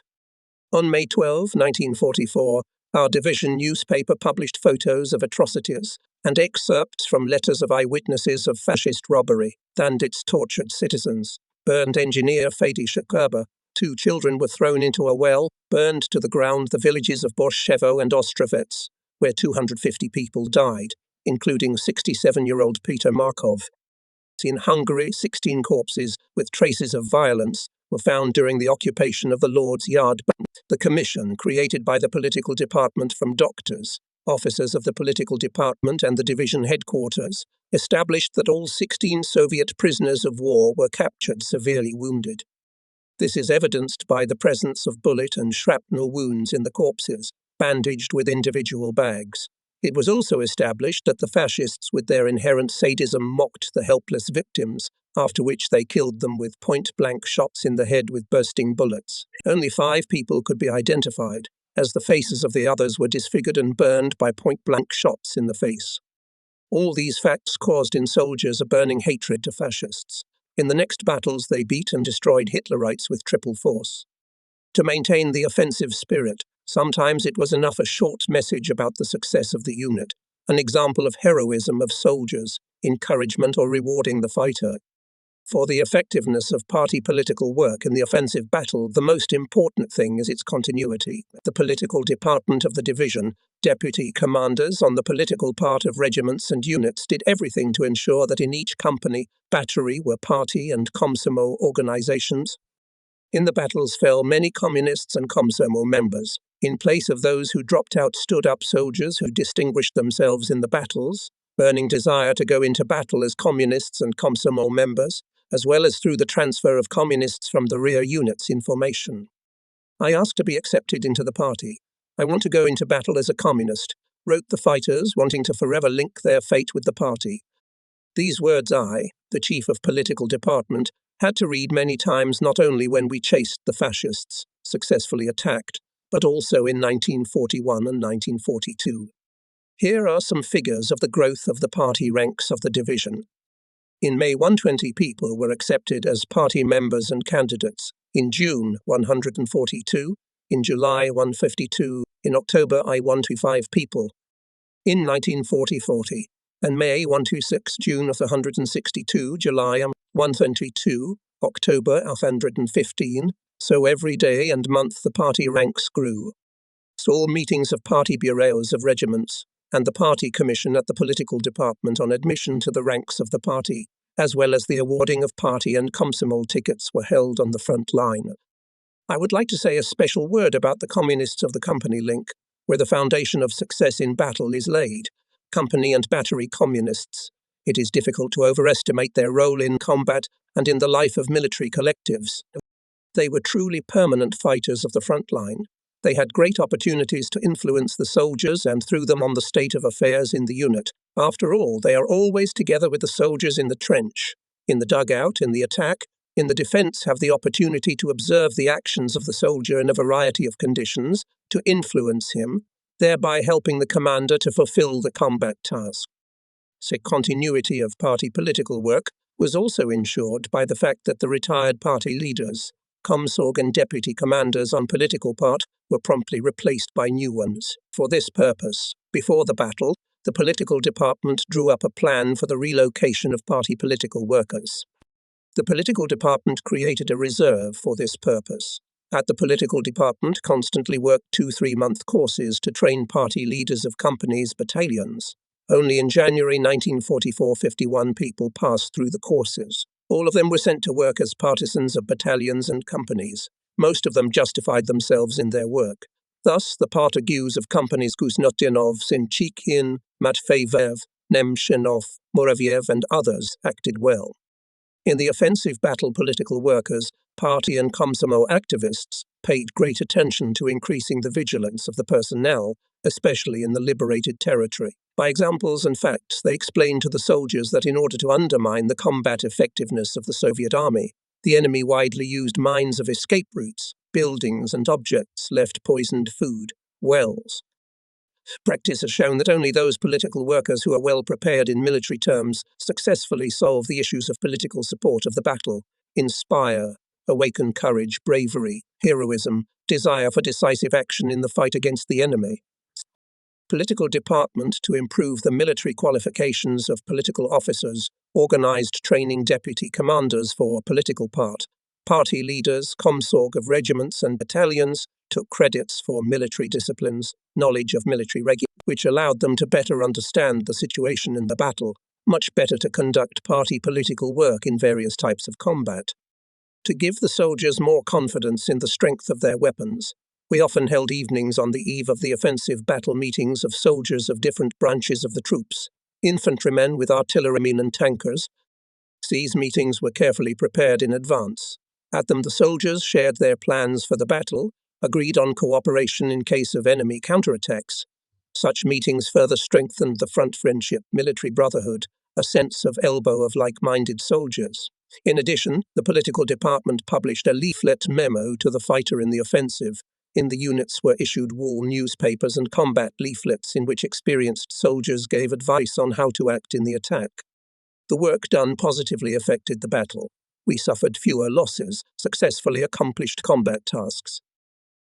On May 12, 1944, our division newspaper published photos of atrocities and excerpts from letters of eyewitnesses of fascist robbery, bandits tortured citizens, burned engineer Fadi Shakurba. 2 children were thrown into a well, burned to the ground the villages of Borshevo and Ostrovets, where 250 people died, including 67-year-old Peter Markov. In Hungary, 16 corpses with traces of violence were found during the occupation of the Lord's Yard. The commission, created by the political department from doctors, officers of the political department and the division headquarters, established that all 16 Soviet prisoners of war were captured severely wounded. This is evidenced by the presence of bullet and shrapnel wounds in the corpses, bandaged with individual bags. It was also established that the fascists, with their inherent sadism, mocked the helpless victims, after which they killed them with point-blank shots in the head with bursting bullets. Only 5 people could be identified, as the faces of the others were disfigured and burned by point-blank shots in the face. All these facts caused in soldiers a burning hatred to fascists. In the next battles they beat and destroyed Hitlerites with triple force. To maintain the offensive spirit, sometimes it was enough a short message about the success of the unit, an example of heroism of soldiers, encouragement or rewarding the fighter. For the effectiveness of party political work in the offensive battle, the most important thing is its continuity. The political department of the division, deputy commanders on the political part of regiments and units did everything to ensure that in each company, battery were party and Komsomol organizations. In the battles fell many communists and Komsomol members. In place of those who dropped out stood up soldiers who distinguished themselves in the battles, burning desire to go into battle as communists and Komsomol members, as well as through the transfer of communists from the rear units in formation. I asked to be accepted into the party. I want to go into battle as a communist, wrote the fighters, wanting to forever link their fate with the party. These words I, the chief of political department, had to read many times, not only when we chased the fascists, successfully attacked, but also in 1941 and 1942. Here are some figures of the growth of the party ranks of the division. In May, 120 people were accepted as party members and candidates. In June, 142. In July, 152. In October, 125 people. In 1940, and May, 126, June of 162, July, 122, October, 115. So every day and month the party ranks grew. All meetings of party bureaus of regiments, and the party commission at the political department on admission to the ranks of the party, as well as the awarding of party and Komsomol tickets, were held on the front line. I would like to say a special word about the communists of the company link, where the foundation of success in battle is laid. Company and battery communists. It is difficult to overestimate their role in combat and in the life of military collectives. They were truly permanent fighters of the front line. They had great opportunities to influence the soldiers and through them on the state of affairs in the unit. After all, they are always together with the soldiers in the trench, in the dugout, in the attack, in the defense, have the opportunity to observe the actions of the soldier in a variety of conditions, to influence him, thereby helping the commander to fulfill the combat task. The continuity of party political work was also ensured by the fact that the retired party leaders, Komsorg and deputy commanders on political part were promptly replaced by new ones. For this purpose, before the battle, the political department drew up a plan for the relocation of party political workers. The political department created a reserve for this purpose. At the political department constantly worked 2-3-month courses to train party leaders of companies, battalions. Only in January 1944, 51 people passed through the courses. All of them were sent to work as partisans of battalions and companies. Most of them justified themselves in their work. Thus, the partagues of companies Kuznetsov, Sinchikhin, Matveyev, Nemchinov, Moraviev, and others acted well. In the offensive battle, political workers, party and Komsomol activists paid great attention to increasing the vigilance of the personnel, especially in the liberated territory. By examples and facts, they explained to the soldiers that in order to undermine the combat effectiveness of the Soviet army, the enemy widely used mines of escape routes, buildings and objects, left poisoned food, wells. Practice has shown that only those political workers who are well prepared in military terms successfully solve the issues of political support of the battle, inspire, awaken courage, bravery, heroism, desire for decisive action in the fight against the enemy. Political department, to improve the military qualifications of political officers, organized training deputy commanders for political part. Party leaders, Komsorg of regiments and battalions, took credits for military disciplines, knowledge of military regulations, which allowed them to better understand the situation in the battle, much better to conduct party political work in various types of combat. To give the soldiers more confidence in the strength of their weapons, we often held evenings on the eve of the offensive battle meetings of soldiers of different branches of the troops, infantrymen with artillerymen and tankers. These meetings were carefully prepared in advance. At them the soldiers shared their plans for the battle, agreed on cooperation in case of enemy counterattacks. Such meetings further strengthened the front friendship, military brotherhood, a sense of elbow of like-minded soldiers. In addition, the political department published a leaflet memo to the fighter in the offensive. In the units were issued wall newspapers and combat leaflets in which experienced soldiers gave advice on how to act in the attack. The work done positively affected the battle. We suffered fewer losses, successfully accomplished combat tasks.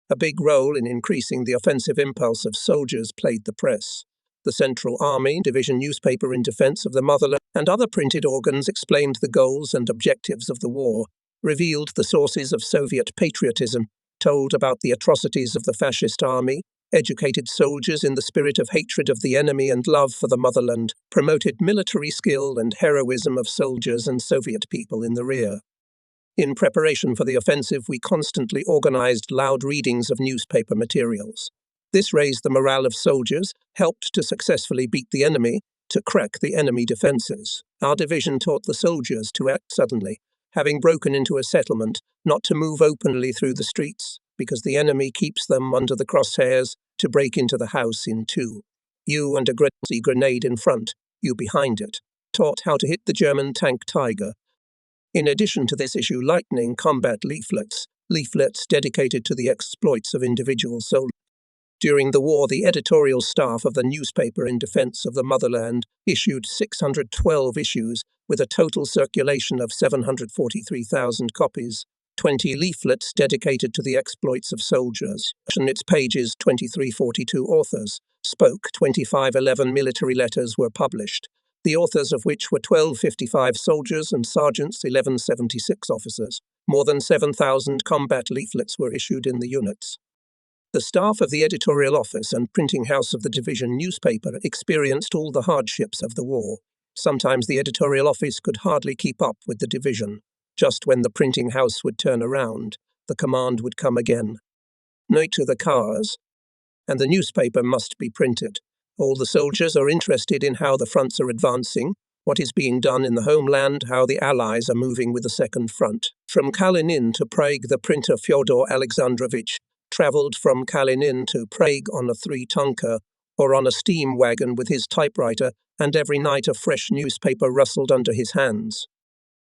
A big role in increasing the offensive impulse of soldiers played the press. The Central Army Division newspaper in defense of the motherland and other printed organs explained the goals and objectives of the war, revealed the sources of Soviet patriotism, told about the atrocities of the fascist army, educated soldiers in the spirit of hatred of the enemy and love for the motherland, promoted military skill and heroism of soldiers and Soviet people in the rear. In preparation for the offensive, we constantly organized loud readings of newspaper materials. This raised the morale of soldiers, helped to successfully beat the enemy, to crack the enemy defenses. Our division taught the soldiers to act suddenly, having broken into a settlement, not to move openly through the streets, because the enemy keeps them under the crosshairs, to break into the house in two. You and a grenade in front, you behind it. Taught how to hit the German tank Tiger. In addition to this issue lightning combat leaflets dedicated to the exploits of individual soldiers. During the war, the editorial staff of the newspaper in defense of the motherland issued 612 issues with a total circulation of 743,000 copies, 20 leaflets dedicated to the exploits of soldiers. In its pages, 2342 authors spoke, 2511 military letters were published, the authors of which were 1255 soldiers and sergeants, 1176 officers. More than 7,000 combat leaflets were issued in the units. The staff of the editorial office and printing house of the division newspaper experienced all the hardships of the war. Sometimes the editorial office could hardly keep up with the division. Just when the printing house would turn around, the command would come again. "No to the cars," and the newspaper must be printed. All the soldiers are interested in how the fronts are advancing, what is being done in the homeland, how the Allies are moving with the Second Front. From Kalinin to Prague, the printer Fyodor Alexandrovich travelled from Kalinin to Prague on a 3-tonker or on a steam wagon with his typewriter, and every night a fresh newspaper rustled under his hands.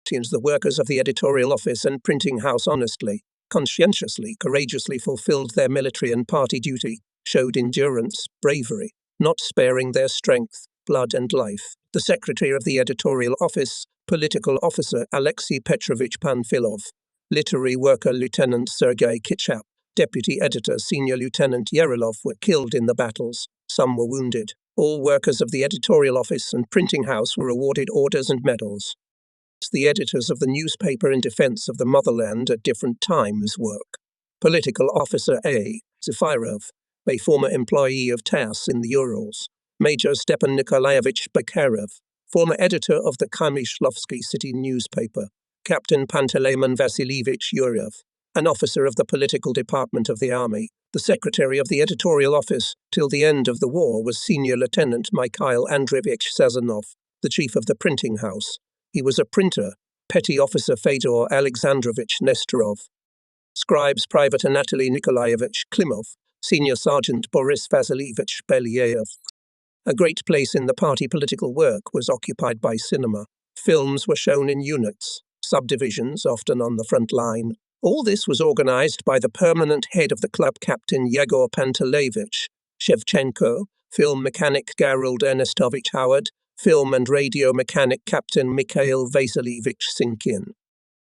Since the workers of the editorial office and printing house honestly, conscientiously, courageously fulfilled their military and party duty, showed endurance, bravery, not sparing their strength, blood and life. The secretary of the editorial office, political officer Alexei Petrovich Panfilov, literary worker Lieutenant Sergei Kitchap, deputy editor Senior Lieutenant Yerelov were killed in the battles. Some were wounded. All workers of the editorial office and printing house were awarded orders and medals. The editors of the newspaper in defense of the motherland at different times work. Political officer A. Zafirov, a former employee of TASS in the Urals. Major Stepan Nikolaevich Bakarev, former editor of the Kamishlovsky city newspaper. Captain Panteleimon Vasilievich Yurev, an officer of the political department of the army. The secretary of the editorial office till the end of the war was Senior Lieutenant Mikhail Andreevich Sazonov, the chief of the printing house. He was a printer, Petty Officer Fedor Alexandrovich Nestorov. Scribes Private Anatoly Nikolaevich Klimov, Senior Sergeant Boris Vasilievich Belyaev. A great place in the party political work was occupied by cinema. Films were shown in units, subdivisions, often on the front line. All this was organized by the permanent head of the club, Captain Yegor Pantelevich Shevchenko, film mechanic Garold Ernestovich Howard, film and radio mechanic Captain Mikhail Vasilievich Sinkin.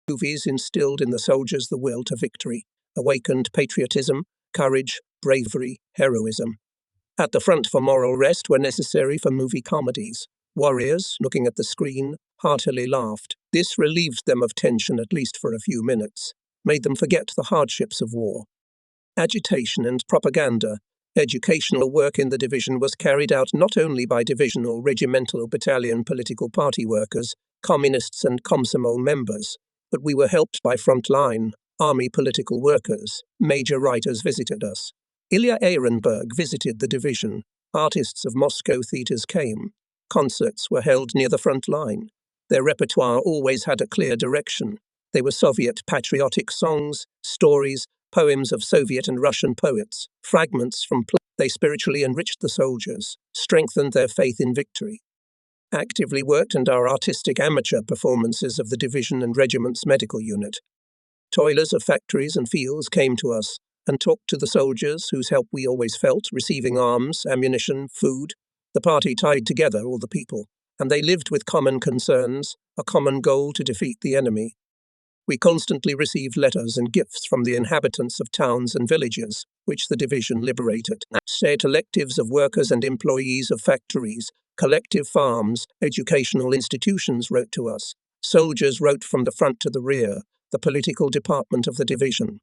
Movies instilled in the soldiers the will to victory, awakened patriotism, courage, bravery, heroism. At the front for moral rest were necessary for movie comedies. Warriors, looking at the screen, heartily laughed. This relieved them of tension at least for a few minutes, made them forget the hardships of war. Agitation and propaganda. Educational work in the division was carried out not only by divisional, regimental, battalion political party workers, communists and Komsomol members, but we were helped by frontline, army political workers. Major writers visited us. Ilya Ehrenberg visited the division. Artists of Moscow theatres came. Concerts were held near the front line. Their repertoire always had a clear direction. They were Soviet patriotic songs, stories, poems of Soviet and Russian poets, fragments from plays. They spiritually enriched the soldiers, strengthened their faith in victory. Actively worked in our artistic amateur performances of the division and regiment's medical unit. Toilers of factories and fields came to us and talked to the soldiers whose help we always felt, receiving arms, ammunition, food. The party tied together all the people, and they lived with common concerns, a common goal to defeat the enemy. We constantly received letters and gifts from the inhabitants of towns and villages, which the division liberated. State electives of workers and employees of factories, collective farms, educational institutions wrote to us. Soldiers wrote from the front to the rear, the political department of the division.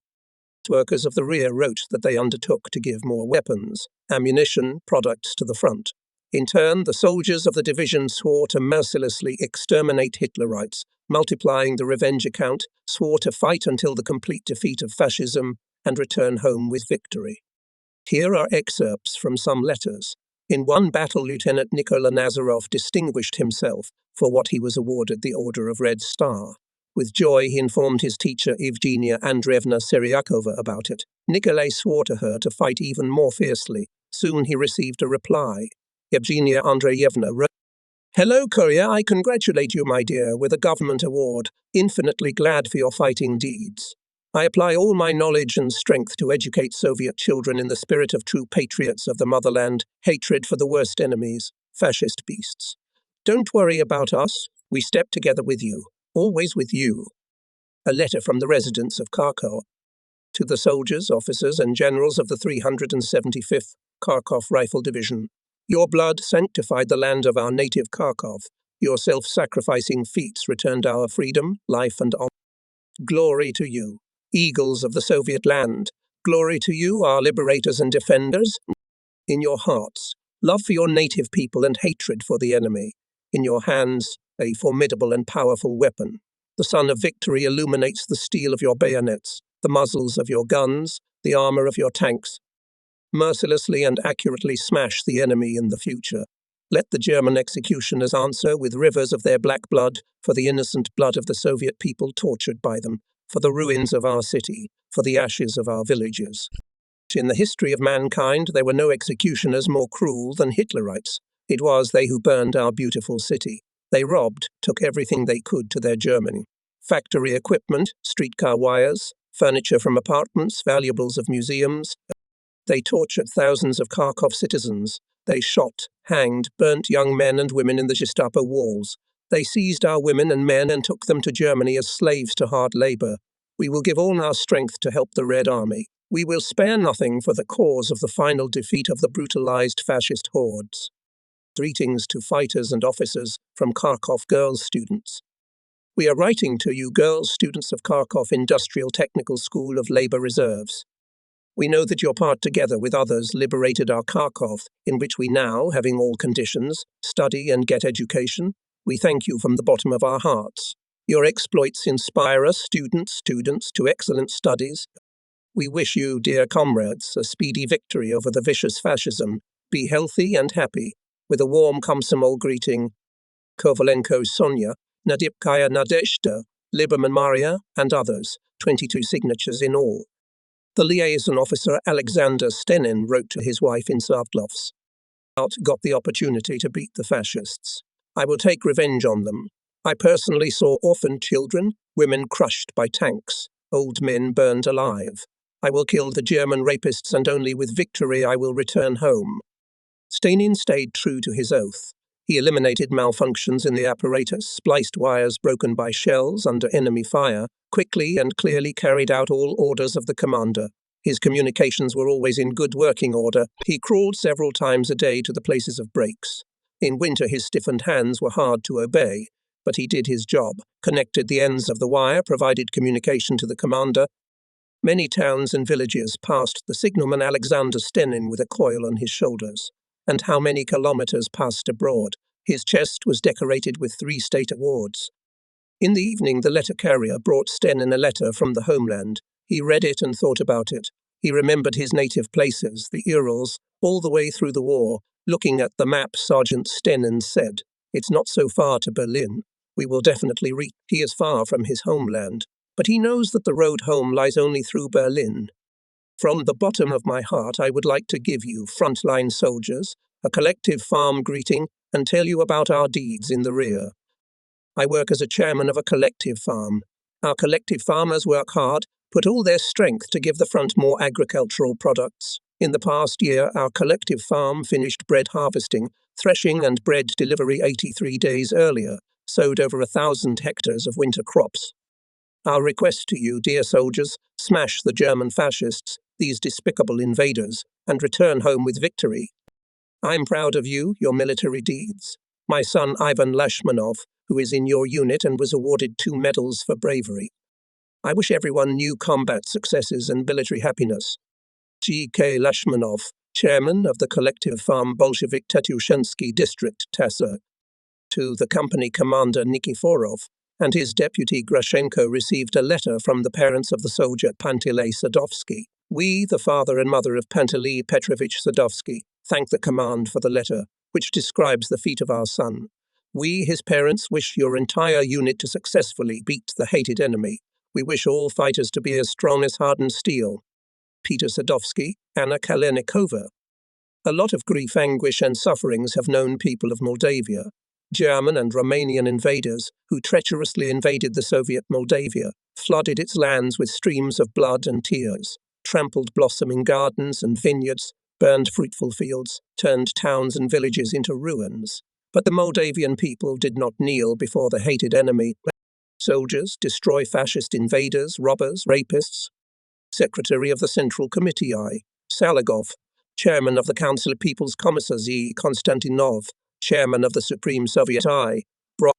Workers of the rear wrote that they undertook to give more weapons, ammunition, products to the front. In turn, the soldiers of the division swore to mercilessly exterminate Hitlerites, multiplying the revenge account, swore to fight until the complete defeat of fascism and return home with victory. Here are excerpts from some letters. In one battle, Lieutenant Nikola Nazarov distinguished himself for what he was awarded the Order of Red Star. With joy, he informed his teacher Evgenia Andreevna Syriakova about it. Nikolai swore to her to fight even more fiercely. Soon he received a reply. Evgenia Andreevna wrote, "Hello, courier, I congratulate you, my dear, with a government award. Infinitely glad for your fighting deeds. I apply all my knowledge and strength to educate Soviet children in the spirit of true patriots of the motherland, hatred for the worst enemies, fascist beasts. Don't worry about us. We step together with you, always with you." A letter from the residents of Kharkov. To the soldiers, officers, and generals of the 375th Kharkov Rifle Division. Your blood sanctified the land of our native Kharkov. Your self-sacrificing feats returned our freedom, life, and honor. Glory to you, eagles of the Soviet land. Glory to you, our liberators and defenders. In your hearts, love for your native people and hatred for the enemy. In your hands, a formidable and powerful weapon. The sun of victory illuminates the steel of your bayonets, the muzzles of your guns, the armor of your tanks. Mercilessly and accurately smash the enemy in the future. Let the German executioners answer with rivers of their black blood for the innocent blood of the Soviet people tortured by them, for the ruins of our city, for the ashes of our villages. In the history of mankind, there were no executioners more cruel than Hitlerites. It was they who burned our beautiful city. They robbed, took everything they could to their Germany. Factory equipment, streetcar wires, furniture from apartments, valuables of museums. They tortured thousands of Kharkov citizens. They shot, hanged, burnt young men and women in the Gestapo walls. They seized our women and men and took them to Germany as slaves to hard labor. We will give all our strength to help the Red Army. We will spare nothing for the cause of the final defeat of the brutalized fascist hordes. Greetings to fighters and officers from Kharkov girls students. We are writing to you girls students of Kharkov Industrial Technical School of Labor Reserves. We know that your part together with others liberated our Kharkov, in which we now, having all conditions, study and get education. We thank you from the bottom of our hearts. Your exploits inspire us students to excellent studies. We wish you, dear comrades, a speedy victory over the vicious fascism. Be healthy and happy. With a warm Komsomol greeting, Kovalenko Sonia, Nadipkaya Nadezhda, Liberman Maria, and others, 22 signatures in all. The liaison officer Alexander Stenin wrote to his wife in Savdlovsk. Got the opportunity to beat the fascists. I will take revenge on them. I personally saw orphaned children, women crushed by tanks, old men burned alive. I will kill the German rapists, and only with victory I will return home. Stenin stayed true to his oath. He eliminated malfunctions in the apparatus, spliced wires broken by shells under enemy fire, quickly and clearly carried out all orders of the commander. His communications were always in good working order. He crawled several times a day to the places of breaks. In winter his stiffened hands were hard to obey, but he did his job, connected the ends of the wire, provided communication to the commander. Many towns and villages passed the signalman Alexander Stenin with a coil on his shoulders. And how many kilometers passed abroad. His chest was decorated with 3 state awards. In the evening, the letter carrier brought Stenin a letter from the homeland. He read it and thought about it. He remembered his native places, the Urals, all the way through the war. Looking at the map, Sergeant Stenin said, "It's not so far to Berlin. We will definitely reach." He is far from his homeland, but he knows that the road home lies only through Berlin. From the bottom of my heart, I would like to give you, frontline soldiers, a collective farm greeting and tell you about our deeds in the rear. I work as a chairman of a collective farm. Our collective farmers work hard, put all their strength to give the front more agricultural products. In the past year, our collective farm finished bread harvesting, threshing and bread delivery 83 days earlier, sowed over 1,000 hectares of winter crops. Our request to you, dear soldiers, smash the German fascists, these despicable invaders, and return home with victory. I'm proud of you, your military deeds. My son Ivan Lashmanov, who is in your unit and was awarded 2 medals for bravery. I wish everyone new combat successes and military happiness. G.K. Lashmanov, chairman of the collective farm Bolshevik Tetushensky district, Tasa. To the company commander Nikiforov, and his deputy Grashenko received a letter from the parents of the soldier Pantelei Sadovsky. We, the father and mother of Pantelei Petrovich Sadovsky, thank the command for the letter, which describes the feat of our son. We, his parents, wish your entire unit to successfully beat the hated enemy. We wish all fighters to be as strong as hardened steel. Peter Sadovsky, Anna Kalenikova. A lot of grief, anguish, and sufferings have known people of Moldavia. German and Romanian invaders, who treacherously invaded the Soviet Moldavia, flooded its lands with streams of blood and tears, trampled blossoming gardens and vineyards, burned fruitful fields, turned towns and villages into ruins. But the Moldavian people did not kneel before the hated enemy. Soldiers destroy fascist invaders, robbers, rapists. Secretary of the Central Committee I, Salagov, Chairman of the Council of People's Commissars E. Konstantinov, Chairman of the Supreme Soviet I, brought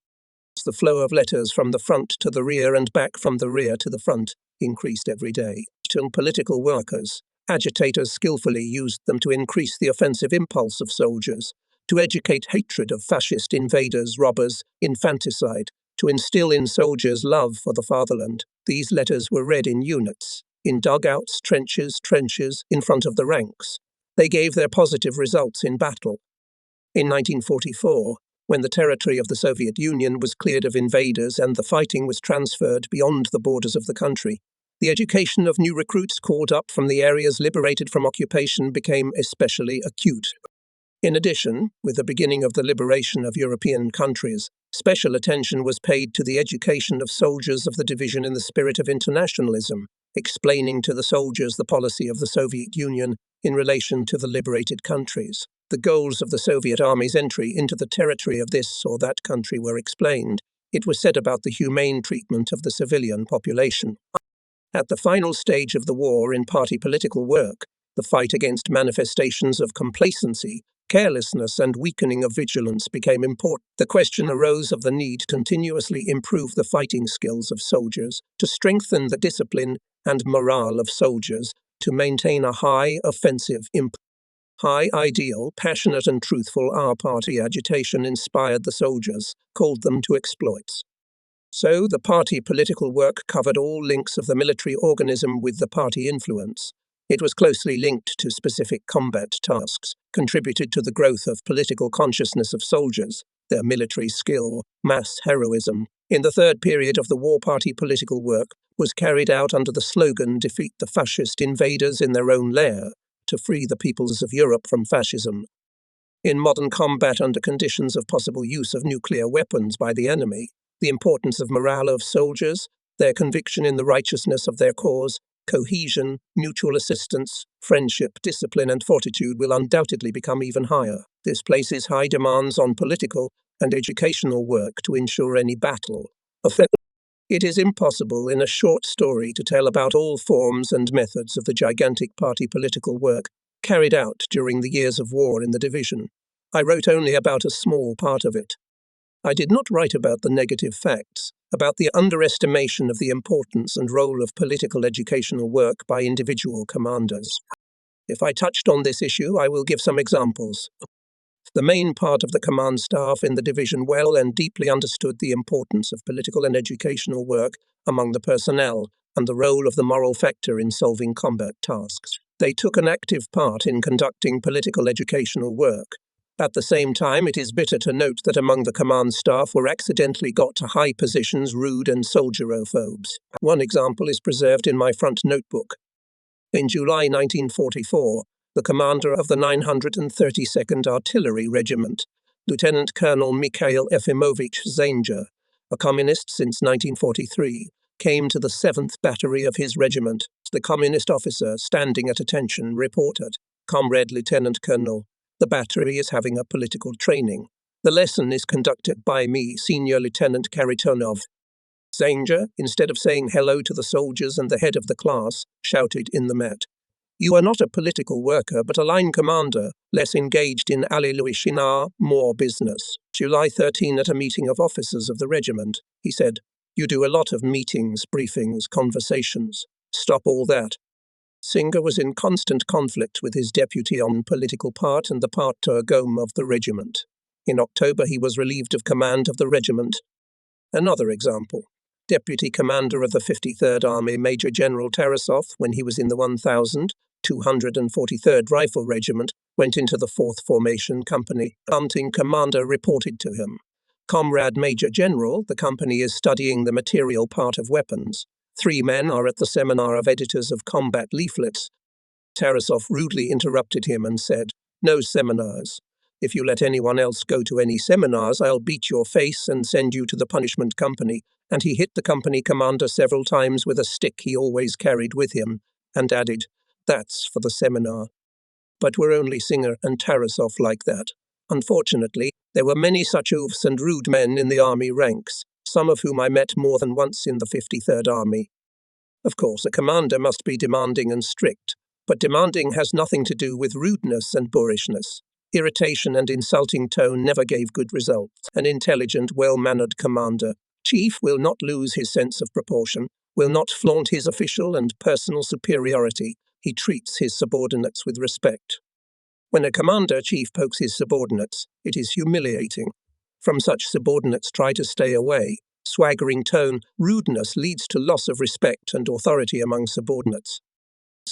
the flow of letters from the front to the rear and back from the rear to the front, increased every day. Political workers, agitators skillfully used them to increase the offensive impulse of soldiers, to educate hatred of fascist invaders, robbers, infanticide, to instill in soldiers love for the fatherland. These letters were read in units, in dugouts, trenches, in front of the ranks. They gave their positive results in battle. In 1944, when the territory of the Soviet Union was cleared of invaders and the fighting was transferred beyond the borders of the country, the education of new recruits called up from the areas liberated from occupation became especially acute. In addition, with the beginning of the liberation of European countries, special attention was paid to the education of soldiers of the division in the spirit of internationalism, explaining to the soldiers the policy of the Soviet Union in relation to the liberated countries. The goals of the Soviet Army's entry into the territory of this or that country were explained. It was said about the humane treatment of the civilian population. At the final stage of the war in party political work, the fight against manifestations of complacency, carelessness, and weakening of vigilance became important. The question arose of the need to continuously improve the fighting skills of soldiers, to strengthen the discipline and morale of soldiers, to maintain a high offensive high ideal, passionate and truthful our party agitation inspired the soldiers, called them to exploits. So the party political work covered all links of the military organism with the party influence. It was closely linked to specific combat tasks, contributed to the growth of political consciousness of soldiers, their military skill, mass heroism. In the third period of the war, party political work was carried out under the slogan "Defeat the fascist invaders in their own lair," to free the peoples of Europe from fascism. In modern combat under conditions of possible use of nuclear weapons by the enemy, the importance of morale of soldiers, their conviction in the righteousness of their cause, cohesion, mutual assistance, friendship, discipline, and fortitude will undoubtedly become even higher. This places high demands on political and educational work to ensure any battle. It is impossible in a short story to tell about all forms and methods of the gigantic party political work carried out during the years of war in the division. I wrote only about a small part of it. I did not write about the negative facts, about the underestimation of the importance and role of political educational work by individual commanders. If I touched on this issue, I will give some examples. The main part of the command staff in the division well and deeply understood the importance of political and educational work among the personnel and the role of the moral factor in solving combat tasks. They took an active part in conducting political educational work. At the same time, it is bitter to note that among the command staff were accidentally got to high positions rude and soldierophobes. One example is preserved in my front notebook. In July 1944, the commander of the 932nd Artillery Regiment, Lieutenant Colonel Mikhail Efimovich Dyje, a communist since 1943, came to the 7th Battery of his regiment. The communist officer, standing at attention, reported, "Comrade Lieutenant Colonel, the battery is having a political training. The lesson is conducted by me, Senior Lieutenant Karitonov." Dyje, instead of saying hello to the soldiers and the head of the class, shouted in the mat, "You are not a political worker, but a line commander, less engaged in Alleluia, more business." July 13, at a meeting of officers of the regiment, he said, "You do a lot of meetings, briefings, conversations. Stop all that." Singer was in constant conflict with his deputy on political part and the part Turgome of the regiment. In October, he was relieved of command of the regiment. Another example. Deputy Commander of the 53rd Army, Major General Tarasov, when he was in the 1,243rd Rifle Regiment, went into the 4th Formation Company. Hunting Commander reported to him, "Comrade Major General, the company is studying the material part of weapons. 3 men are at the seminar of editors of combat leaflets." Tarasov rudely interrupted him and said, "No seminars. If you let anyone else go to any seminars, I'll beat your face and send you to the punishment company." And he hit the company commander several times with a stick he always carried with him, and added, "That's for the seminar." But were only Singer and Tarasov like that? Unfortunately, there were many such oafs and rude men in the army ranks, some of whom I met more than once in the 53rd Army. Of course, a commander must be demanding and strict, but demanding has nothing to do with rudeness and boorishness. Irritation and insulting tone never gave good results. An intelligent, well-mannered commander, chief, will not lose his sense of proportion, will not flaunt his official and personal superiority. He treats his subordinates with respect. When a commander-chief pokes his subordinates, it is humiliating. From such subordinates try to stay away. Swaggering tone, rudeness leads to loss of respect and authority among subordinates.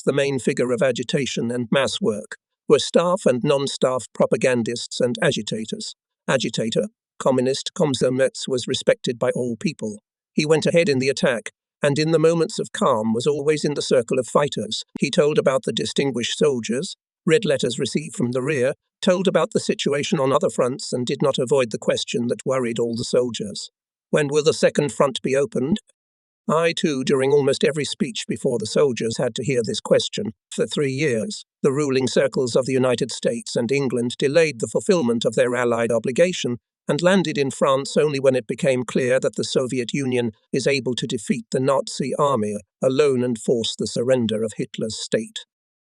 The main figure of agitation and mass work were staff and non-staff propagandists and agitators. Agitator, communist Komsomolets, was respected by all people. He went ahead in the attack, and in the moments of calm was always in the circle of fighters. He told about the distinguished soldiers, read letters received from the rear, told about the situation on other fronts, and did not avoid the question that worried all the soldiers. When will the second front be opened? I, too, during almost every speech before the soldiers, had to hear this question. For 3 years, the ruling circles of the United States and England delayed the fulfillment of their Allied obligation, and landed in France only when it became clear that the Soviet Union is able to defeat the Nazi army alone and force the surrender of Hitler's state.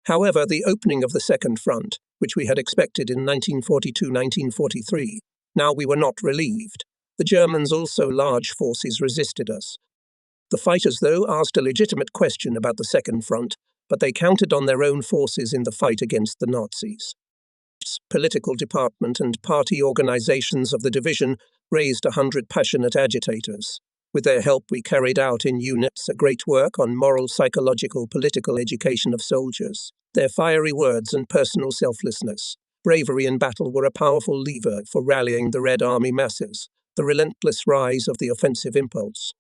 However, the opening of the Second Front, which we had expected in 1942-1943, now we were not relieved. The Germans' also large forces resisted us. The fighters, though, asked a legitimate question about the Second Front, but they counted on their own forces in the fight against the Nazis. Political department and party organizations of the division raised 100 passionate agitators. With their help, we carried out in units a great work on moral, psychological, political education of soldiers. Their fiery words and personal selflessness, bravery in battle were a powerful lever for rallying the Red Army masses, the relentless rise of the offensive impulse.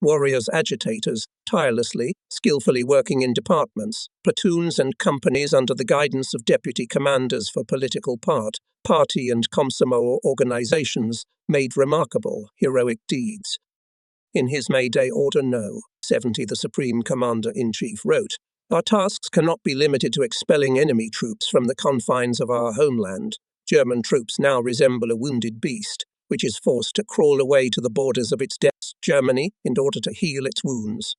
Warriors agitators, tirelessly, skillfully working in departments, platoons and companies under the guidance of deputy commanders for political party and Komsomol organizations, made remarkable, heroic deeds. In his May Day Order No. 70, the Supreme Commander-in-Chief wrote, "Our tasks cannot be limited to expelling enemy troops from the confines of our homeland. German troops now resemble a wounded beast, which is forced to crawl away to the borders of its Germany in order to heal its wounds.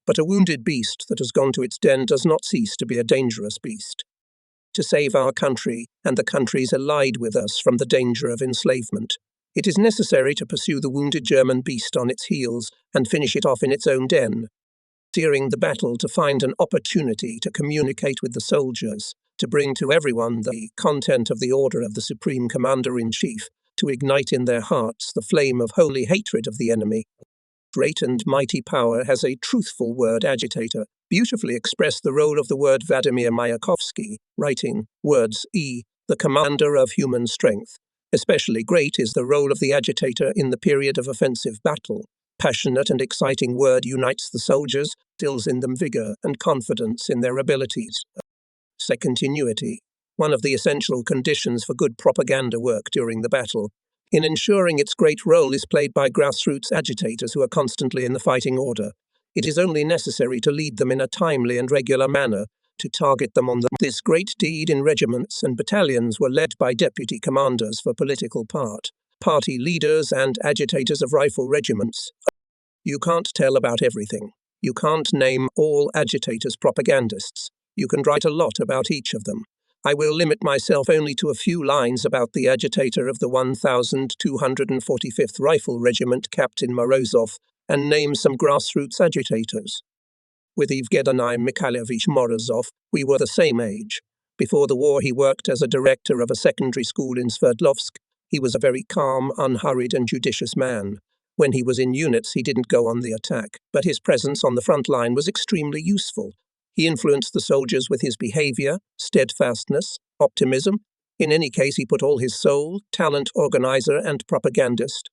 But a wounded beast that has gone to its den does not cease to be a dangerous beast. To save our country and the countries allied with us from the danger of enslavement, it is necessary to pursue the wounded German beast on its heels and finish it off in its own den. During the battle, to find an opportunity to communicate with the soldiers, to bring to everyone the content of the order of the Supreme Commander-in-Chief, to ignite in their hearts the flame of holy hatred of the enemy. Great and mighty power has a truthful word agitator, beautifully expressed the role of the word Vladimir Mayakovsky, writing, words E, the commander of human strength. Especially great is the role of the agitator in the period of offensive battle. Passionate and exciting word unites the soldiers, instills in them vigor and confidence in their abilities. Continuity. One of the essential conditions for good propaganda work during the battle. In ensuring its great role is played by grassroots agitators who are constantly in the fighting order. It is only necessary to lead them in a timely and regular manner, to target them on this great deed in regiments and battalions were led by deputy commanders for political party leaders and agitators of rifle regiments. You can't tell about everything. You can't name all agitators propagandists. You can write a lot about each of them. I will limit myself only to a few lines about the agitator of the 1245th Rifle Regiment, Captain Morozov, and name some grassroots agitators. With Evgeny Mikhailovich Morozov, we were the same age. Before the war, he worked as a director of a secondary school in Sverdlovsk. He was a very calm, unhurried, and judicious man. When he was in units, he didn't go on the attack, but his presence on the front line was extremely useful. He influenced the soldiers with his behavior, steadfastness, optimism. In any case, he put all his soul, talent, organizer, and propagandist.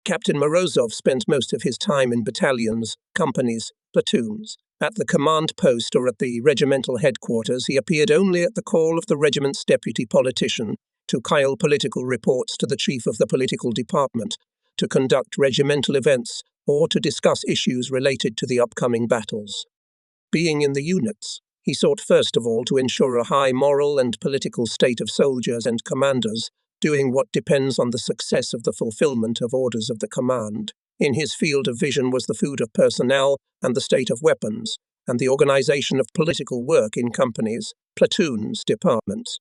Captain Morozov spent most of his time in battalions, companies, platoons. At the command post or at the regimental headquarters, he appeared only at the call of the regiment's deputy politician, to compile political reports to the chief of the political department, to conduct regimental events, or to discuss issues related to the upcoming battles. Being in the units, he sought first of all to ensure a high moral and political state of soldiers and commanders, doing what depends on the success of the fulfillment of orders of the command. In his field of vision was the food of personnel and the state of weapons, and the organization of political work in companies, platoons, departments.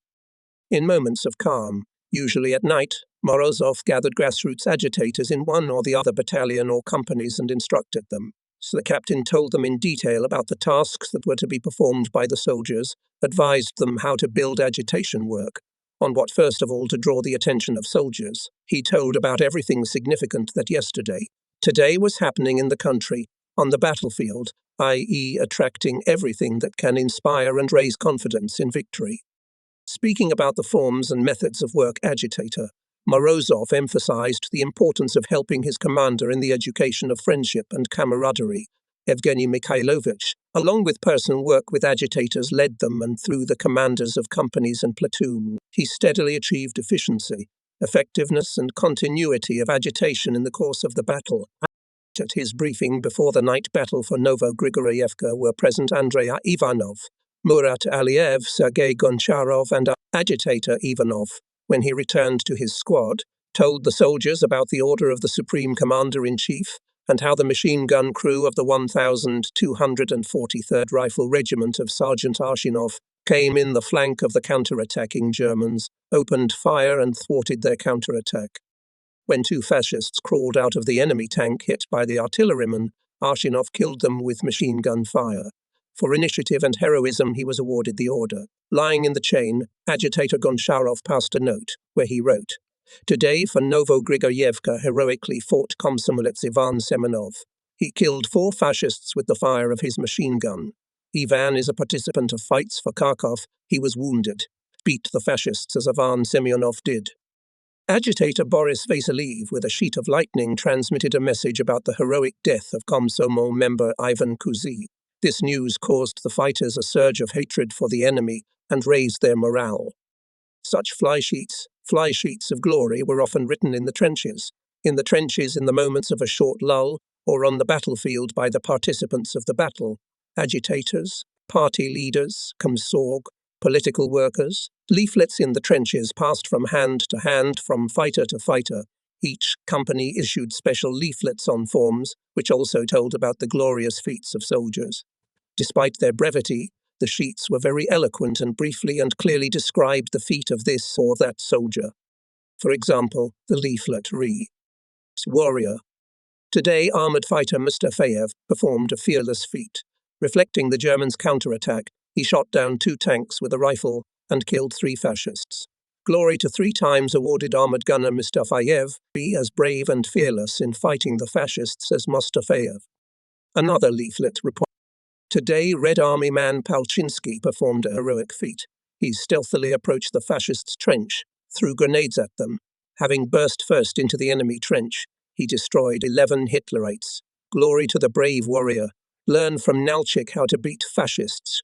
In moments of calm, usually at night, Morozov gathered grassroots agitators in one or the other battalion or companies and instructed them. So the captain told them in detail about the tasks that were to be performed by the soldiers, advised them how to build agitation work, on what first of all to draw the attention of soldiers. He told about everything significant that today was happening in the country, on the battlefield, i.e. attracting everything that can inspire and raise confidence in victory. Speaking about the forms and methods of work agitator, Morozov emphasized the importance of helping his commander in the education of friendship and camaraderie. Evgeny Mikhailovich, along with personal work with agitators, led them and through the commanders of companies and platoon. He steadily achieved efficiency, effectiveness and continuity of agitation in the course of the battle. At his briefing before the night battle for Novogrigorievka were present Andrei Ivanov, Murat Aliyev, Sergei Goncharov and agitator Ivanov, when he returned to his squad, told the soldiers about the order of the Supreme Commander-in-Chief and how the machine gun crew of the 1243rd Rifle Regiment of Sergeant Arshinov came in the flank of the counter-attacking Germans, opened fire and thwarted their counter-attack. When two fascists crawled out of the enemy tank hit by the artillerymen, Arshinov killed them with machine gun fire. For initiative and heroism, he was awarded the order. Lying in the chain, agitator Goncharov passed a note, where he wrote, "Today, for Novogrigorievka heroically fought Komsomolets Ivan Semenov. He killed 4 fascists with the fire of his machine gun. Ivan is a participant of fights for Kharkov. He was wounded. Beat the fascists as Ivan Semyonov did." Agitator Boris Vasiliev, with a sheet of lightning, transmitted a message about the heroic death of Komsomol member Ivan Kuzy. This news caused the fighters a surge of hatred for the enemy and raised their morale. Such fly sheets of glory, were often written in the trenches in the moments of a short lull, or on the battlefield by the participants of the battle. Agitators, party leaders, komsorg, political workers. Leaflets in the trenches passed from hand to hand, from fighter to fighter. Each company issued special leaflets on forms, which also told about the glorious feats of soldiers. Despite their brevity, the sheets were very eloquent and briefly and clearly described the feat of this or that soldier. For example, the leaflet reads, "Warrior. Today, armoured fighter Mustafayev performed a fearless feat. Reflecting the Germans' counterattack, he shot down 2 tanks with a rifle and killed 3 fascists. Glory to 3 times awarded armoured gunner Mustafayev, be as brave and fearless in fighting the fascists as Mustafayev." Another leaflet reported, "Today, Red Army man Palchinsky performed a heroic feat. He stealthily approached the fascists' trench, threw grenades at them. Having burst first into the enemy trench, he destroyed 11 Hitlerites. Glory to the brave warrior. Learn from Nalchik how to beat fascists."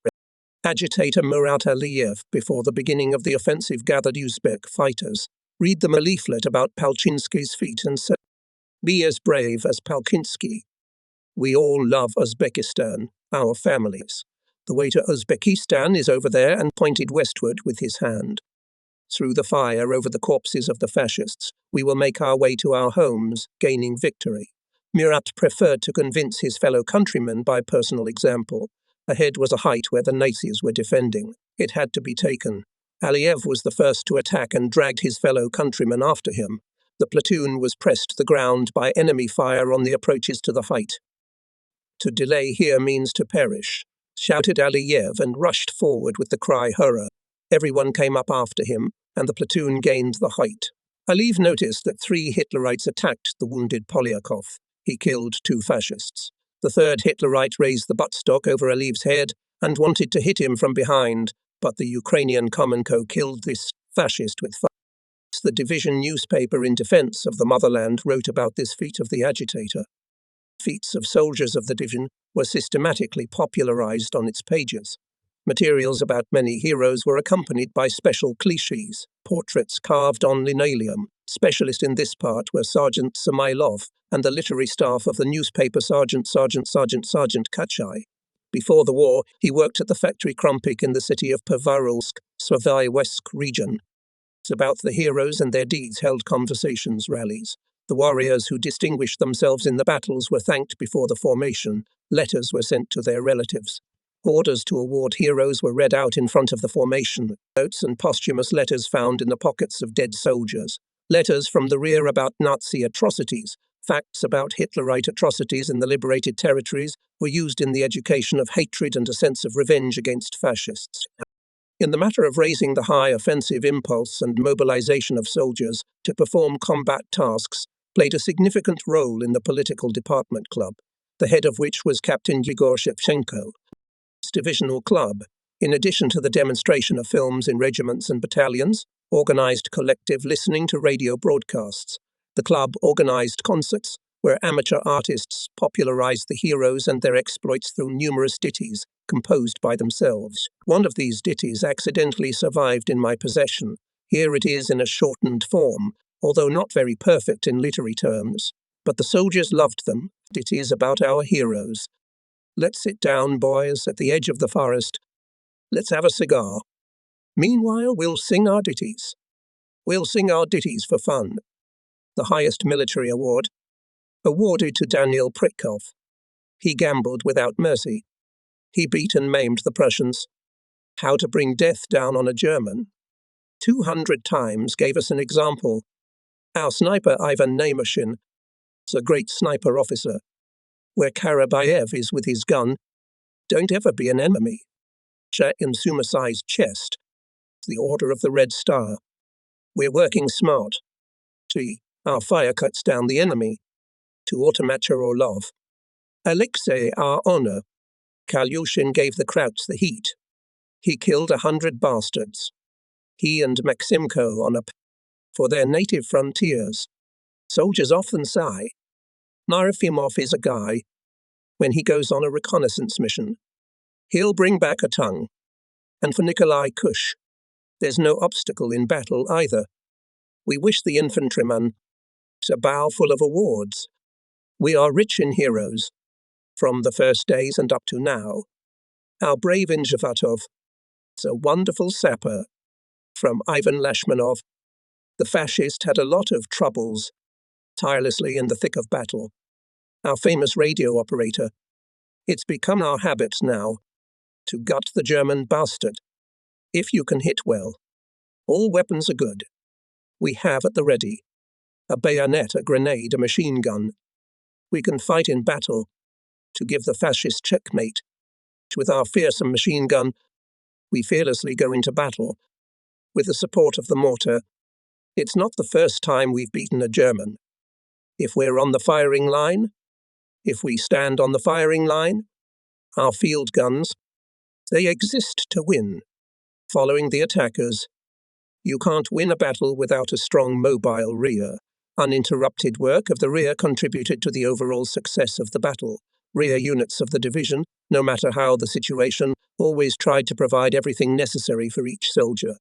Agitator Murat Aliyev, before the beginning of the offensive, gathered Uzbek fighters. Read them a leaflet about Palchinsky's feat and said, "Be as brave as Palchinsky. We all love Uzbekistan, our families. The way to Uzbekistan is over there," and pointed westward with his hand. "Through the fire over the corpses of the fascists, we will make our way to our homes, gaining victory." Murat preferred to convince his fellow countrymen by personal example. Ahead was a height where the Nazis were defending. It had to be taken. Aliyev was the first to attack and dragged his fellow countrymen after him. The platoon was pressed to the ground by enemy fire on the approaches to the height. "To delay here means to perish," shouted Aliyev, and rushed forward with the cry "Hurrah!" Everyone came up after him, and the platoon gained the height. Aliyev noticed that 3 Hitlerites attacked the wounded Polyakov. He killed 2 fascists. The 3rd Hitlerite raised the buttstock over Aliyev's head and wanted to hit him from behind, but the Ukrainian Komenko killed this fascist with fire. The division newspaper in defense of the motherland wrote about this feat of the agitator. Feats of soldiers of the division were systematically popularized on its pages. Materials about many heroes were accompanied by special clichés, portraits carved on linoleum. Specialist in this part were Sergeant Samailov and the literary staff of the newspaper Sergeant Kachai. Before the war, he worked at the factory Krumpik in the city of Povarulsk, Svyavesk region. It's about the heroes and their deeds held conversations, rallies. The warriors who distinguished themselves in the battles were thanked before the formation. Letters were sent to their relatives. Orders to award heroes were read out in front of the formation. Notes and posthumous letters found in the pockets of dead soldiers. Letters from the rear about Nazi atrocities. Facts about Hitlerite atrocities in the liberated territories were used in the education of hatred and a sense of revenge against fascists. In the matter of raising the high offensive impulse and mobilization of soldiers to perform combat tasks, played a significant role in the political department club, the head of which was Captain Yegor Shevchenko. Divisional club, in addition to the demonstration of films in regiments and battalions, organized collective listening to radio broadcasts. The club organized concerts where amateur artists popularized the heroes and their exploits through numerous ditties composed by themselves. One of these ditties accidentally survived in my possession. Here it is in a shortened form, although not very perfect in literary terms. But the soldiers loved them. Ditties about our heroes. Let's sit down, boys, at the edge of the forest. Let's have a cigar. Meanwhile, we'll sing our ditties. We'll sing our ditties for fun. The highest military award, awarded to Daniel Pritkov. He gambled without mercy. He beat and maimed the Prussians. How to bring death down on a German. 200 times gave us an example. Our sniper Ivan Nemushin is a great sniper officer. Where Karabayev is with his gun, don't ever be an enemy. In Sumasai's chest, the Order of the Red Star. We're working smart. T. Our fire cuts down the enemy. To Automacher Orlov. Alexei, our honor. Kalyushin gave the Krauts the heat. He killed 100 bastards. He and Maximko on for their native frontiers. Soldiers often sigh. Narfimov is a guy. When he goes on a reconnaissance mission, he'll bring back a tongue. And for Nikolai Kush, there's no obstacle in battle either. We wish the infantryman a bow full of awards. We are rich in heroes. From the first days and up to now. Our brave Inzhivatov, a wonderful sapper. From Ivan Lashmanov, the fascist had a lot of troubles, tirelessly in the thick of battle. Our famous radio operator. It's become our habit now to gut the German bastard. If you can hit well. All weapons are good. We have at the ready a bayonet, a grenade, a machine gun. We can fight in battle to give the fascist checkmate. With our fearsome machine gun, we fearlessly go into battle. With the support of the mortar, it's not the first time we've beaten a German. If we're on the firing line, if we stand on the firing line, our field guns, they exist to win. Following the attackers, you can't win a battle without a strong mobile rear. Uninterrupted work of the rear contributed to the overall success of the battle. Rear units of the division, no matter how the situation, always tried to provide everything necessary for each soldier.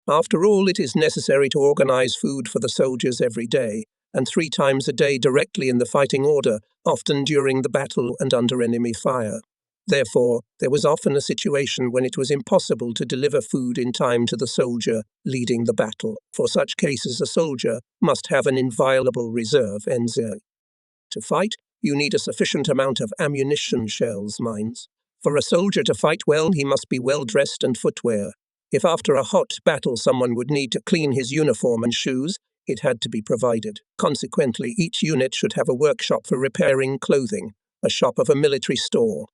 After all, it is necessary to organize food for the soldiers every day, and 3 times a day directly in the fighting order, often during the battle and under enemy fire. Therefore, there was often a situation when it was impossible to deliver food in time to the soldier leading the battle. For such cases, a soldier must have an inviolable reserve, NZ. To fight, you need a sufficient amount of ammunition, shells, mines. For a soldier to fight well, he must be well dressed and footwear. If after a hot battle someone would need to clean his uniform and shoes, it had to be provided. Consequently, each unit should have a workshop for repairing clothing, a shop of a military store.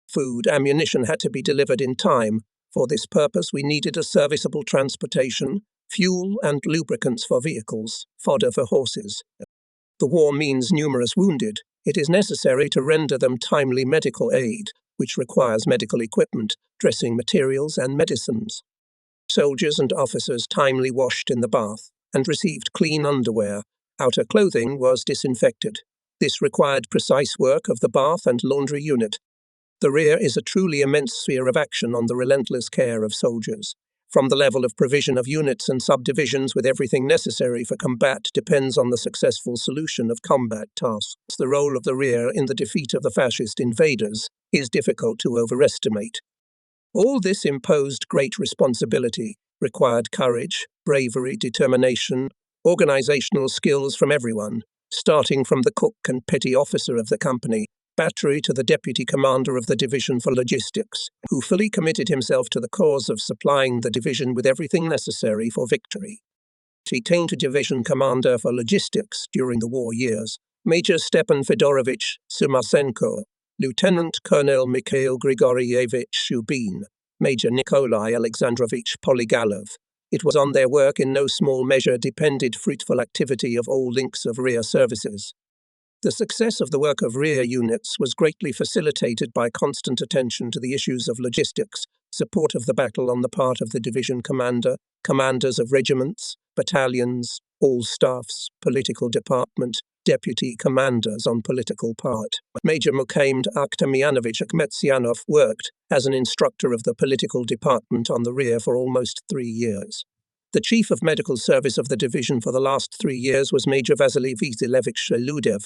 Food, ammunition had to be delivered in time. For this purpose, we needed a serviceable transportation, fuel and lubricants for vehicles, fodder for horses. The war means numerous wounded. It is necessary to render them timely medical aid, which requires medical equipment, dressing materials and medicines. Soldiers and officers timely washed in the bath and received clean underwear. Outer clothing was disinfected. This required precise work of the bath and laundry unit. The rear is a truly immense sphere of action on the relentless care of soldiers. From the level of provision of units and subdivisions with everything necessary for combat depends on the successful solution of combat tasks. The role of the rear in the defeat of the fascist invaders is difficult to overestimate. All this imposed great responsibility, required courage, bravery, determination, organizational skills from everyone, starting from the cook and petty officer of the company, battery to the deputy commander of the division for logistics, who fully committed himself to the cause of supplying the division with everything necessary for victory. He came to division commander for logistics during the war years, Major Stepan Fedorovich Sumasenko, Lieutenant Colonel Mikhail Grigorievich Shubin, Major Nikolai Alexandrovich Polygalov. It was on their work in no small measure depended fruitful activity of all links of rear services. The success of the work of rear units was greatly facilitated by constant attention to the issues of logistics, support of the battle on the part of the division commander, commanders of regiments, battalions, all staffs, political department, deputy commanders on political part. Major Mukhamed Akhtamyanovich Akhmetsyanov worked as an instructor of the political department on the rear for almost 3 years. The chief of medical service of the division for the last 3 years was Major Vasily Vasilevich Sheludev.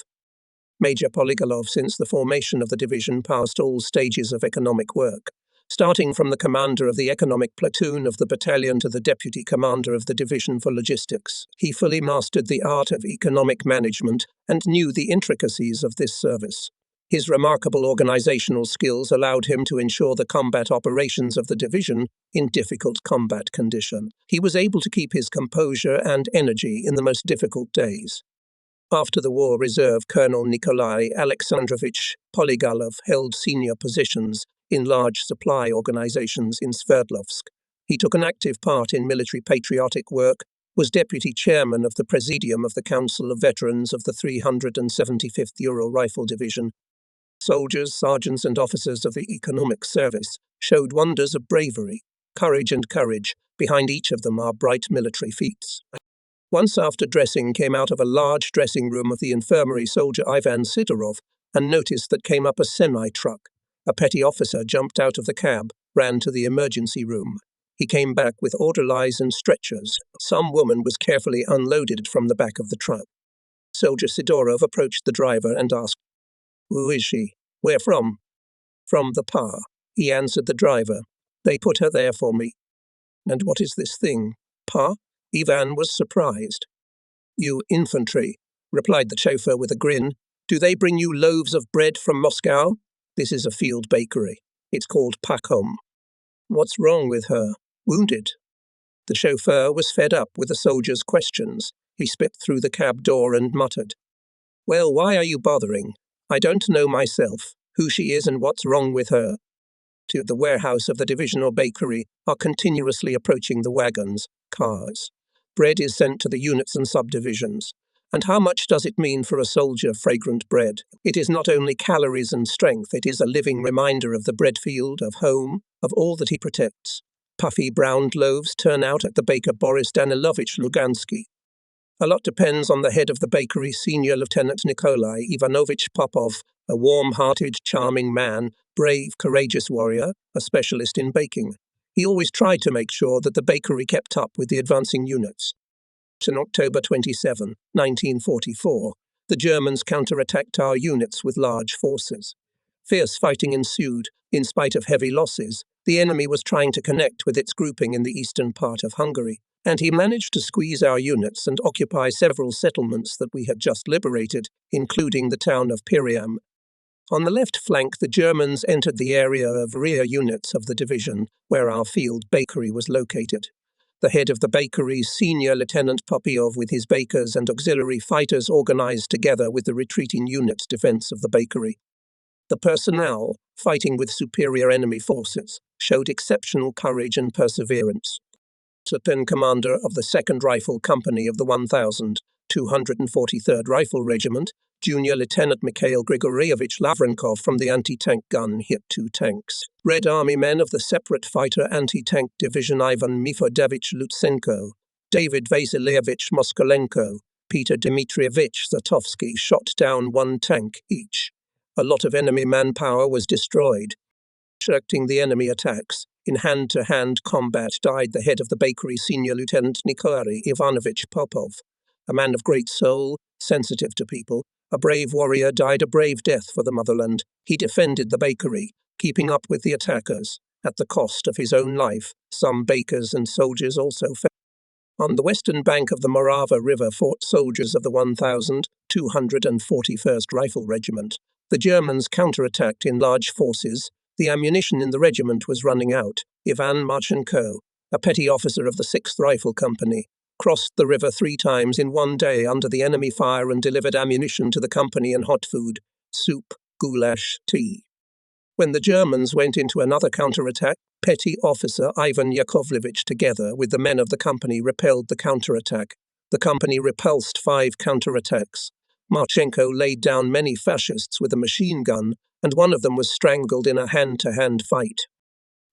Major Polygalov, since the formation of the division, passed all stages of economic work. starting from the commander of the economic platoon of the battalion to the deputy commander of the division for logistics. He fully mastered the art of economic management and knew the intricacies of this service. His remarkable organizational skills allowed him to ensure the combat operations of the division in difficult combat condition. He was able to keep his composure and energy in the most difficult days. After the war, Reserve Colonel Nikolai Alexandrovich Polygalov held senior positions in large supply organizations in Sverdlovsk. He took an active part in military patriotic work, was deputy chairman of the Presidium of the Council of Veterans of the 375th Ural Rifle Division. Soldiers, sergeants and officers of the economic service showed wonders of bravery, courage. Behind each of them are bright military feats. Once after dressing, came out of a large dressing room of the infirmary soldier Ivan Sidorov and noticed that came up a semi-truck. A petty officer jumped out of the cab, ran to the emergency room. He came back with orderlies and stretchers. Some woman was carefully unloaded from the back of the truck. Soldier Sidorov approached the driver and asked, "Who is she? Where from?" "From the PA," he answered the driver. "They put her there for me." "And what is this thing? PA?" Ivan was surprised. "You infantry," replied the chauffeur with a grin. "Do they bring you loaves of bread from Moscow? This is a field bakery. It's called Pakhom." "What's wrong with her? Wounded?" The chauffeur was fed up with the soldier's questions. He spit through the cab door and muttered, "Well, why are you bothering? I don't know myself who she is and what's wrong with her." To the warehouse of the divisional bakery are continuously approaching the wagons, cars. Bread is sent to the units and subdivisions. And how much does it mean for a soldier, fragrant bread? It is not only calories and strength, it is a living reminder of the bread field, of home, of all that he protects. Puffy browned loaves turn out at the baker Boris Danilovich Lugansky. A lot depends on the head of the bakery, Senior Lieutenant Nikolai Ivanovich Popov, a warm-hearted, charming man, brave, courageous warrior, a specialist in baking. He always tried to make sure that the bakery kept up with the advancing units. On October 27, 1944, the Germans counterattacked our units with large forces. Fierce fighting ensued. In spite of heavy losses, the enemy was trying to connect with its grouping in the eastern part of Hungary, and he managed to squeeze our units and occupy several settlements that we had just liberated, including the town of Piriam. On the left flank, the Germans entered the area of rear units of the division, where our field bakery was located. The head of the bakery, Senior Lieutenant Popov, with his bakers and auxiliary fighters, organized together with the retreating unit's defense of the bakery. The personnel, fighting with superior enemy forces, showed exceptional courage and perseverance. Lieutenant Commander of the 2nd Rifle Company of the 1,243rd Rifle Regiment, Junior Lieutenant Mikhail Grigorievich Lavrenkov from the anti-tank gun hit 2 tanks. Red Army men of the separate fighter anti-tank division Ivan Mifodevich Lutsenko, David Vasilievich Moskolenko, Peter Dmitrievich Zatovsky shot down 1 tank each. A lot of enemy manpower was destroyed. Shirking the enemy attacks, in hand-to-hand combat died the head of the bakery, Senior Lieutenant Nikolai Ivanovich Popov. A man of great soul, sensitive to people, a brave warrior, died a brave death for the motherland. He defended the bakery, keeping up with the attackers. At the cost of his own life, some bakers and soldiers also fell. On the western bank of the Morava River fought soldiers of the 1,241st Rifle Regiment. The Germans counterattacked in large forces. The ammunition in the regiment was running out. Ivan Marchenko, a petty officer of the 6th Rifle Company, crossed the river 3 times in one day under the enemy fire and delivered ammunition to the company and hot food, soup, goulash, tea. When the Germans went into another counterattack, petty officer Ivan Yakovlevich, together with the men of the company, repelled the counterattack. The company repulsed 5 counterattacks. Marchenko laid down many fascists with a machine gun, and one of them was strangled in a hand-to-hand fight.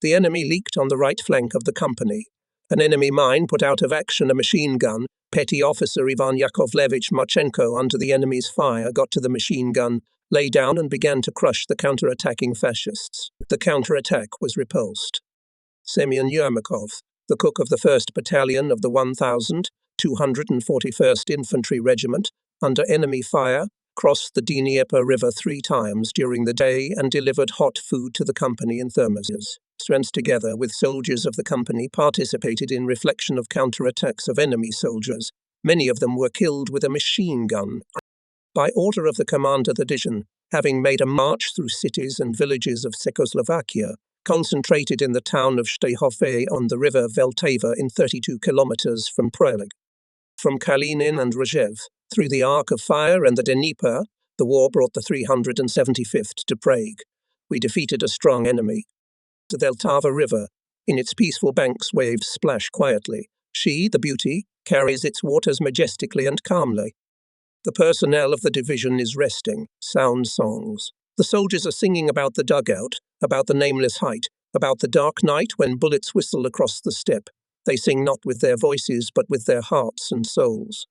The enemy leaked on the right flank of the company. An enemy mine put out of action a machine gun. Petty officer Ivan Yakovlevich Marchenko, under the enemy's fire, got to the machine gun, lay down and began to crush the counter-attacking fascists. The counter-attack was repulsed. Semyon Yermakov, the cook of the 1st Battalion of the 1,241st Infantry Regiment, under enemy fire, crossed the Dnieper River 3 times during the day and delivered hot food to the company in thermoses. friends together with soldiers of the company participated in reflection of counterattacks of enemy soldiers. Many of them were killed with a machine gun. By order of the commander, the division, having made a march through cities and villages of Czechoslovakia, concentrated in the town of Dyje on the river Vltava in 32 kilometers from Prague. From Kalinin and Rzev, through the Arc of Fire and the Dnieper, the war brought the 375th to Prague. We defeated a strong enemy. The Vltava River, in its peaceful banks, waves splash quietly. She, the beauty, carries its waters majestically and calmly. The personnel of the division is resting, sound songs. The soldiers are singing about the dugout, about the nameless height, about the dark night when bullets whistle across the steppe. They sing not with their voices, but with their hearts and souls.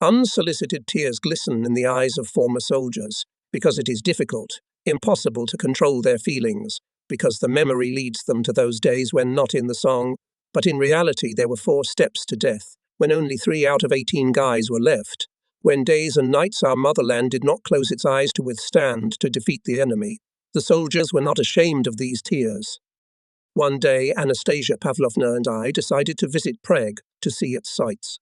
Unsolicited tears glisten in the eyes of former soldiers, because it is difficult, impossible to control their feelings, because the memory leads them to those days when not in the song, but in reality there were 4 steps to death, when only 3 out of 18 guys were left, when days and nights our motherland did not close its eyes to withstand, to defeat the enemy. The soldiers were not ashamed of these tears. One day, Anastasia Pavlovna and I decided to visit Prague to see its sights.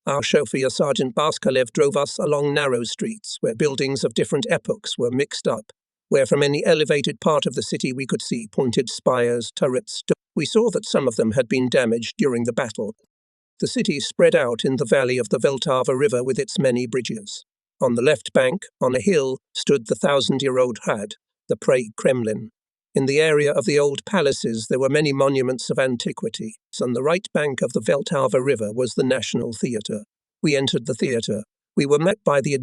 Our chauffeur, Sergeant Baskalev, drove us along narrow streets where buildings of different epochs were mixed up, where from any elevated part of the city we could see pointed spires, turrets. We saw that some of them had been damaged during the battle. The city spread out in the valley of the Vltava River with its many bridges. On the left bank, on a hill, stood the 1,000-year-old Hrad, the Prague Kremlin. In the area of the old palaces there were many monuments of antiquity. On the right bank of the Vltava River was the National Theatre. We entered the theatre. We were met by the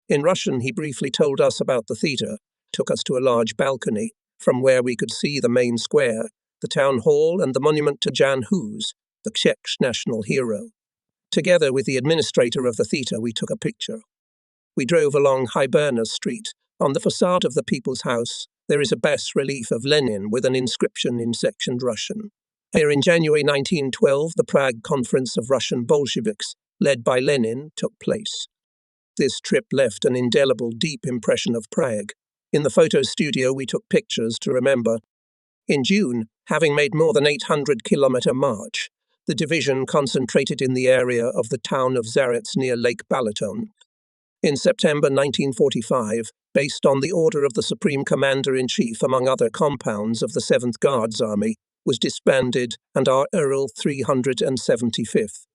In Russian he briefly told us about the theatre, took us to a large balcony, from where we could see the main square, the town hall and the monument to Jan Hus, the Czech national hero. Together with the administrator of the theatre we took a picture. We drove along Hiberna Street. On the facade of the People's House there is a bas-relief of Lenin with an inscription in sectioned Russian. Here in January 1912 the Prague Conference of Russian Bolsheviks, led by Lenin, took place. This trip left an indelible, deep impression of Prague. In the photo studio we took pictures to remember. In June, having made more than 800-kilometer march, the division concentrated in the area of the town of Zarets near Lake Balaton. In September 1945, based on the order of the Supreme Commander-in-Chief, among other compounds of the 7th Guards Army, was disbanded and our Ural 375th.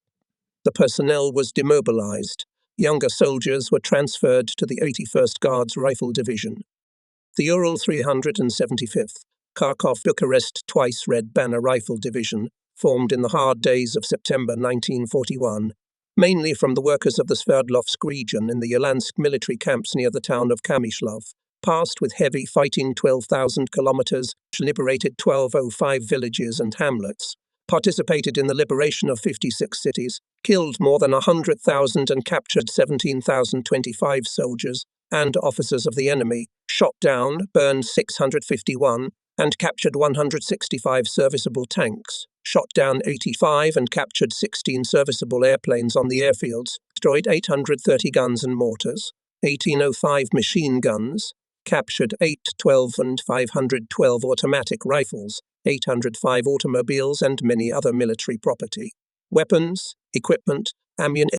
The personnel was demobilized. Younger soldiers were transferred to the 81st Guards Rifle Division. The Ural 375th, Kharkov-Bucharest Twice Red Banner Rifle Division, formed in the hard days of September 1941, mainly from the workers of the Sverdlovsk region in the Yalansk military camps near the town of Kamyshlov, passed with heavy fighting 12,000 kilometers, liberated 1,205 villages and hamlets, participated in the liberation of 56 cities, killed more than 100,000 and captured 17,025 soldiers and officers of the enemy, shot down, burned 651, and captured 165 serviceable tanks, shot down 85 and captured 16 serviceable airplanes on the airfields, destroyed 830 guns and mortars, 1805 machine guns, captured 812 and 512 automatic rifles, 805 automobiles and many other military property, weapons, equipment, ammunition.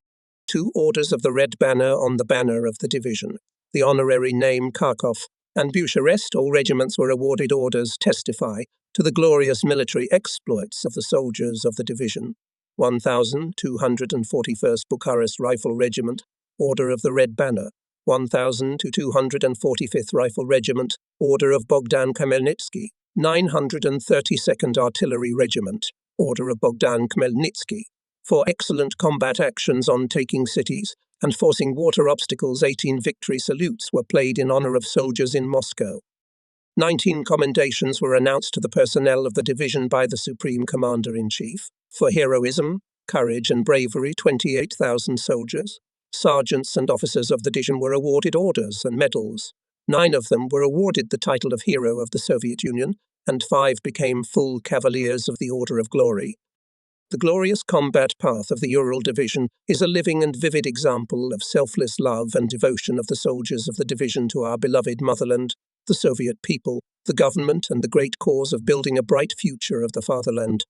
2 orders of the Red Banner on the banner of the division. The honorary name Kharkov and Bucharest, all regiments were awarded orders testify to the glorious military exploits of the soldiers of the division. 1,241st Bucharest Rifle Regiment, Order of the Red Banner. 1,245th Rifle Regiment, Order of Bogdan Khmelnytsky. 932nd Artillery Regiment, Order of Bogdan Khmelnytsky. For excellent combat actions on taking cities and forcing water obstacles, 18 victory salutes were played in honor of soldiers in Moscow. 19 commendations were announced to the personnel of the division by the Supreme Commander-in-Chief. For heroism, courage and bravery, 28,000 soldiers, sergeants and officers of the division were awarded orders and medals. 9 of them were awarded the title of Hero of the Soviet Union, and 5 became full Cavaliers of the Order of Glory. The glorious combat path of the Ural Division is a living and vivid example of selfless love and devotion of the soldiers of the division to our beloved motherland, the Soviet people, the government, and the great cause of building a bright future of the fatherland.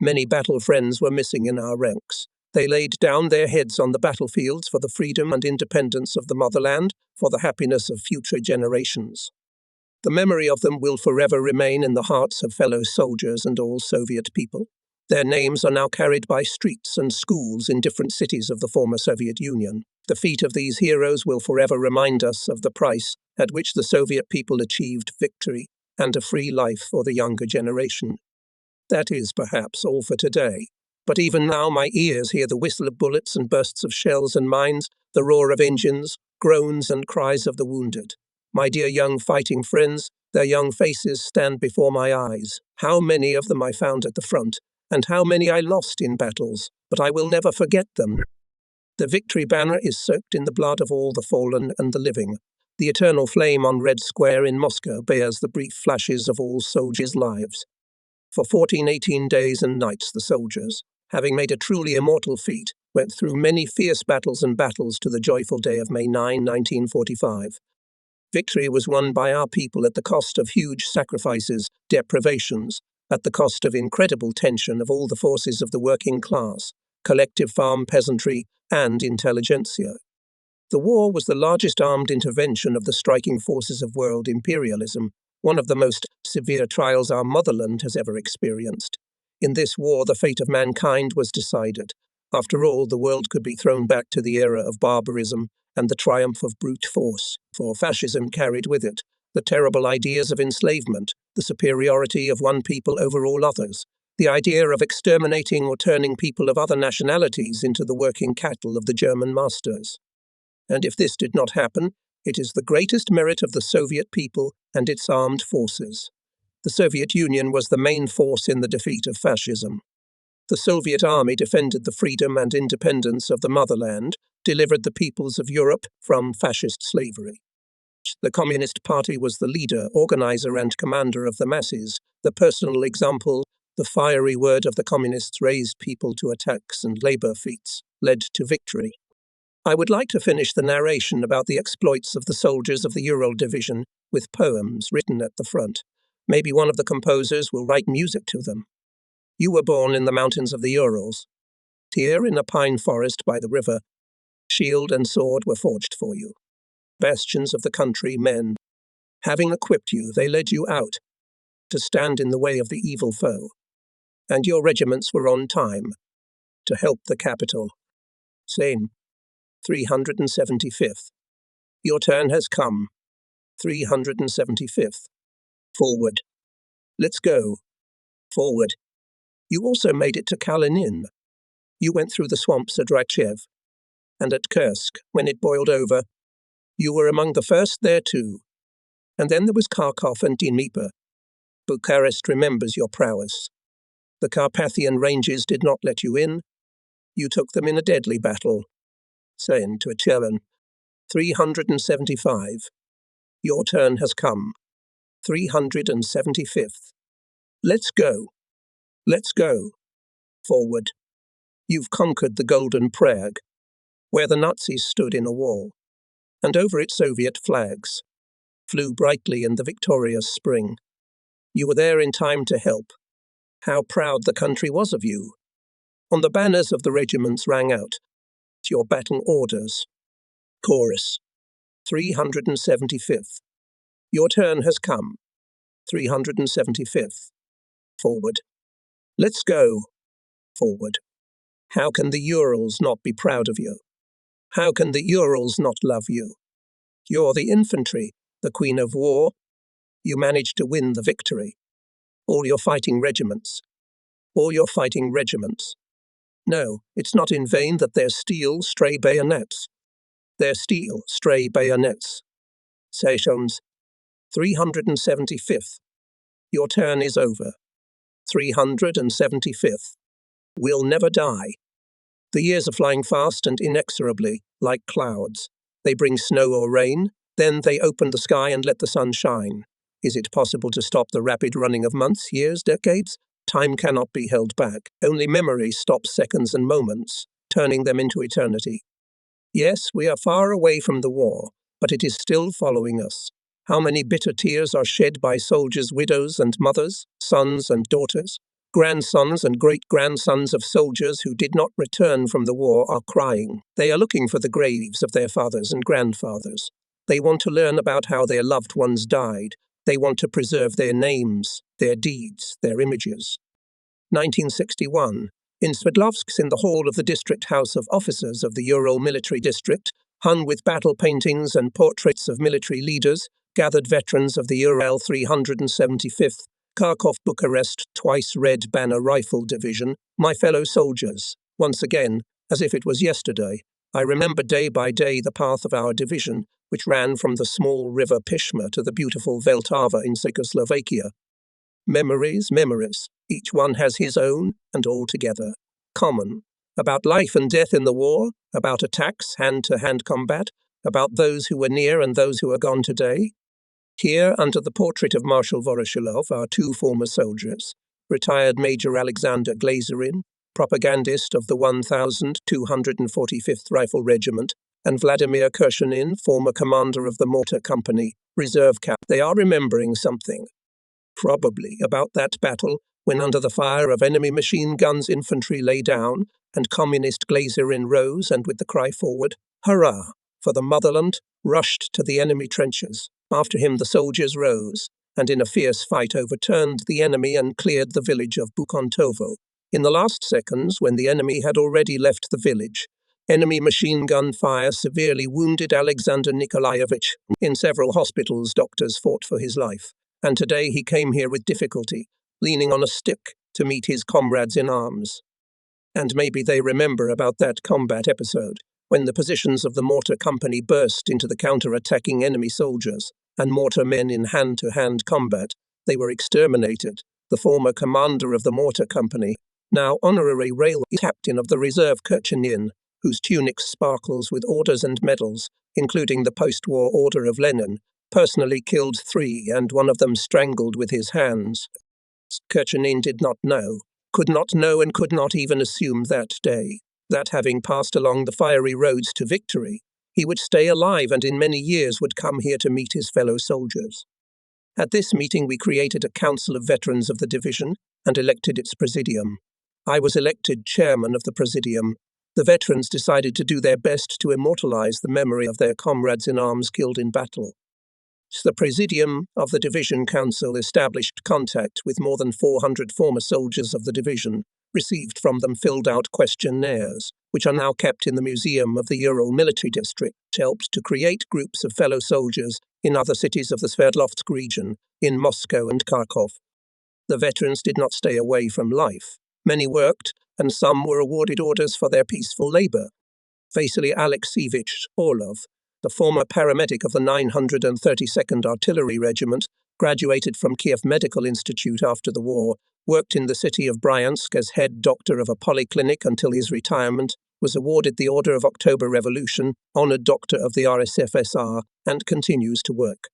Many battle friends were missing in our ranks. They laid down their heads on the battlefields for the freedom and independence of the motherland, for the happiness of future generations. The memory of them will forever remain in the hearts of fellow soldiers and all Soviet people. Their names are now carried by streets and schools in different cities of the former Soviet Union. The feat of these heroes will forever remind us of the price at which the Soviet people achieved victory and a free life for the younger generation. That is perhaps all for today. But even now my ears hear the whistle of bullets and bursts of shells and mines, the roar of engines, groans and cries of the wounded. My dear young fighting friends, their young faces stand before my eyes. How many of them I found at the front, and how many I lost in battles, but I will never forget them. The victory banner is soaked in the blood of all the fallen and the living. The eternal flame on Red Square in Moscow bears the brief flashes of all soldiers' lives. For 18 days and nights the soldiers, having made a truly immortal feat, went through many fierce battles and battles to the joyful day of May 9, 1945. Victory was won by our people at the cost of huge sacrifices, deprivations, at the cost of incredible tension of all the forces of the working class, collective farm peasantry, and intelligentsia. The war was the largest armed intervention of the striking forces of world imperialism, one of the most severe trials our motherland has ever experienced. In this war, the fate of mankind was decided. After all, the world could be thrown back to the era of barbarism and the triumph of brute force, for fascism carried with it the terrible ideas of enslavement, the superiority of one people over all others, the idea of exterminating or turning people of other nationalities into the working cattle of the German masters. And if this did not happen, it is the greatest merit of the Soviet people and its armed forces. The Soviet Union was the main force in the defeat of fascism. The Soviet army defended the freedom and independence of the motherland, delivered the peoples of Europe from fascist slavery. The Communist Party was the leader, organizer, and commander of the masses. The personal example, the fiery word of the communists raised people to attacks and labor feats, led to victory. I would like to finish the narration about the exploits of the soldiers of the Ural Division with poems written at the front. Maybe one of the composers will write music to them. You were born in the mountains of the Urals. Here in a pine forest by the river, shield and sword were forged for you. Bastions of the country, men. Having equipped you, they led you out to stand in the way of the evil foe. And your regiments were on time to help the capital. Same. 375th. Your turn has come. 375th. Forward. Let's go. Forward. You also made it to Kalinin. You went through the swamps at Dyje, and at Kursk, when it boiled over, you were among the first there too. And then there was Kharkov and Dnieper. Bucharest remembers your prowess. The Carpathian ranges did not let you in. You took them in a deadly battle. Saying to a Cheran, 375. Your turn has come. 375th. Let's go. Let's go. Forward. You've conquered the Golden Prague, where the Nazis stood in a wall, and over it Soviet flags flew brightly in the victorious spring. You were there in time to help. How proud the country was of you. On the banners of the regiments rang out your battle orders. Chorus. 375th. Your turn has come. 375th. Forward. Let's go. Forward. How can the Urals not be proud of you? How can the Urals not love you? You're the infantry, the queen of war. You managed to win the victory. All your fighting regiments. All your fighting regiments. No, it's not in vain that they're steel, stray bayonets. They're steel, stray bayonets. Sessions. 375th. Your turn is over. 375th. We'll never die. The years are flying fast and inexorably, like clouds. They bring snow or rain, then they open the sky and let the sun shine. Is it possible to stop the rapid running of months, years, decades? Time cannot be held back. Only memory stops seconds and moments, turning them into eternity. Yes, we are far away from the war, but it is still following us. How many bitter tears are shed by soldiers' widows and mothers, sons and daughters? Grandsons and great-grandsons of soldiers who did not return from the war are crying. They are looking for the graves of their fathers and grandfathers. They want to learn about how their loved ones died. They want to preserve their names, their deeds, their images. 1961. In Sverdlovsk, in the hall of the District House of Officers of the Ural Military District, hung with battle paintings and portraits of military leaders, gathered veterans of the Ural 375th, Kharkov Bucharest Twice Red Banner Rifle Division, my fellow soldiers. Once again, as if it was yesterday, I remember day by day the path of our division, which ran from the small river Pishma to the beautiful Vltava in Czechoslovakia. Memories, memories. Each one has his own, and all together. Common. About life and death in the war, about attacks, hand-to-hand combat, about those who were near and those who are gone today. Here, under the portrait of Marshal Voroshilov, are two former soldiers, retired Major Alexander Glazerin, propagandist of the 1245th Rifle Regiment, and Vladimir Kershanin, former commander of the Mortar Company, reserve cap. They are remembering something. Probably about that battle, when under the fire of enemy machine guns infantry lay down, and communist Glazerin rose and with the cry forward, "Hurrah!" for the motherland, rushed to the enemy trenches. After him the soldiers rose, and in a fierce fight overturned the enemy and cleared the village of Bukontovo. In the last seconds, when the enemy had already left the village, enemy machine gun fire severely wounded Alexander Nikolaevich. In several hospitals, doctors fought for his life, and today he came here with difficulty, leaning on a stick to meet his comrades in arms. And maybe they remember about that combat episode, when the positions of the Mortar Company burst into the counter-attacking enemy soldiers, and mortar men in hand-to-hand combat. They were exterminated. The former commander of the Mortar Company, now honorary railway captain of the reserve Kershanin, whose tunic sparkles with orders and medals, including the post-war Order of Lenin, personally killed 3 and one of them strangled with his hands. Kershanin did not know, could not know and could not even assume that day, that having passed along the fiery roads to victory, he would stay alive and in many years would come here to meet his fellow soldiers. At this meeting we created a council of veterans of the division and elected its presidium. I was elected chairman of the presidium. The veterans decided to do their best to immortalize the memory of their comrades in arms killed in battle. The Presidium of the Division Council established contact with more than 400 former soldiers of the division, received from them filled-out questionnaires, which are now kept in the Museum of the Ural Military District, helped to create groups of fellow soldiers in other cities of the Sverdlovsk region, in Moscow and Kharkov. The veterans did not stay away from life. Many worked, and some were awarded orders for their peaceful labor. Vasily Alexeyevich Orlov, the former paramedic of the 932nd Artillery Regiment, graduated from Kiev Medical Institute after the war, worked in the city of Bryansk as head doctor of a polyclinic until his retirement, was awarded the Order of October Revolution, honored doctor of the RSFSR, and continues to work.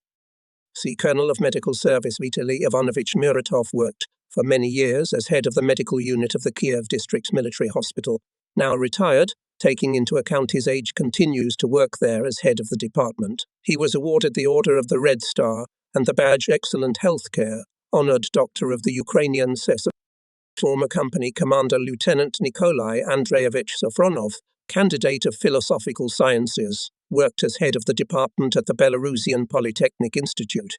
See Colonel of Medical Service Vitaly Ivanovich Muratov worked for many years as head of the medical unit of the Kiev District Military Hospital. Now retired, taking into account his age, continues to work there as head of the department. He was awarded the Order of the Red Star and the badge Excellent Healthcare, honored doctor of the Ukrainian SESA. Former company commander Lieutenant Nikolai Andreevich Safronov, candidate of philosophical sciences, worked as head of the department at the Belarusian Polytechnic Institute.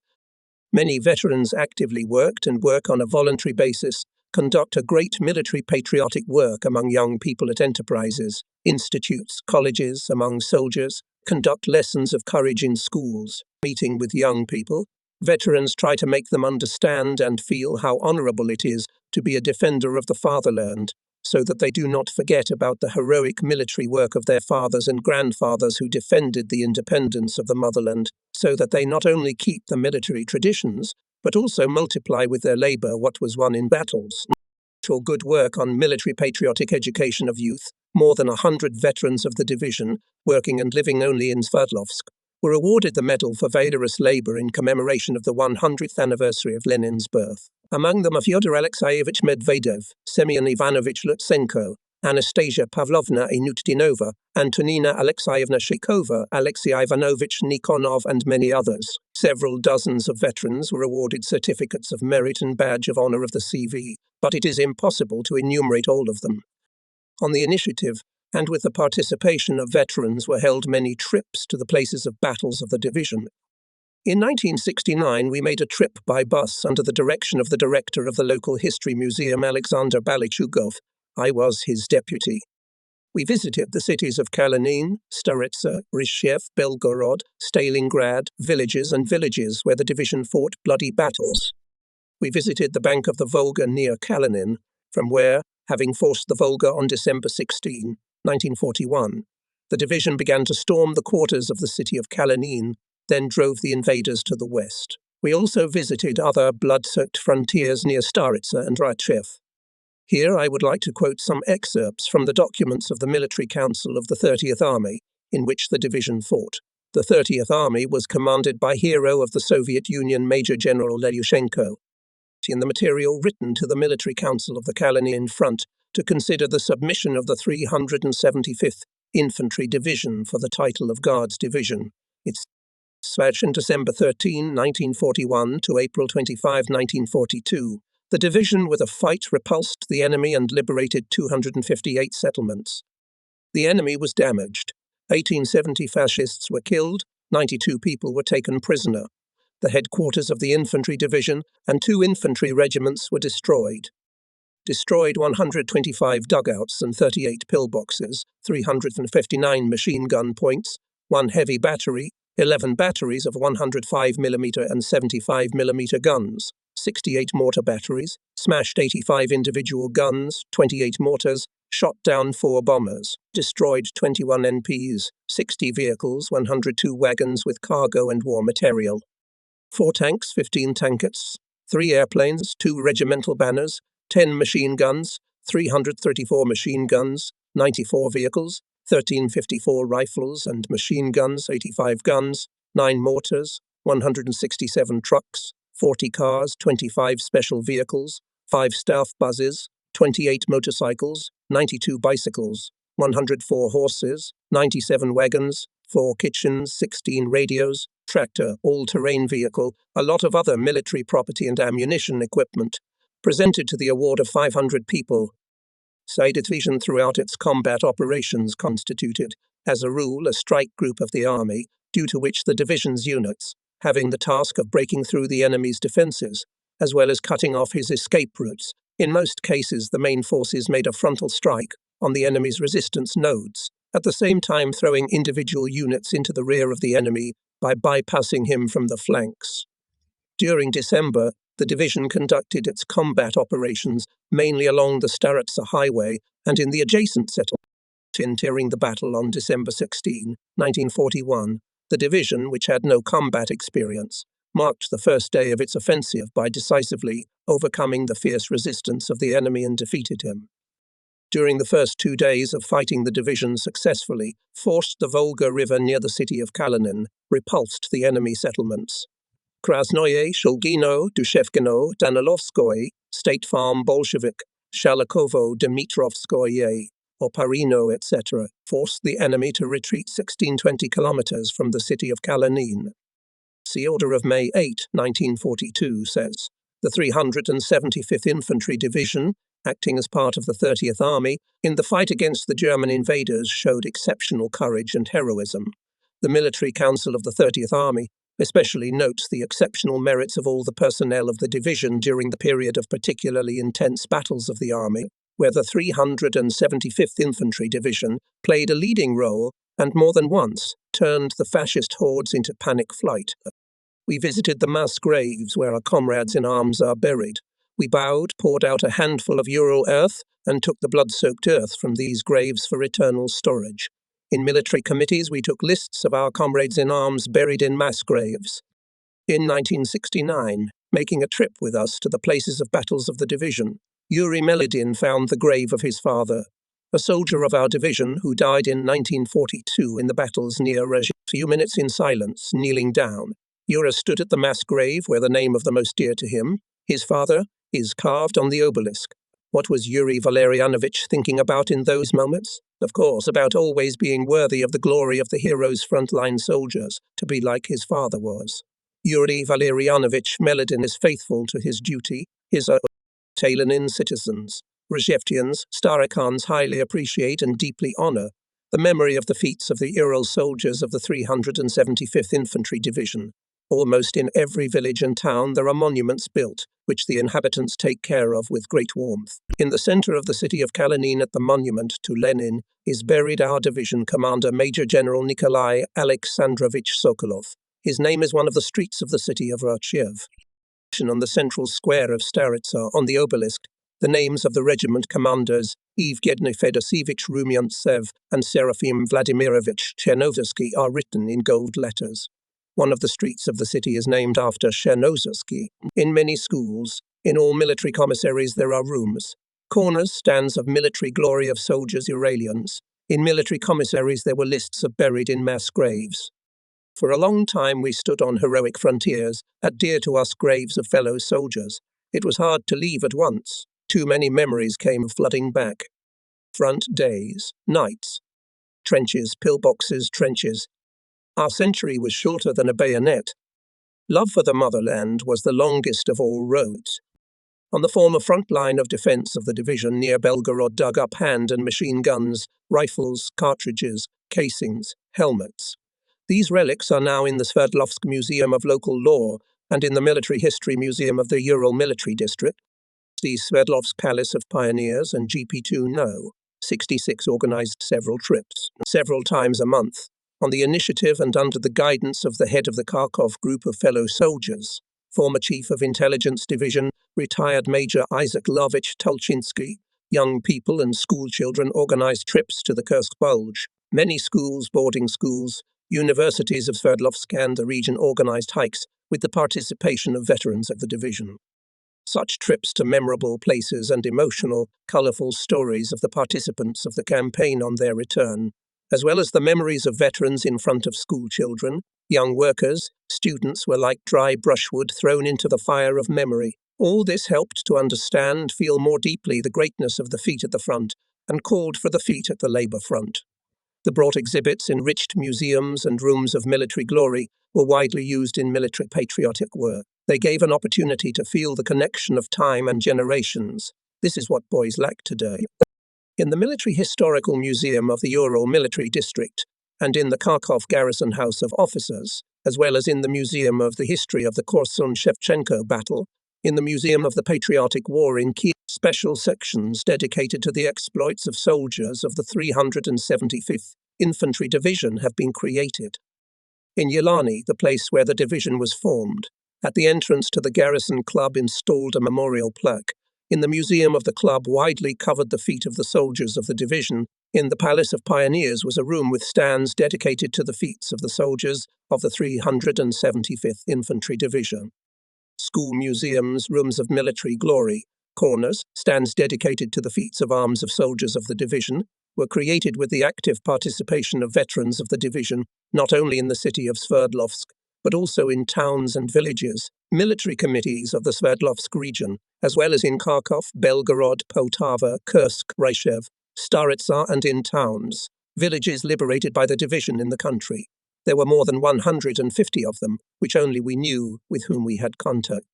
Many veterans actively worked and work on a voluntary basis, conduct a great military patriotic work among young people at enterprises, institutes, colleges, among soldiers, conduct lessons of courage in schools, meeting with young people. Veterans try to make them understand and feel how honorable it is to be a defender of the fatherland, so that they do not forget about the heroic military work of their fathers and grandfathers who defended the independence of the motherland, so that they not only keep the military traditions, but also multiply with their labor what was won in battles. For good work on military patriotic education of youth, more than 100 veterans of the division, working and living only in Sverdlovsk, were awarded the Medal for Valorous Labor in commemoration of the 100th anniversary of Lenin's birth. Among them are Fyodor Alexeyevich Medvedev, Semyon Ivanovich Lutsenko, Anastasia Pavlovna Inutdinova, Antonina Alexeyevna Shikova, Alexey Ivanovich Nikonov, and many others. Several dozens of veterans were awarded certificates of merit and badge of honor of the CV, but it is impossible to enumerate all of them. On the initiative, and with the participation of veterans, were held many trips to the places of battles of the division. In 1969, we made a trip by bus under the direction of the director of the local history museum, Alexander Balichugov. I was his deputy. We visited the cities of Kalinin, Staritsa, Ryshev, Belgorod, Stalingrad, villages where the division fought bloody battles. We visited the bank of the Volga near Kalinin, from where, having forced the Volga on December 16, 1941, the division began to storm the quarters of the city of Kalinin, then drove the invaders to the west. We also visited other blood-soaked frontiers near Staritsa and Ryshev. Here I would like to quote some excerpts from the documents of the Military Council of the 30th Army, in which the division fought. The 30th Army was commanded by hero of the Soviet Union Major General Lelushenko. In the material written to the Military Council of the Kalinin Front to consider the submission of the 375th Infantry Division for the title of Guards Division. It's in December 13, 1941 to April 25, 1942. The division with a fight repulsed the enemy and liberated 258 settlements. The enemy was damaged. 1870 fascists were killed, 92 people were taken prisoner. The headquarters of the infantry division and 2 infantry regiments were destroyed. Destroyed 125 dugouts and 38 pillboxes, 359 machine gun points, 1 heavy battery, 11 batteries of 105mm and 75mm guns, 68 mortar batteries, smashed 85 individual guns, 28 mortars, shot down 4 bombers, destroyed 21 NPs, 60 vehicles, 102 wagons with cargo and war material, 4 tanks, 15 tankets, 3 airplanes, 2 regimental banners, 10 machine guns, 334 machine guns, 94 vehicles, 1354 rifles and machine guns, 85 guns, 9 mortars, 167 trucks, 40 cars, 25 special vehicles, 5 staff buses, 28 motorcycles, 92 bicycles, 104 horses, 97 wagons, 4 kitchens, 16 radios, tractor, all-terrain vehicle, a lot of other military property and ammunition equipment, presented to the award of 500 people. Say division throughout its combat operations constituted, as a rule, a strike group of the army, due to which the division's units, having the task of breaking through the enemy's defences, as well as cutting off his escape routes. In most cases, the main forces made a frontal strike on the enemy's resistance nodes, at the same time throwing individual units into the rear of the enemy by bypassing him from the flanks. During December, the division conducted its combat operations mainly along the Staritsa highway and in the adjacent settlement. Entering the battle on December 16, 1941, the division, which had no combat experience, marked the first day of its offensive by decisively overcoming the fierce resistance of the enemy and defeated him. During the first 2 days of fighting, the division successfully forced the Volga River near the city of Kalinin, repulsed the enemy settlements. Krasnoye, Shulgino, Dushevkino, Danilovskoye, State Farm, Bolshevik, Shalakovo, Dmitrovskoye, Oparino, etc., forced the enemy to retreat 16-20 kilometers from the city of Kalinin. The order of May 8, 1942 says, the 375th Infantry Division, acting as part of the 30th Army, in the fight against the German invaders showed exceptional courage and heroism. The Military Council of the 30th Army especially notes the exceptional merits of all the personnel of the division during the period of particularly intense battles of the army, where the 375th Infantry Division played a leading role and more than once turned the fascist hordes into panic flight. We visited the mass graves where our comrades in arms are buried. We bowed, poured out a handful of Ural earth, and took the blood-soaked earth from these graves for eternal storage. In military committees, we took lists of our comrades in arms buried in mass graves. In 1969, making a trip with us to the places of battles of the division, Yuri Melidin found the grave of his father, a soldier of our division who died in 1942 in the battles near Raj. A few minutes in silence, kneeling down, Yuri stood at the mass grave where the name of the most dear to him, his father, is carved on the obelisk. What was Yuri Valerianovich thinking about in those moments? Of course, about always being worthy of the glory of the hero's frontline soldiers, to be like his father was. Yuri Valerianovich Meladin is faithful to his duty, his Talenin citizens, Rozhevtians, Starokhans highly appreciate and deeply honor the memory of the feats of the Ural soldiers of the 375th Infantry Division. Almost in every village and town there are monuments built, which the inhabitants take care of with great warmth. In the center of the city of Kalinin at the monument to Lenin is buried our division commander Major General Nikolai Alexandrovich Sokolov. His name is one of the streets of the city of Rachiev. On the central square of Staritsa, on the obelisk, the names of the regiment commanders Evgeny Fedosevich Rumyantsev and Serafim Vladimirovich Chernovsky are written in gold letters. One of the streets of the city is named after Chernovsky. In many schools, in all military commissaries there are rooms, corners, stands of military glory of soldiers Uralians. In military commissaries there were lists of buried in mass graves. For a long time we stood on heroic frontiers, at dear to us graves of fellow soldiers. It was hard to leave at once. Too many memories came flooding back. Front days, nights, trenches, pillboxes, trenches. Our century was shorter than a bayonet. Love for the motherland was the longest of all roads. On the former front line of defense of the division near Belgorod dug up hand and machine guns, rifles, cartridges, casings, helmets. These relics are now in the Sverdlovsk Museum of Local Law and in the Military History Museum of the Ural Military District. The Sverdlovsk Palace of Pioneers and GP2 No. 66 organized several trips, several times a month, on the initiative and under the guidance of the head of the Kharkov group of fellow soldiers, former Chief of Intelligence Division, retired Major Isaac Lovich Tulchinsky. Young people and school children organized trips to the Kursk Bulge. Many schools, boarding schools, universities of Sverdlovsk and the region organized hikes with the participation of veterans of the division. Such trips to memorable places and emotional, colorful stories of the participants of the campaign on their return, as well as the memories of veterans in front of school children, young workers, students were like dry brushwood thrown into the fire of memory. All this helped to understand, feel more deeply the greatness of the feat at the front and called for the feat at the labor front. The brought exhibits, enriched museums and rooms of military glory were widely used in military patriotic work. They gave an opportunity to feel the connection of time and generations. This is what boys lack today. In the Military Historical Museum of the Ural Military District and in the Kharkov Garrison House of Officers, as well as in the Museum of the History of the Korsun-Shevchenko Battle, in the Museum of the Patriotic War in Kiev, special sections dedicated to the exploits of soldiers of the 375th Infantry Division have been created. In Yelani, the place where the division was formed, at the entrance to the Garrison Club installed a memorial plaque. In the museum of the club widely covered the feet of the soldiers of the division. In the Palace of Pioneers was a room with stands dedicated to the feats of the soldiers of the 375th Infantry Division. School museums, rooms of military glory, corners, stands dedicated to the feats of arms of soldiers of the division, were created with the active participation of veterans of the division, not only in the city of Sverdlovsk, but also in towns and villages, military committees of the Sverdlovsk region, as well as in Kharkov, Belgorod, Poltava, Kursk, Ryshev, Staritsa, and in towns, villages liberated by the division in the country. There were more than 150 of them, which only we knew, with whom we had contact.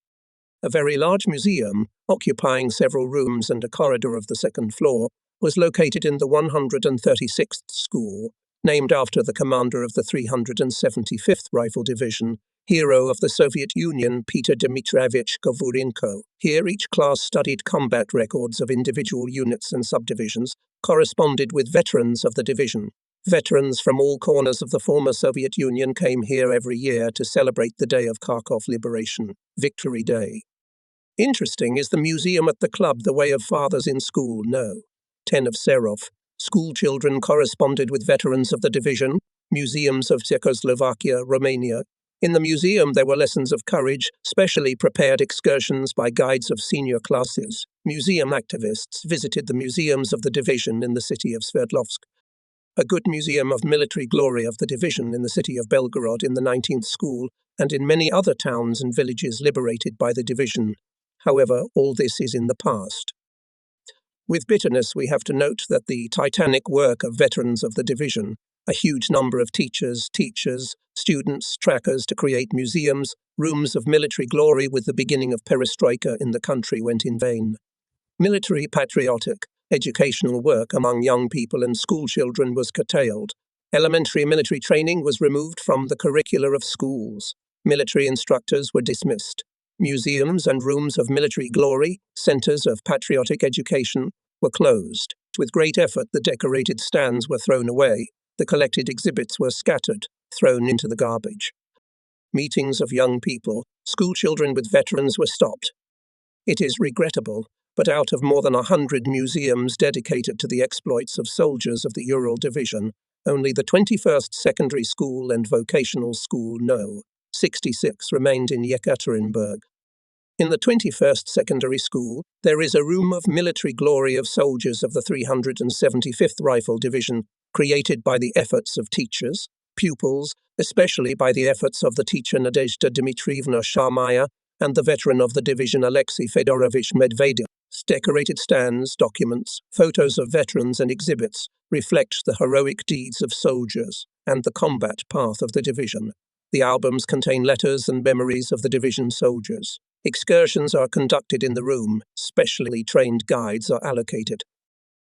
A very large museum, occupying several rooms and a corridor of the second floor, was located in the 136th School, named after the commander of the 375th Rifle Division, hero of the Soviet Union Peter Dmitrievich Kovurenko. Here each class studied combat records of individual units and subdivisions, corresponded with veterans of the division. Veterans from all corners of the former Soviet Union came here every year to celebrate the day of Kharkov liberation, Victory Day. Interesting is the museum at the club The Way of Fathers in School, No. 10 of Serov. School children corresponded with veterans of the division, museums of Czechoslovakia, Romania. In the museum there were lessons of courage, specially prepared excursions by guides of senior classes. Museum activists visited the museums of the division in the city of Sverdlovsk. A good museum of military glory of the division in the city of Belgorod in the 19th School and in many other towns and villages liberated by the division. However, all this is in the past. With bitterness, we have to note that the titanic work of veterans of the division, a huge number of teachers, students, trackers to create museums, Rooms of military glory with the beginning of perestroika in the country went in vain. Military patriotic educational work among young people and schoolchildren was curtailed. Elementary military training was removed from the curricula of schools. Military instructors were dismissed. Museums and rooms of military glory, centers of patriotic education, were closed. With great effort, the decorated stands were thrown away. The collected exhibits were scattered, thrown into the garbage. Meetings of young people, schoolchildren with veterans, were stopped. It is regrettable, but out of more than 100 museums dedicated to the exploits of soldiers of the Ural Division, only the 21st Secondary School and Vocational School No. 66 remained in Yekaterinburg. In the 21st Secondary School, there is a room of military glory of soldiers of the 375th Rifle Division, created by the efforts of teachers, pupils, especially by the efforts of the teacher Nadezhda Dmitrievna Sharmaya and the veteran of the division Alexei Fedorovich Medvedev. Decorated stands, documents, photos of veterans and exhibits reflect the heroic deeds of soldiers and the combat path of the division. The albums contain letters and memories of the division soldiers. Excursions are conducted in the room. Specially trained guides are allocated.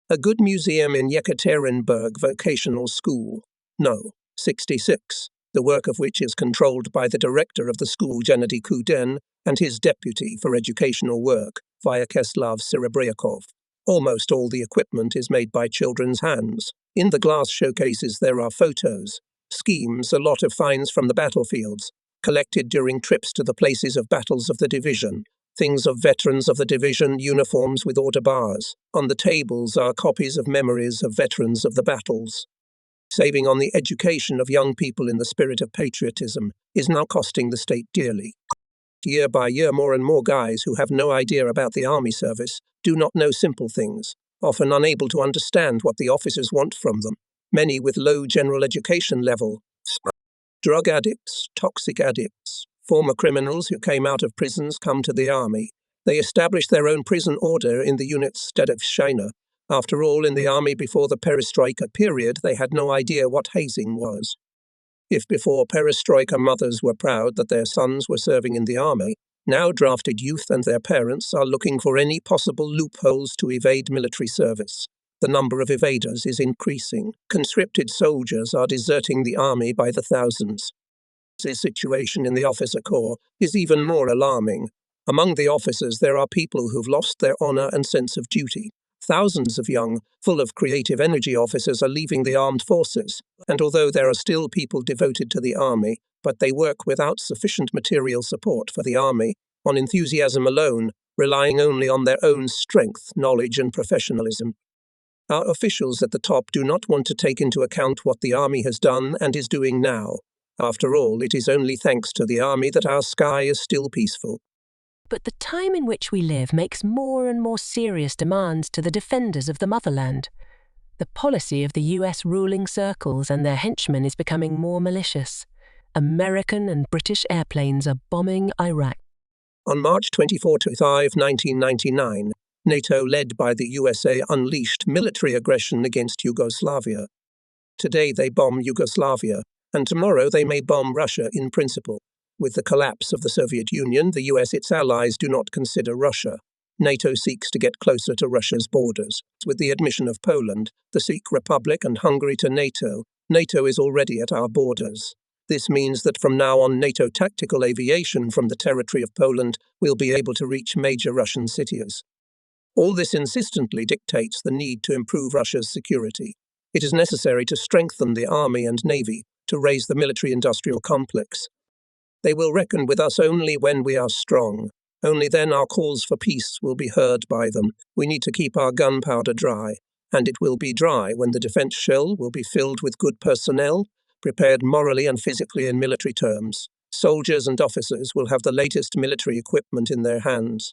A good museum in Yekaterinburg Vocational School, No. 66, the work of which is controlled by the director of the school Gennady Kudin and his deputy for educational work, Vyacheslav Serebryakov. Almost all the equipment is made by children's hands. In the glass showcases there are photos, schemes, a lot of finds from the battlefields, collected during trips to the places of battles of the division, things of veterans of the division, uniforms with order bars. On the tables are copies of memories of veterans of the battles. Saving on the education of young people in the spirit of patriotism is now costing the state dearly. Year by year, more and more guys who have no idea about the army service do not know simple things, often unable to understand what the officers want from them, many with low general education level. Drug addicts, toxic addicts, former criminals who came out of prisons come to the army. They establish their own prison order in the unit's Stadovshchina. After all, in the army before the perestroika period, they had no idea what hazing was. If before perestroika mothers were proud that their sons were serving in the army, now drafted youth and their parents are looking for any possible loopholes to evade military service. The number of evaders is increasing. Conscripted soldiers are deserting the army by the thousands. The situation in the officer corps is even more alarming. Among the officers there are people who've lost their honor and sense of duty. Thousands of young, full of creative energy officers are leaving the armed forces, and although there are still people devoted to the army, but they work without sufficient material support for the army, on enthusiasm alone, relying only on their own strength, knowledge and professionalism. Our officials at the top do not want to take into account what the army has done and is doing now. After all, it is only thanks to the army that our sky is still peaceful. But the time in which we live makes more and more serious demands to the defenders of the motherland. The policy of the US ruling circles and their henchmen is becoming more malicious. American and British airplanes are bombing Iraq. On March 24-5, 1999, NATO, led by the USA, unleashed military aggression against Yugoslavia. Today they bomb Yugoslavia, and tomorrow they may bomb Russia in principle. With the collapse of the Soviet Union, the US, its allies, do not consider Russia. NATO seeks to get closer to Russia's borders. With the admission of Poland, the Czech Republic and Hungary to NATO, NATO is already at our borders. This means that from now on, NATO tactical aviation from the territory of Poland will be able to reach major Russian cities. All this insistently dictates the need to improve Russia's security. It is necessary to strengthen the army and navy, to raise the military-industrial complex. They will reckon with us only when we are strong. Only then our calls for peace will be heard by them. We need to keep our gunpowder dry, and it will be dry when the defense shell will be filled with good personnel, prepared morally and physically in military terms. Soldiers and officers will have the latest military equipment in their hands.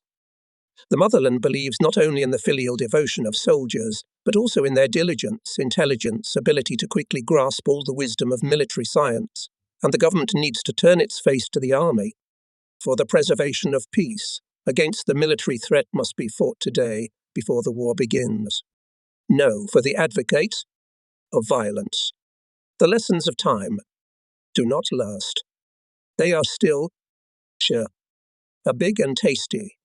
The motherland believes not only in the filial devotion of soldiers, but also in their diligence, intelligence, ability to quickly grasp all the wisdom of military science. And the government needs to turn its face to the army. For the preservation of peace, against the military threat must be fought today, before the war begins. No, for the advocates of violence. The lessons of time do not last. They are still Sure. A big and tasty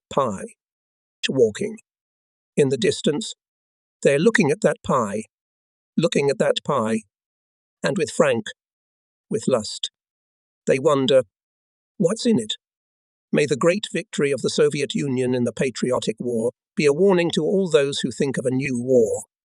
pie. Walking. In the distance, they're looking at that pie, and with Frank, with lust. They wonder, what's in it? May the great victory of the Soviet Union in the Patriotic War be a warning to all those who think of a new war.